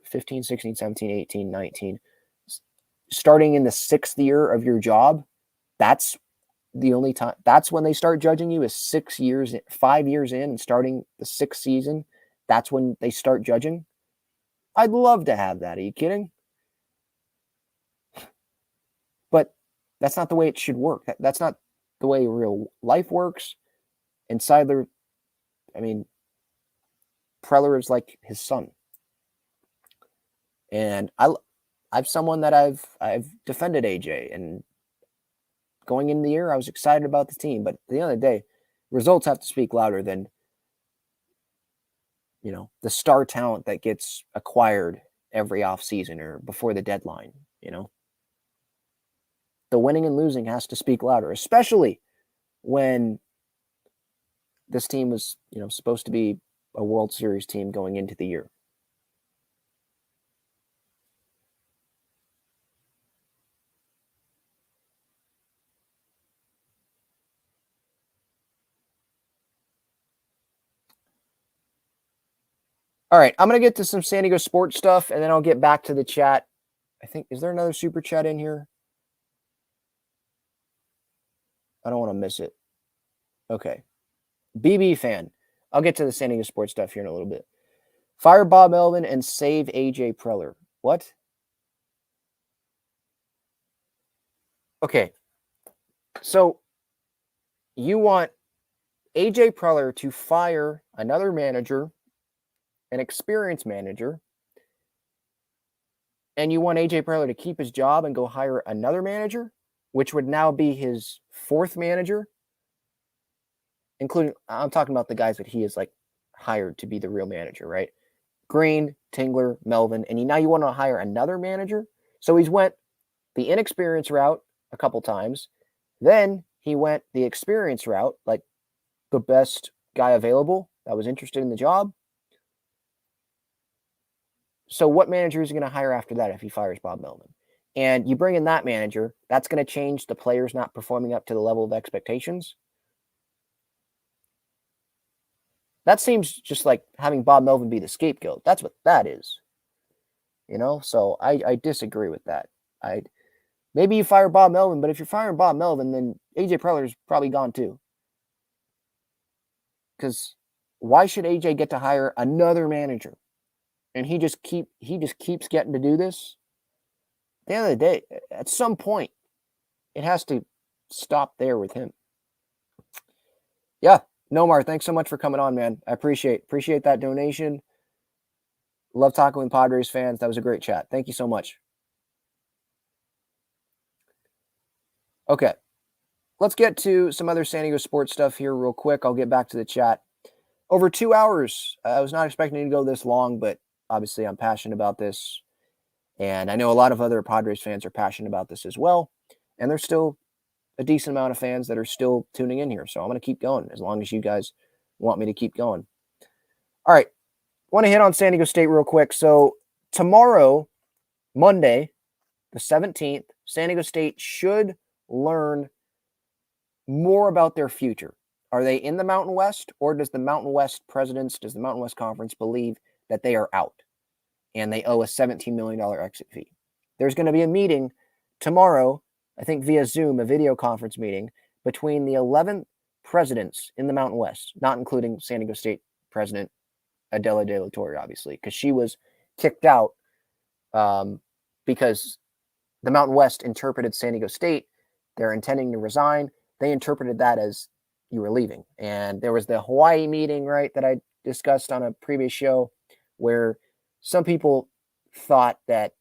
15, 16, 17, 18, 19, starting in the 6th year of your job. That's the only time. That's when they start judging you, is 6 years, 5 years in and starting the 6th season. That's when they start judging. I'd love to have that. Are you kidding? But that's not the way it should work. That's not the way real life works. And Seidler, I mean, Preller is like his son. And I'm someone that I've defended AJ, and going into the year, I was excited about the team. But at the end of the day, results have to speak louder than, the star talent that gets acquired every offseason or before the deadline. The winning and losing has to speak louder, especially when this team was, supposed to be a World Series team going into the year. All right, I'm going to get to some San Diego sports stuff, and then I'll get back to the chat. I think, is there another super chat in here? I don't want to miss it. Okay. BB fan. I'll get to the San Diego sports stuff here in a little bit. Fire Bob Melvin and save AJ Preller. What? Okay. So you want AJ Preller to fire another manager, an experienced manager, and you want AJ Preller to keep his job and go hire another manager, which would now be his fourth manager, including, I'm talking about the guys that he is like hired to be the real manager, right? Green, Tingler, Melvin, and now you want to hire another manager? So he's went the inexperienced route a couple times. Then he went the experience route, like the best guy available that was interested in the job. So what manager is he going to hire after that if he fires Bob Melvin? And you bring in that manager, that's going to change the players not performing up to the level of expectations. That seems just like having Bob Melvin be the scapegoat. That's what that is. So I disagree with that. Maybe you fire Bob Melvin, but if you're firing Bob Melvin, then AJ Preller's probably gone too. Because why should AJ get to hire another manager? And he just keeps getting to do this. At the end of the day, at some point, it has to stop there with him. Yeah, Nomar, thanks so much for coming on, man. I appreciate that donation. Love talking with Padres fans. That was a great chat. Thank you so much. Okay, let's get to some other San Diego sports stuff here real quick. I'll get back to the chat. Over 2 hours. I was not expecting to go this long, but obviously I'm passionate about this. And I know a lot of other Padres fans are passionate about this as well. And there's still a decent amount of fans that are still tuning in here. So I'm going to keep going as long as you guys want me to keep going. All right. Want to hit on San Diego State real quick. So tomorrow, Monday, the 17th, San Diego State should learn more about their future. Are they in the Mountain West, or does the Mountain West Conference believe that they are out and they owe a $17 million exit fee? There's going to be a meeting tomorrow, I think via Zoom, a video conference meeting between the 11 presidents in the Mountain West, not including San Diego State President Adela De La Torre, obviously, because she was kicked out because the Mountain West interpreted San Diego State. They're intending to resign. They interpreted that as you were leaving. And there was the Hawaii meeting, right, that I discussed on a previous show, where some people thought that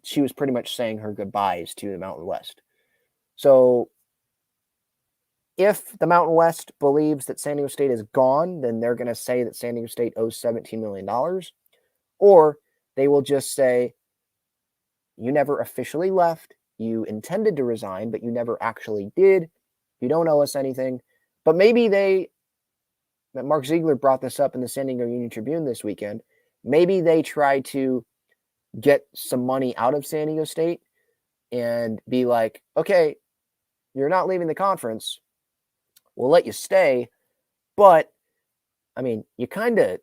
she was pretty much saying her goodbyes to the Mountain West. So if the Mountain West believes that San Diego State is gone, then they're going to say that San Diego State owes $17 million. Or they will just say, you never officially left. You intended to resign, but you never actually did. You don't owe us anything. But maybe Mark Ziegler brought this up in the San Diego Union Tribune this weekend. Maybe they try to get some money out of San Diego State and be like, okay, you're not leaving the conference. We'll let you stay. But, I mean, you kind of,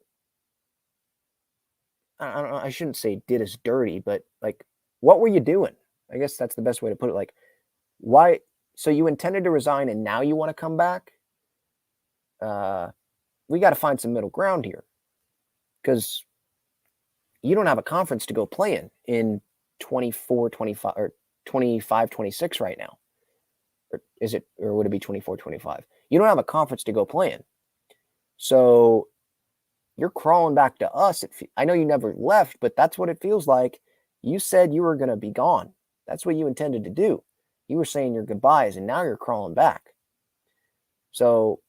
I shouldn't say did us dirty, but like, what were you doing? I guess that's the best way to put it. Like, why? So you intended to resign and now you want to come back? We got to find some middle ground here, because you don't have a conference to go play in 24, 25, or 25, 26 right now. Or would it be 24, 25? You don't have a conference to go play in. So you're crawling back to us. I know you never left, but that's what it feels like. You said you were going to be gone. That's what you intended to do. You were saying your goodbyes, and now you're crawling back. So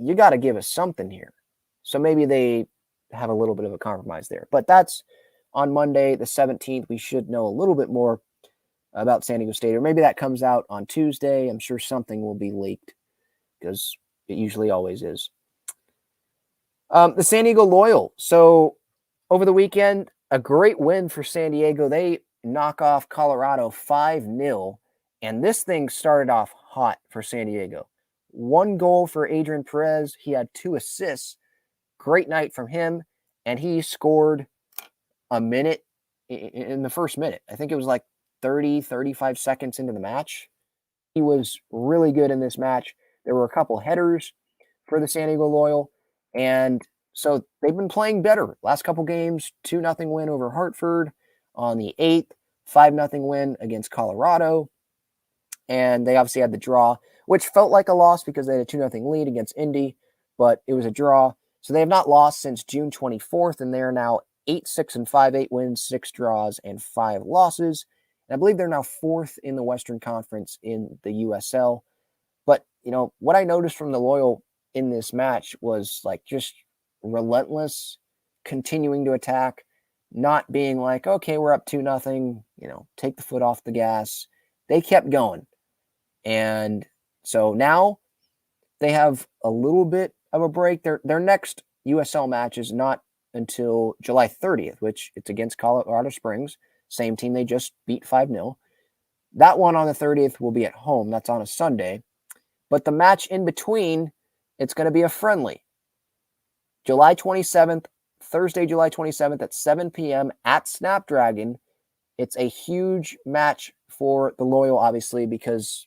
you got to give us something here. So maybe they have a little bit of a compromise there. But that's on Monday, the 17th. We should know a little bit more about San Diego State, or maybe that comes out on Tuesday. I'm sure something will be leaked because it usually always is. The San Diego Loyal. So over the weekend, a great win for San Diego. They knock off Colorado 5-0, and this thing started off hot for San Diego. 1 goal for Adrian Perez. He had 2 assists. Great night from him, and he scored a minute in the first minute. I think it was like 30, 35 seconds into the match. He was really good in this match. There were a couple headers for the San Diego Loyal, and so they've been playing better. Last couple games, 2-0 win over Hartford on the 8th, 5-0 win against Colorado, and they obviously had the draw, which felt like a loss because they had a 2-0 lead against Indy, but it was a draw. So they have not lost since June 24th, and they are now 8-6-5, 8 wins, 6 draws, and 5 losses. And I believe they're now 4th in the Western Conference in the USL. But, what I noticed from the Loyal in this match was like just relentless, continuing to attack, not being like, okay, we're up 2-0, take the foot off the gas. They kept going. And so now they have a little bit of a break. Their next USL match is not until July 30th, which it's against Colorado Springs, same team they just beat 5-0. That one on the 30th will be at home. That's on a Sunday. But the match in between, it's going to be a friendly. July 27th, Thursday, July 27th at 7 p.m. at Snapdragon. It's a huge match for the Loyal, obviously, because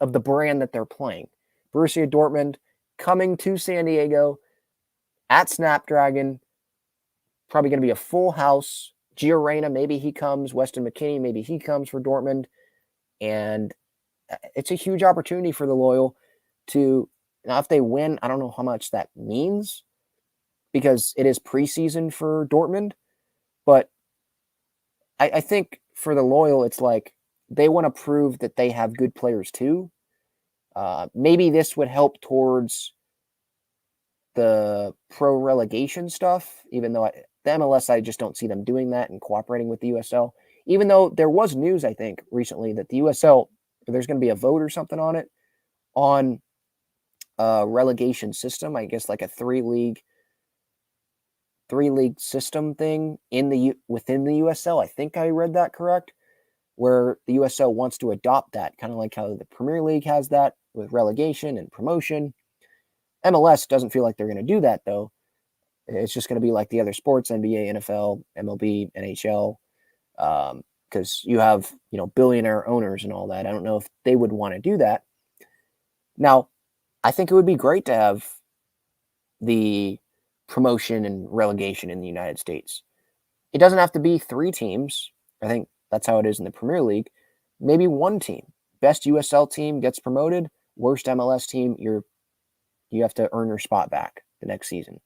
of the brand that they're playing. Borussia Dortmund coming to San Diego at Snapdragon. Probably going to be a full house. Gio Reyna, maybe he comes. Weston McKennie, maybe he comes for Dortmund. And it's a huge opportunity for the Loyal to, now if they win, I don't know how much that means because it is preseason for Dortmund. But I think for the Loyal, it's like they want to prove that they have good players too. Maybe this would help towards the pro relegation stuff, even though the MLS, I just don't see them doing that and cooperating with the USL. Even though there was news, I think, recently that the USL, there's going to be a vote or something on it, on a relegation system, I guess like a three-league system thing within the USL. I think I read that correct, where the USL wants to adopt that, kind of like how the Premier League has that with relegation and promotion. MLS doesn't feel like they're going to do that, though. It's just going to be like the other sports, NBA, NFL, MLB, NHL, because you have, billionaire owners and all that. I don't know if they would want to do that. Now, I think it would be great to have the promotion and relegation in the United States. It doesn't have to be 3 teams. I think that's how it is in the Premier League. Maybe 1 team. Best USL team gets promoted. Worst MLS team, you have to earn your spot back the next season.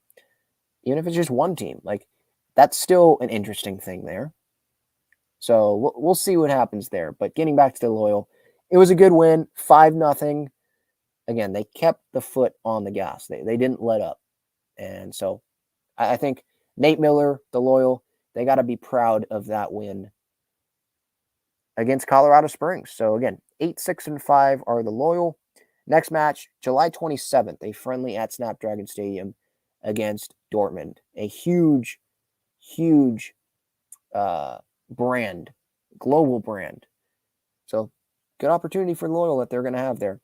Even if it's just 1 team, like that's still an interesting thing there. So we'll see what happens there. But getting back to the Loyal, it was a good win, 5-0. Again, they kept the foot on the gas. They didn't let up. And so I think Nate Miller, the Loyal, they got to be proud of that win against Colorado Springs. So again, 8-6-5 are the Loyal. Next match, July 27th, a friendly at Snapdragon Stadium against Dortmund. A huge, huge brand, global brand. So good opportunity for Loyal that they're going to have there.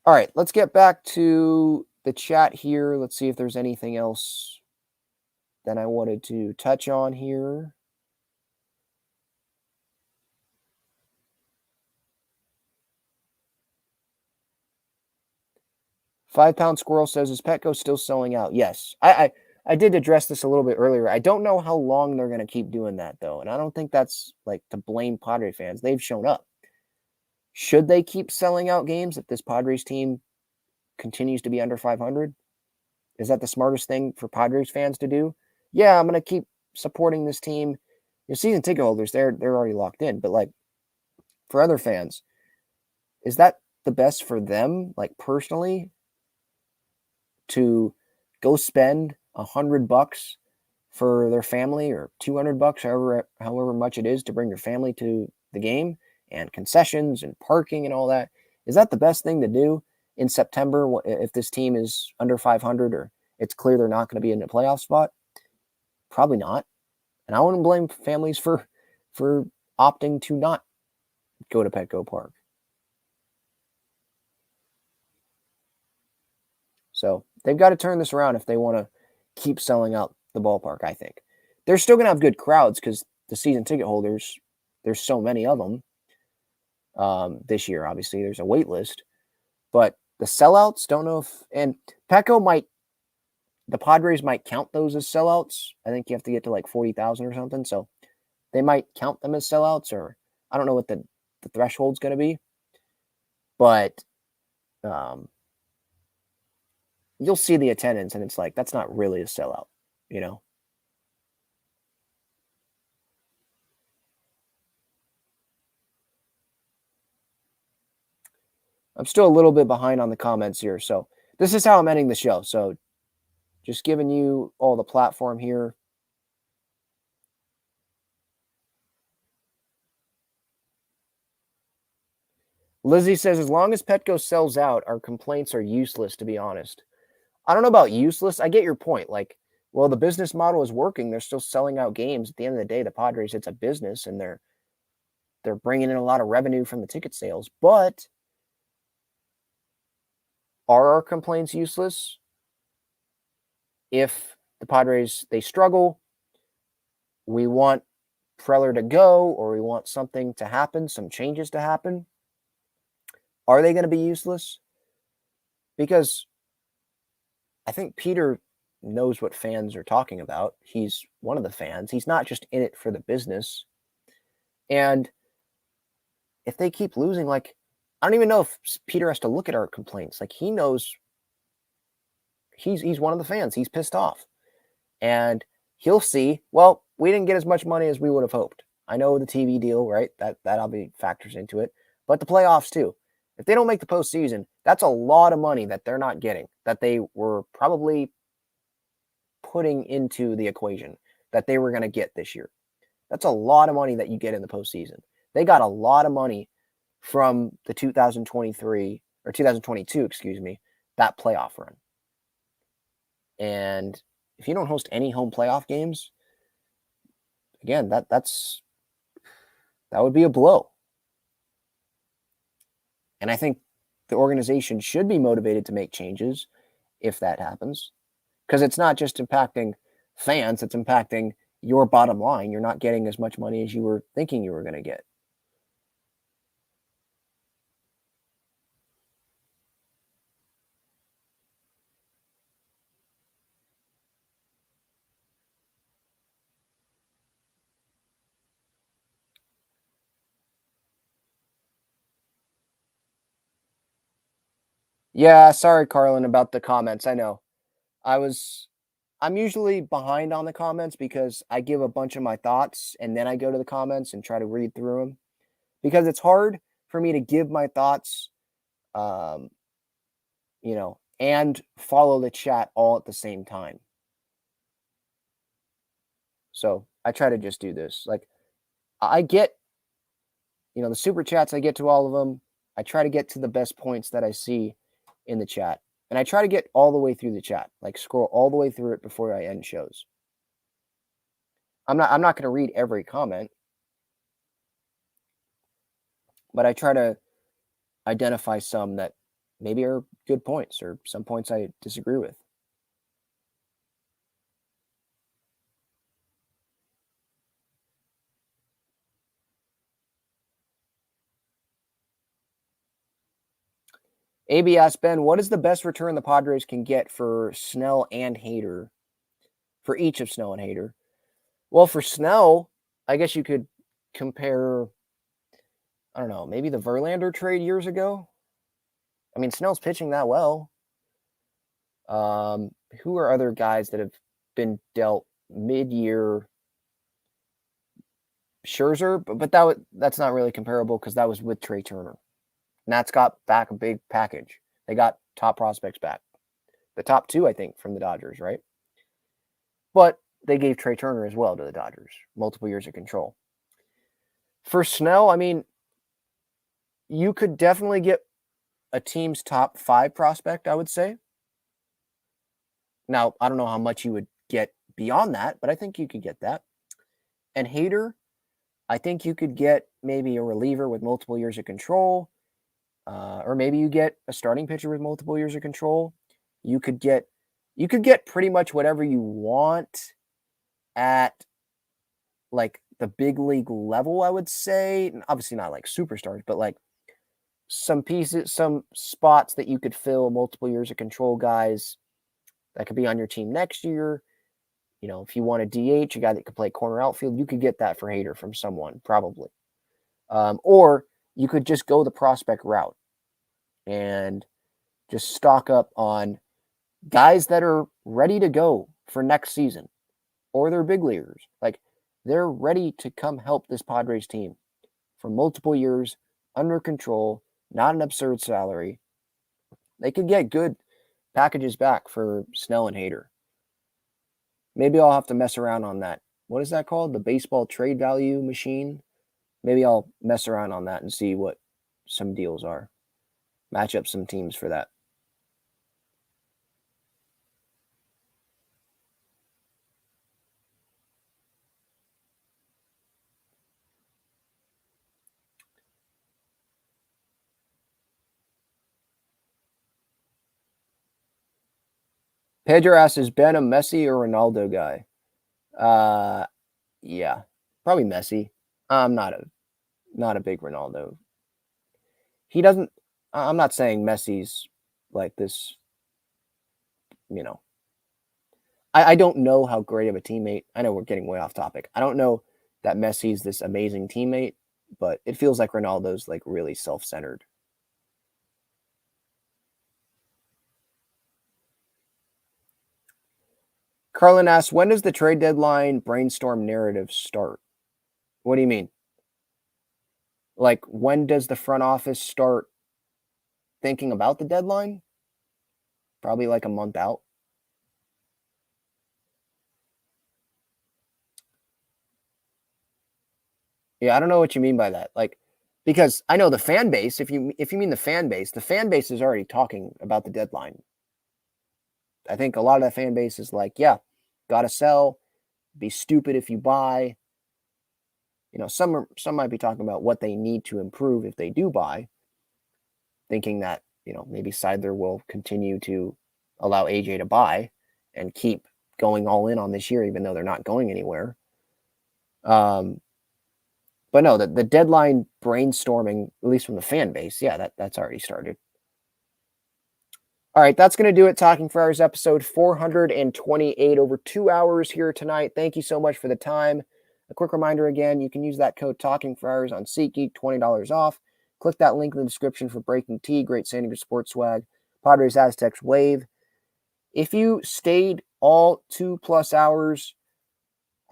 All right, let's get back to the chat here. Let's see if there's anything else that I wanted to touch on here. £5 Squirrel says, is Petco still selling out? Yes. I did address this a little bit earlier. I don't know how long they're going to keep doing that, though. And I don't think that's like to blame Padre fans. They've shown up. Should they keep selling out games if this Padres team continues to be under 500? Is that the smartest thing for Padres fans to do? Yeah, I'm going to keep supporting this team. Your season ticket holders, they're already locked in. But like for other fans, is that the best for them, like personally, to go spend $100 for their family or $200, however much it is to bring your family to the game and concessions and parking and all that? Is that the best thing to do in September if this team is under 500 or it's clear they're not going to be in a playoff spot? Probably not. And I wouldn't blame families for opting to not go to Petco Park. So they've got to turn this around if they want to keep selling out the ballpark, I think. They're still going to have good crowds because the season ticket holders, there's so many of them this year. Obviously, there's a wait list. But the sellouts, don't know if... And Petco might... The Padres might count those as sellouts. I think you have to get to like 40,000 or something. So they might count them as sellouts, or I don't know what the threshold's going to be. But you'll see the attendance, and it's like, that's not really a sellout, you know? I'm still a little bit behind on the comments here, so this is how I'm ending the show. So just giving you all the platform here. Lizzie says, as long as Petco sells out, our complaints are useless, to be honest. I don't know about useless. I get your point. Like, well, the business model is working. They're still selling out games. At the end of the day, the Padres, it's a business, and they're bringing in a lot of revenue from the ticket sales. But are our complaints useless? If the Padres, they struggle, we want Preller to go, or we want something to happen, some changes to happen, are they going to be useless? Because I think Peter knows what fans are talking about. He's one of the fans. He's not just in it for the business. And if they keep losing, like, I don't even know if Peter has to look at our complaints. Like, he knows he's one of the fans. He's pissed off. And he'll see, well, we didn't get as much money as we would have hoped. I know the TV deal, right? That obviously factors into it. But the playoffs, too. If they don't make the postseason, that's a lot of money that they're not getting, that they were probably putting into the equation that they were going to get this year. That's a lot of money that you get in the postseason. They got a lot of money from the 2023 or 2022, that playoff run. And if you don't host any home playoff games, again, that would be a blow. And I think the organization should be motivated to make changes if that happens, because it's not just impacting fans, it's impacting your bottom line. You're not getting as much money as you were thinking you were going to get. Yeah, sorry, Carlin, about the comments. I know. I'm usually behind on the comments because I give a bunch of my thoughts and then I go to the comments and try to read through them, because it's hard for me to give my thoughts, and follow the chat all at the same time. So I try to just do this. Like, I get, the super chats, I get to all of them. I try to get to the best points that I see in the chat. And I try to get all the way through the chat, like scroll all the way through it before I end shows. I'm not going to read every comment, but I try to identify some that maybe are good points or some points I disagree with. AB asked, Ben, what is the best return the Padres can get for Snell and Hader? For each of Snell and Hader? Well, for Snell, I guess you could compare, I don't know, maybe the Verlander trade years ago. I mean, Snell's pitching that well. who are other guys that have been dealt mid-year? Scherzer, but that's not really comparable because that was with Trey Turner. Nats got back a big package. They got top prospects back. The top 2, I think, from the Dodgers, right? But they gave Trey Turner as well to the Dodgers. Multiple years of control. For Snell, I mean, you could definitely get a team's top 5 prospect, I would say. Now, I don't know how much you would get beyond that, but I think you could get that. And Hader, I think you could get maybe a reliever with multiple years of control, or maybe you get a starting pitcher with multiple years of control. You could get pretty much whatever you want at like the big league level, I would say. Obviously not like superstars, but like some pieces, some spots that you could fill, multiple years of control guys that could be on your team next year. You know, if you want a DH, a guy that could play corner outfield, you could get that for Hader from someone, probably. Or you could just go the prospect route and just stock up on guys that are ready to go for next season, or they're big leaguers. Like, they're ready to come help this Padres team for multiple years, under control, not an absurd salary. They could get good packages back for Snell and Hader. Maybe I'll have to mess around on that. What is that called? The baseball trade value machine? Maybe I'll mess around on that and see what some deals are. Match up some teams for that. Pedro asks, is Ben a Messi or Ronaldo guy? Yeah, probably Messi. I'm not a big Ronaldo. He doesn't. I'm not saying Messi's like this. You know, I don't know how great of a teammate. I know we're getting way off topic. I don't know that Messi's this amazing teammate, but it feels like Ronaldo's like really self-centered. Carlin asks, when does the trade deadline brainstorm narrative start? What do you mean? Like, when does the front office start thinking about the deadline? Probably like a month out. Yeah, I don't know what you mean by that. Like, because I know the fan base, if you mean the fan base is already talking about the deadline. I think a lot of that fan base is like, yeah, gotta sell, be stupid if you buy. You know, some might be talking about what they need to improve if they do buy, thinking that, you know, maybe Seidler will continue to allow AJ to buy and keep going all in on this year, even though they're not going anywhere. But no, the deadline brainstorming, at least from the fan base, yeah, that's already started. All right, that's going to do it. Talking Friars episode 428, over 2 hours here tonight. Thank you so much for the time. A quick reminder again, you can use that code Talking Friars on SeatGeek, $20 off. Click that link in the description for Breaking Tea, great San Diego sports swag, Padres Aztecs wave. If you stayed all 2+ hours,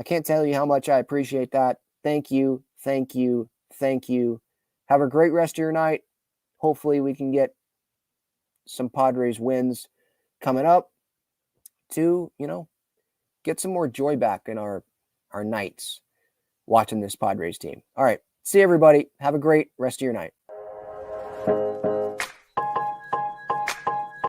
I can't tell you how much I appreciate that. Thank you, thank you, thank you. Have a great rest of your night. Hopefully we can get some Padres wins coming up to, you know, get some more joy back in our nights watching this Padres team. All right. See everybody. Have a great rest of your night.